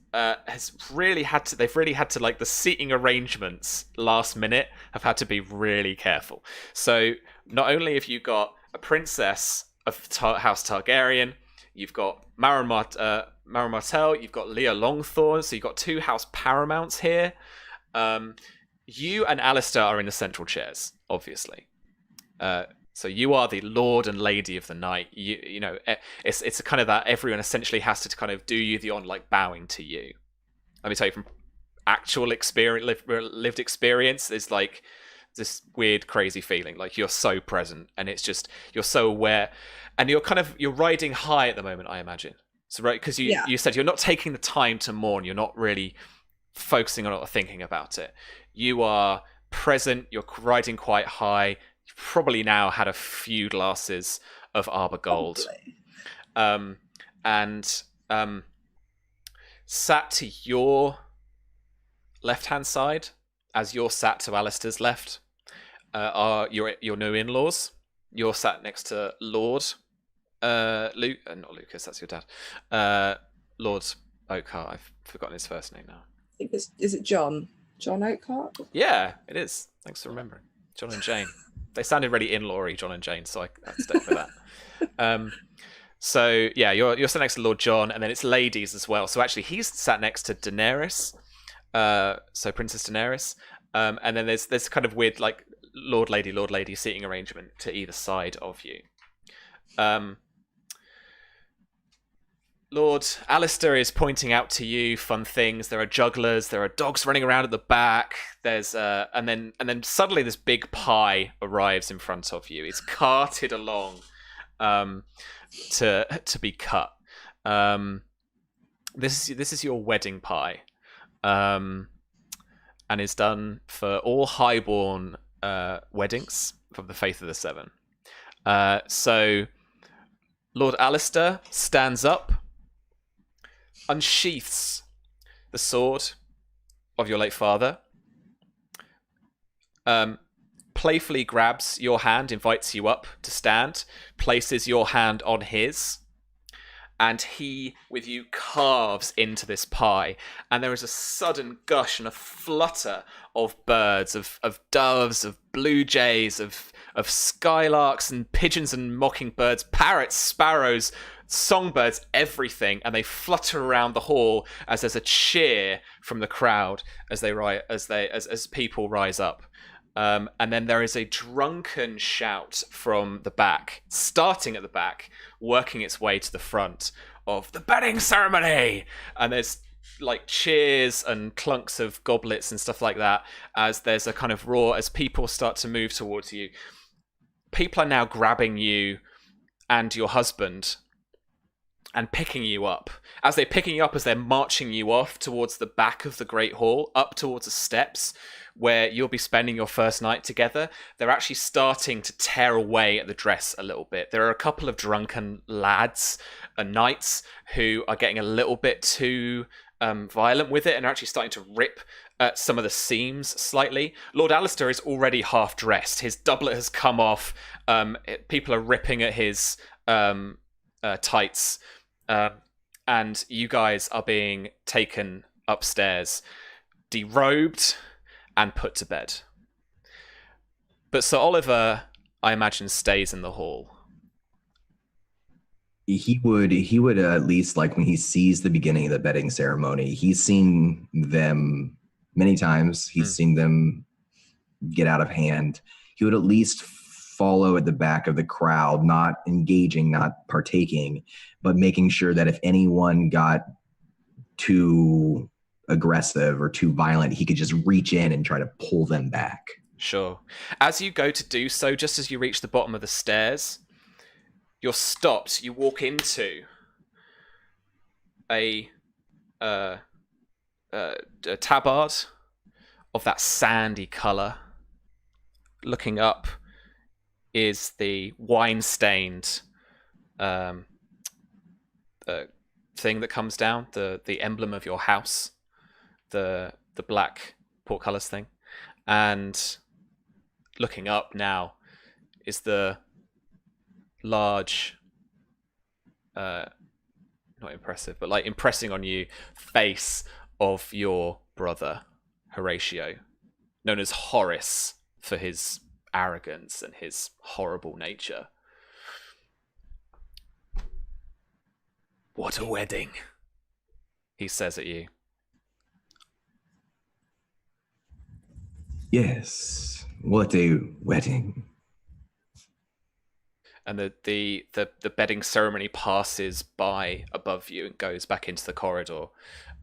really had to like the seating arrangements last minute have had to be really careful. So not only have you got a princess of House Targaryen, you've got Maren Martell, you've got Leah Longthorn, so you've got 2 house paramounts here. You and Alistar are in the central chairs, obviously. So you are the lord and lady of the night. You know, it's a kind of that everyone essentially has to kind of do you the honor, like bowing to you. Let me tell you from actual experience, lived experience, is like this weird, crazy feeling. Like you're so present, and it's just you're so aware, and you're riding high at the moment, I imagine. So right, because you said you're not taking the time to mourn. You're not really focusing on it or thinking about it. You are present. You're riding quite high. You've probably now had a few glasses of Arbor Gold. And sat to your left-hand side, as you're sat to Alistar's left, are your new in-laws. You're sat next to Lord not Lucas, that's your dad. Lord Oakhart, I've forgotten his first name now. think is it John? John Oakhart? Yeah, it is. Thanks for remembering. John and Jane. They sounded really in-law-y, John and Jane, so I stuck with that. So yeah, you're sat next to Lord John, and then it's ladies as well. So actually, he's sat next to Daenerys. So Princess Daenerys, and then there's kind of weird like Lord Lady seating arrangement to either side of you. Lord Alistar is pointing out to you fun things. There are jugglers. There are dogs running around at the back. There's and then suddenly this big pie arrives in front of you. It's carted along to be cut. This is your wedding pie, and is done for all highborn weddings from the Faith of the Seven. So Lord Alistar stands up, unsheaths the sword of your late father, playfully grabs your hand, invites you up to stand, places your hand on his, and he, with you, carves into this pie. And there is a sudden gush and a flutter of birds, of doves, of blue jays, of skylarks and pigeons and mockingbirds, parrots, sparrows, songbirds, everything, and they flutter around the hall as there's a cheer from the crowd as people rise up. And then there is a drunken shout from the back, starting at the back, working its way to the front, of the bedding ceremony. And there's like cheers and clunks of goblets and stuff like that as there's a kind of roar as people start to move towards you. People are now grabbing you and your husband and picking you up. As they're picking you up, as they're marching you off towards the back of the Great Hall, up towards the steps where you'll be spending your first night together, they're actually starting to tear away at the dress a little bit. There are a couple of drunken lads and knights who are getting a little bit too violent with it and are actually starting to rip at some of the seams slightly. Lord Alistar is already half dressed. His doublet has come off. People are ripping at his tights. And you guys are being taken upstairs, derobed, and put to bed. But Sir Oliver, I imagine, stays in the hall. He would at least, like, when he sees the beginning of the bedding ceremony, he's seen them many times. He's seen them get out of hand. He would at least follow at the back of the crowd, not engaging, not partaking, but making sure that if anyone got too aggressive or too violent, he could just reach in and try to pull them back. Sure. As you go to do so, just as you reach the bottom of the stairs, you're stopped. You walk into a tabard of that sandy colour. Looking up is the wine-stained thing that comes down, the emblem of your house, the black portcullis thing. And looking up now is the large, not impressive, but like impressing on you, face of your brother, Horatio, known as Horace for his arrogance and his horrible nature. What a wedding, he says at you. Yes, what a wedding. And the bedding ceremony passes by above you and goes back into the corridor,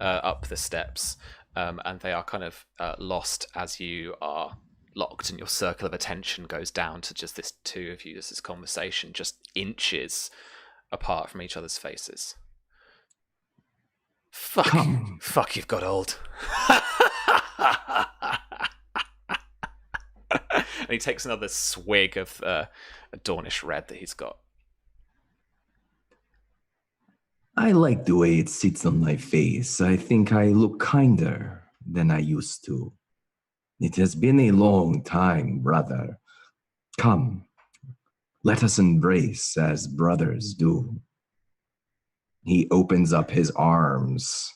up the steps, and they are kind of lost as you are locked, and your circle of attention goes down to just this two of you, just this conversation, just inches apart from each other's faces. Fuck, you've got old. And he takes another swig of a Dornish red that he's got. I like the way it sits on my face. I think I look kinder than I used to. It has been a long time, brother. Come, let us embrace as brothers do. He opens up his arms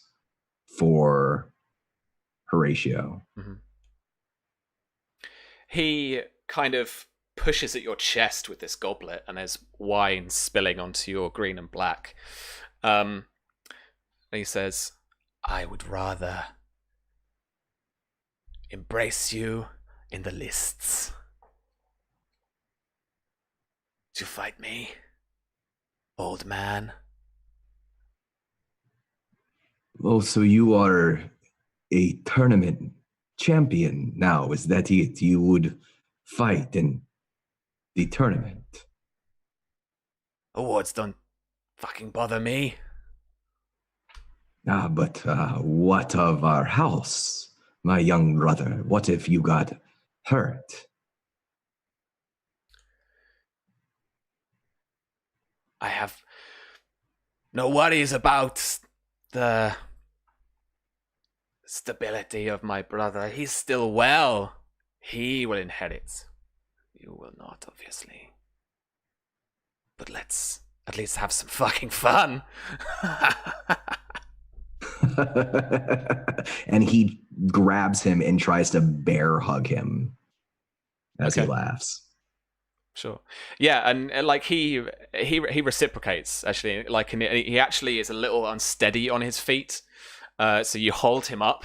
for Horatio. Mm-hmm. He kind of pushes at your chest with this goblet, and there's wine spilling onto your green and black. And he says, I would rather embrace you in the lists to fight me, old man. Oh, so you are a tournament champion now, is that it? You would fight in the tournament? Awards don't fucking bother me. But what of our house, my young brother? What if you got hurt? I have no worries about the stability of my brother. He's still well. He will inherit. You will not, obviously. But let's at least have some fucking fun. And he grabs him and tries to bear hug him as he Okay. laughs. Sure. Yeah, and like he reciprocates actually. Like, and he actually is a little unsteady on his feet. So you hold him up.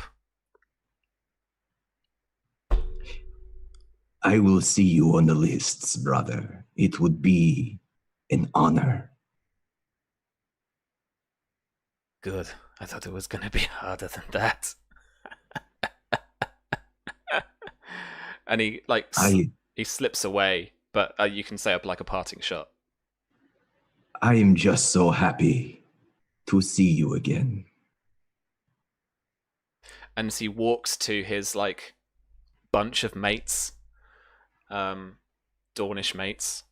I will see you on the lists, brother. It would be an honor. Good. I thought it was going to be harder than that. And he like he slips away, but you can say up like a parting shot. I am just so happy to see you again. And as he walks to his like bunch of mates, Dornish mates,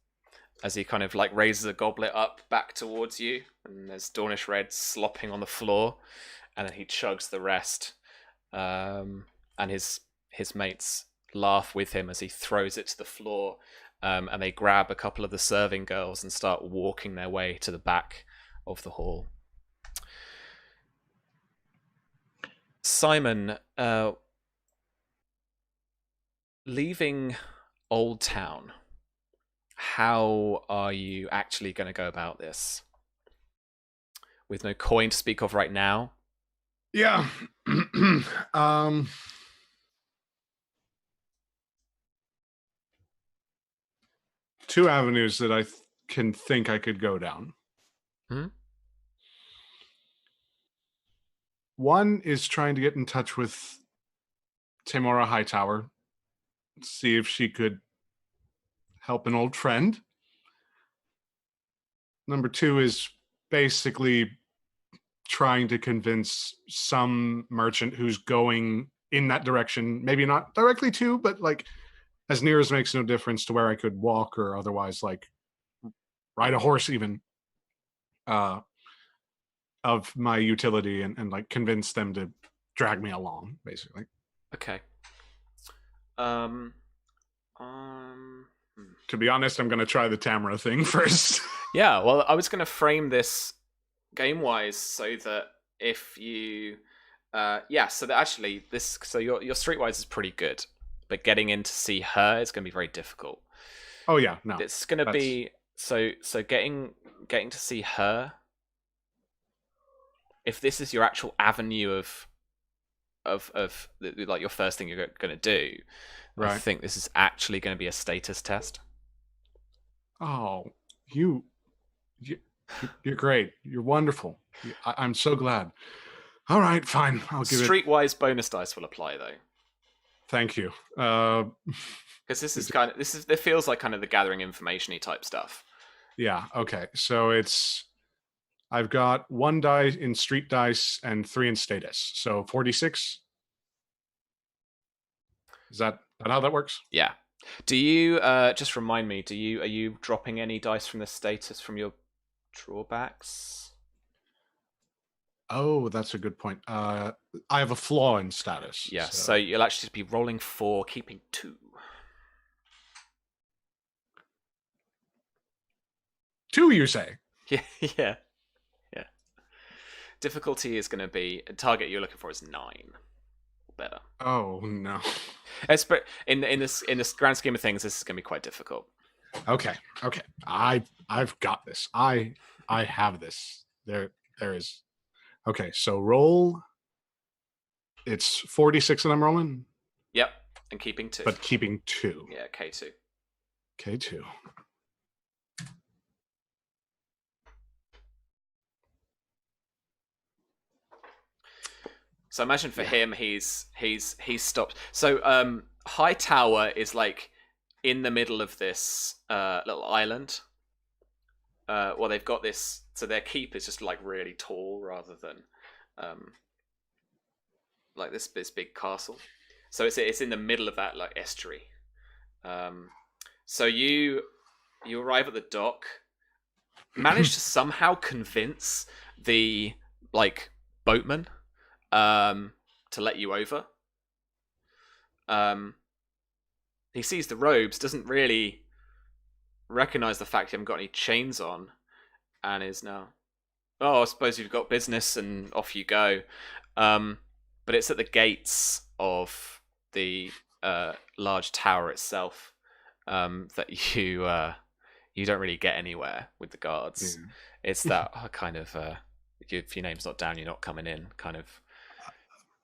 as he kind of like raises a goblet up back towards you, and there's Dornish red slopping on the floor, and then he chugs the rest, and his mates laugh with him as he throws it to the floor, and they grab a couple of the serving girls and start walking their way to the back of the hall. Simon, leaving Old Town, how are you actually going to go about this? With no coin to speak of right now? Yeah. Two avenues that I can think I could go down. One is trying to get in touch with Tamora Hightower, see if she could help an old friend. Number two is basically trying to convince some merchant who's going in that direction, maybe not directly to, but like as near as makes no difference to where I could walk or otherwise like ride a horse even, of my utility and like convince them to drag me along, basically. Okay. To be honest, I'm going to try the Tamara thing first. Yeah, well, I was going to frame this game-wise so that if you... so that actually, so your streetwise is pretty good, but getting in to see her is going to be very difficult. Oh, yeah, no. It's going to be... So getting to see her, if this is your actual avenue of like your first thing you're going to do, right. I think this is actually going to be a status test. Oh, you're great. You're wonderful. I'm so glad. All right, fine. I'll give it. Streetwise bonus dice will apply though. Thank you. Because it feels like kind of the gathering information-y type stuff. Yeah. Okay. So I've got 1 die in street dice and 3 in status. So 46. Is that how that works? Yeah. Do you just remind me? Are you dropping any dice from the status from your drawbacks? Oh, that's a good point. I have a flaw in status. Yeah. So you'll actually be rolling 4, keeping 2. 2, you say? Yeah. Difficulty is going to be target you're looking for is 9. better. Oh no. In this grand scheme of things, this is going to be quite difficult. Okay. I've got this. I have this. There is. Okay, so roll. It's 46 and I'm rolling. Yep, and keeping 2. But keeping 2. Yeah, K2. K2. So imagine for him, he's stopped. So High Tower is like in the middle of this little island. Well, they've got this. So their keep is just like really tall rather than like this big castle. So it's in the middle of that like estuary. So you arrive at the dock, manage to somehow convince the like boatman to let you over. He sees the robes, doesn't really recognize the fact you haven't got any chains on, and is now, oh, I suppose you've got business, and off you go. But it's at the gates of the large tower itself that you don't really get anywhere with the guards. Yeah. It's that kind of if your name's not down, you're not coming in kind of.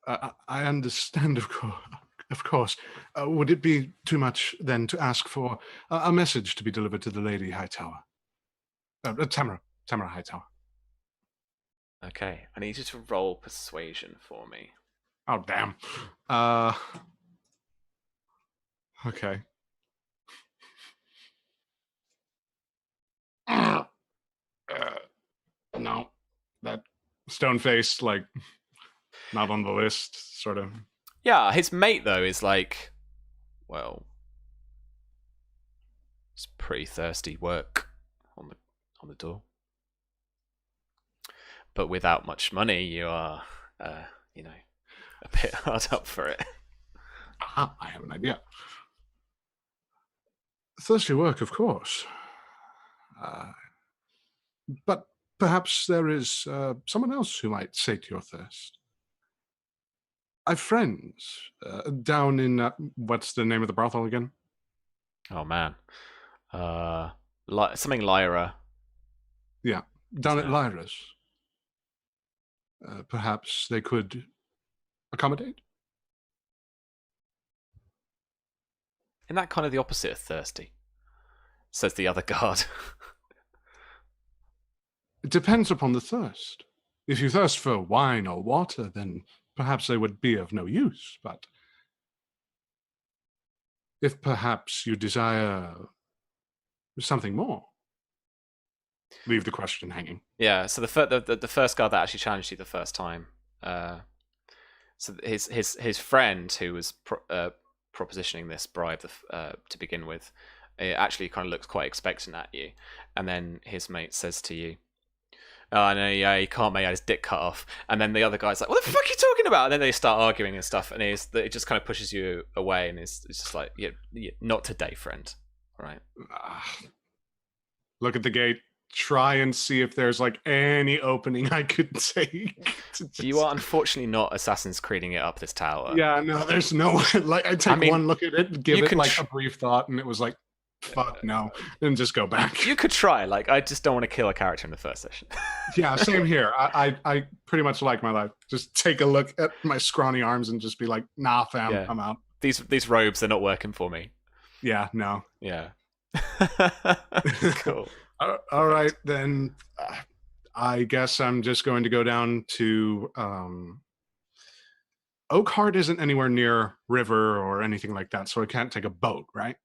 I understand, of course. Would it be too much then to ask for a message to be delivered to the Lady Hightower? Tamara Hightower. Okay, I need you to roll persuasion for me. Oh, damn. Okay. No. That stone face, like, not on the list, sort of. Yeah, his mate, though, is like, well, it's pretty thirsty work on the door. But without much money, you are, a bit hard up for it. I have an idea. Thirsty work, of course. But perhaps there is someone else who might sate your thirst. I've friends down in, what's the name of the brothel again? Oh, man. Something Lyra. Yeah, down at Lyra's. Perhaps they could accommodate? Isn't that kind of the opposite of thirsty? Says the other guard. It depends upon the thirst. If you thirst for wine or water, then perhaps they would be of no use, but if perhaps you desire something more, leave the question hanging. Yeah, so the first guard that actually challenged you the first time, so his friend who was propositioning this bribe to begin with, it actually kind of looks quite expectant at you, and then his mate says to you, "Oh no, yeah, he can't make his dick cut off." And then the other guy's like, "What the fuck are you talking about?" And then they start arguing and stuff, and it just kind of pushes you away, and it's just like, yeah, not today, friend. All right. Look at the gate. Try and see if there's like any opening I could take. You are unfortunately not Assassin's Creeding it up this tower. Yeah, no, there's no like. I take one look at it, give it like a brief thought, and it was like, fuck no, then just go back. You could try. Like, I just don't want to kill a character in the first session. Yeah, same here. I pretty much like my life. Just take a look at my scrawny arms and just be like, nah, fam, yeah. I'm out. These robes, they're not working for me. Yeah, no. Yeah. Cool. All right, then. I guess I'm just going to go down to Oakheart. Isn't anywhere near river or anything like that, so I can't take a boat, right?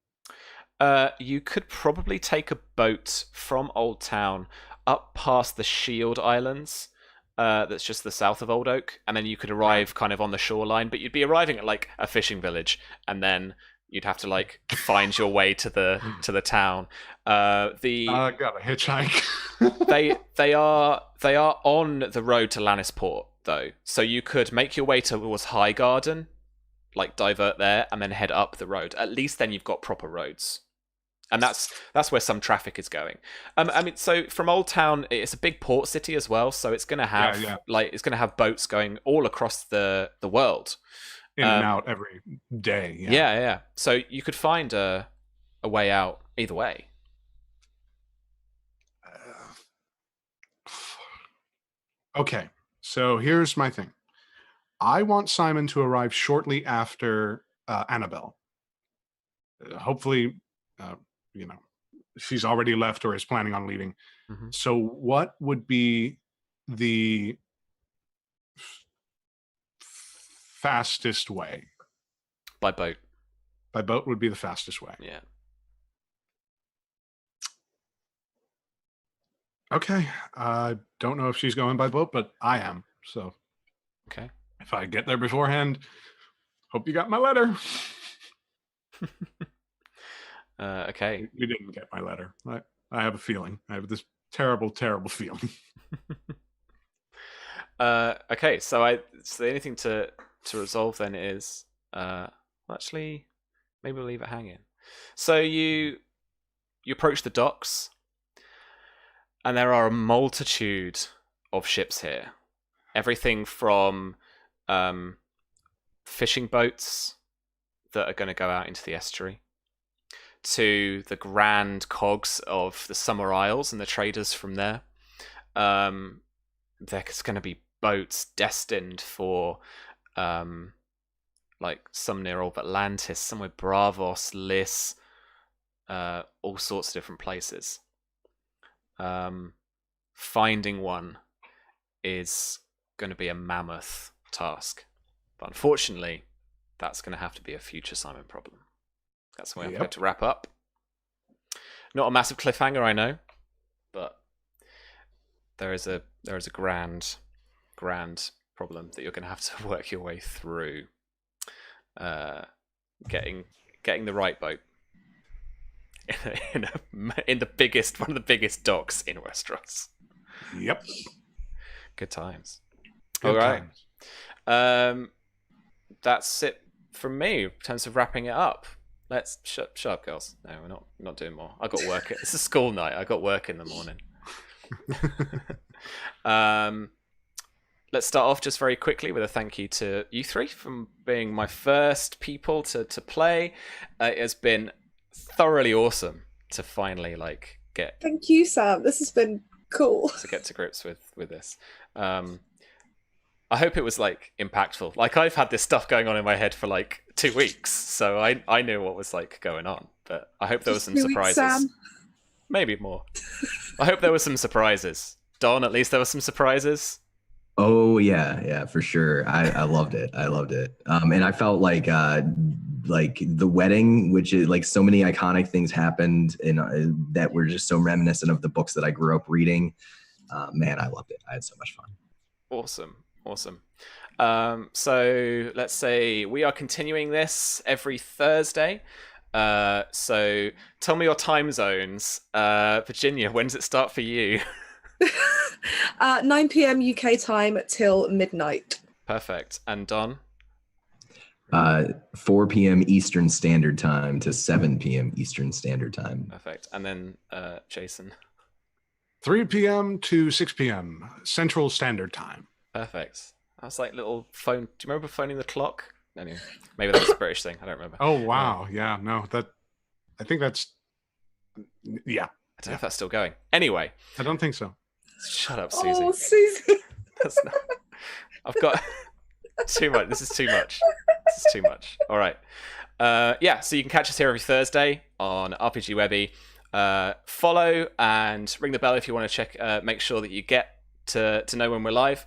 You could probably take a boat from Old Town up past the Shield Islands. That's just the south of Old Oak, and then you could arrive kind of on the shoreline. But you'd be arriving at like a fishing village, and then you'd have to like find your way to the town. I got a hitchhike. they are on the road to Lannisport though, so you could make your way towards Highgarden, like divert there, and then head up the road. At least then you've got proper roads, and that's where some traffic is going. I mean, so from Old Town, it's a big port city as well, so it's gonna have like it's gonna have boats going all across the world. in and out every day. Yeah. So you could find a way out either way. Okay, so here's my thing. I want Simon to arrive shortly after Annabelle. Hopefully, she's already left or is planning on leaving. Mm-hmm. So what would be the fastest way? By boat. By boat would be the fastest way. Yeah. Okay. I don't know if she's going by boat, but I am. So okay. If I get there beforehand, hope you got my letter. Okay. You didn't get my letter. I have a feeling. I have this terrible, terrible feeling. Okay, so the only thing to resolve then is actually maybe we'll leave it hanging. So you approach the docks, and there are a multitude of ships here. Everything from fishing boats that are going to go out into the estuary, to the grand cogs of the Summer Isles and the traders from there. There's going to be boats destined for like some near old Atlantis, somewhere Bravos, Lys, all sorts of different places. Finding one is going to be a mammoth task, but unfortunately that's going to have to be a future Simon problem. That's where I'm going to wrap up. Not a massive cliffhanger, I know, but there is a grand problem that you're going to have to work your way through. Getting the right boat in the biggest, one of the biggest docks in Westeros. Yep. Good times. Good All right. times. That's it from me in terms of wrapping it up. Let's shut up, girls. No, we're not doing more. I got work. It's a school night. I got work in the morning. Let's start off just very quickly with a thank you to you three for being my first people to play. It has been thoroughly awesome to finally get. Thank you, Sam. This has been cool. To get to grips with this. I hope it was impactful. I've had this stuff going on in my head for 2 weeks, so I knew what was going on. But I hope there was some surprises. Sam. Maybe more. I hope there were some surprises. Don, at least there were some surprises. Oh yeah, for sure. I loved it. And I felt like the wedding, which is so many iconic things happened and that were just so reminiscent of the books that I grew up reading. Man, I loved it. I had so much fun. Awesome. So let's say we are continuing this every Thursday. So tell me your time zones. Virginia, when does it start for you? 9 p.m. UK time till midnight. Perfect. And Don? 4 p.m. Eastern Standard Time to 7 p.m. Eastern Standard Time. Perfect. And then Jason? 3 p.m. to 6 p.m. Central Standard Time. Perfect. I was little phone. Do you remember phoning the clock? Anyway, maybe that's a British thing. I don't remember. Oh wow, yeah, no, I think that's, yeah. I don't know if that's still going. Anyway, I don't think so. Shut up, Susie. Oh, Susie. That's not. I've got too much. This is too much. All right. Yeah. So you can catch us here every Thursday on RPG Webby. Follow and ring the bell if you want to check. Make sure that you get to know when we're live.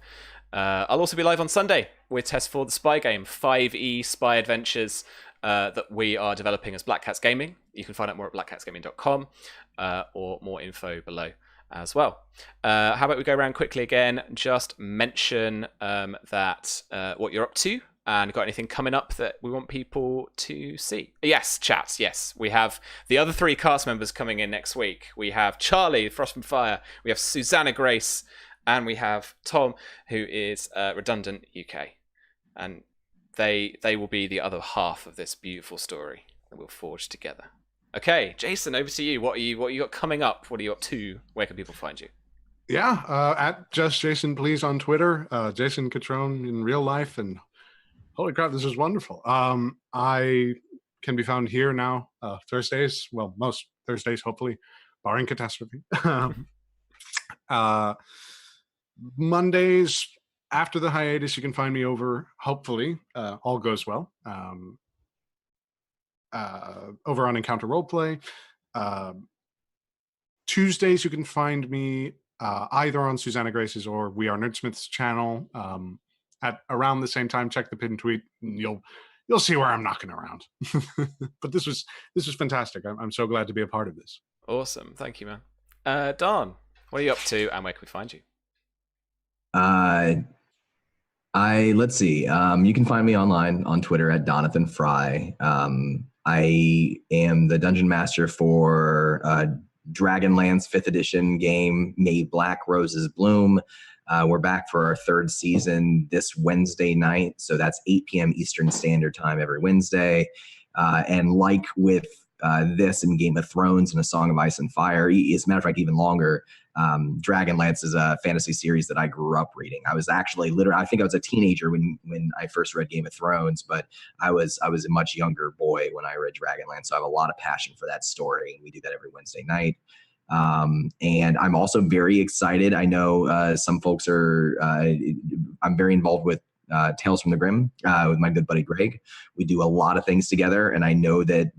I'll also be live on Sunday with Test for the Spy Game, 5e Spy Adventures that we are developing as Black Cats Gaming. You can find out more at blackcatsgaming.com or more info below as well. How about we go around quickly again, just mention that what you're up to and got anything coming up that we want people to see. Yes, chats, yes. We have the other 3 cast members coming in next week. We have Charlie, Frost from Fyre. We have Susanna Grace. And we have Tom, who is Redundant UK. And they will be the other half of this beautiful story that we'll forge together. Okay, Jason, over to you. What you got coming up? What are you up to? Where can people find you? Yeah, at Just Jason Please on Twitter, Jason Catrone in real life, and Holy crap, this is wonderful. I can be found here now Thursdays, well, most Thursdays, hopefully, barring catastrophe. uh, Mondays after the hiatus, you can find me over, hopefully, all goes well, over on Encounter Roleplay. Tuesdays, you can find me either on Susanna Grace's or We Are Nerdsmith's channel at around the same time. Check the pin tweet, and you'll see where I'm knocking around. But this was fantastic. I'm so glad to be a part of this. Awesome, thank you, man. Don, what are you up to, and where can we find you? Let's see. You can find me online on Twitter at Donathan Fry. I am the dungeon master for Dragonlance 5th edition game, May Black Roses Bloom. We're back for our 3rd season this Wednesday night. So that's 8 p.m. Eastern Standard Time every Wednesday. And like with this and Game of Thrones and A Song of Ice and Fire, as a matter of fact, even longer, Dragonlance is a fantasy series that I grew up reading. I was actually I think I was a teenager when I first read Game of Thrones, but I was a much younger boy when I read Dragonlance. So I have a lot of passion for that story, and we do that every Wednesday night. And I'm also very excited. I know some folks are, I'm very involved with Tales from the Grim with my good buddy Greg. We do a lot of things together, and I know that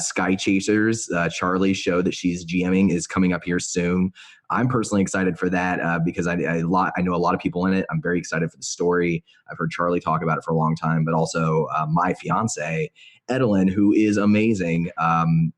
Sky Chasers, Charlie's show that she's GMing, is coming up here soon. I'm personally excited for that because I know a lot of people in it. I'm very excited for the story. I've heard Charlie talk about it for a long time, but also my fiance, Edelyn, who is amazing.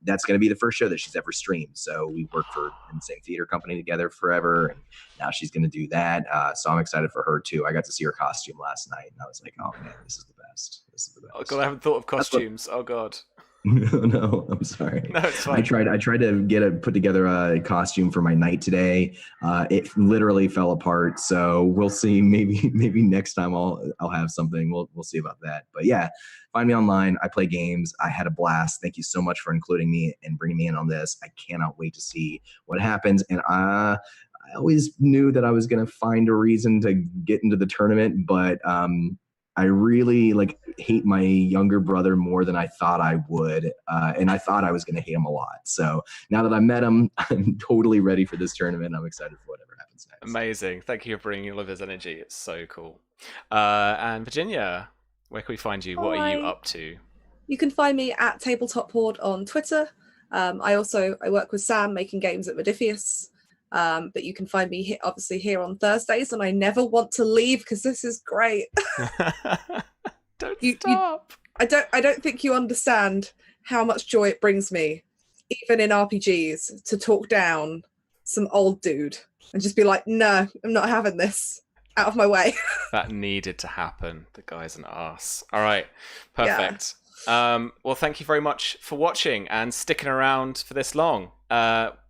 That's going to be the first show that she's ever streamed. So we worked in the same theater company together forever, and now she's going to do that. So I'm excited for her too. I got to see her costume last night, and I was like, oh man, this is the best. This is the best. Oh god, I haven't thought of costumes. Oh god. No, I'm sorry. No, it's fine. I tried to put together a costume for my night today. It literally fell apart. So we'll see. Maybe next time I'll have something. We'll see about that. But yeah, find me online. I play games. I had a blast. Thank you so much for including me and bringing me in on this. I cannot wait to see what happens. And I always knew that I was going to find a reason to get into the tournament, but I really hate my younger brother more than I thought I would. And I thought I was going to hate him a lot. So now that I met him, I'm totally ready for this tournament. I'm excited for whatever happens next. Amazing. Thank you for bringing all of his energy. It's so cool. And Virginia, where can we find you? What are you up to? You can find me at Tabletop Horde on Twitter. I work with Sam making games at Modiphius. But you can find me obviously here on Thursdays, and I never want to leave because this is great. Don't stop. I don't think you understand how much joy it brings me, even in RPGs, to talk down some old dude and just be like, no, I'm not having this. Out of my way. That needed to happen. The guy's an arse. All right, perfect. Yeah. Well, thank you very much for watching and sticking around for this long.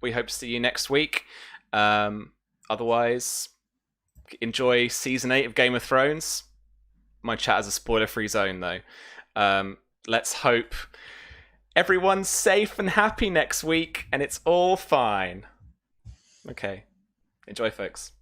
We hope to see you next week. Otherwise, enjoy season 8 of Game of Thrones. My chat has a spoiler-free zone, though. Let's hope everyone's safe and happy next week, and it's all fine. Okay. Enjoy, folks.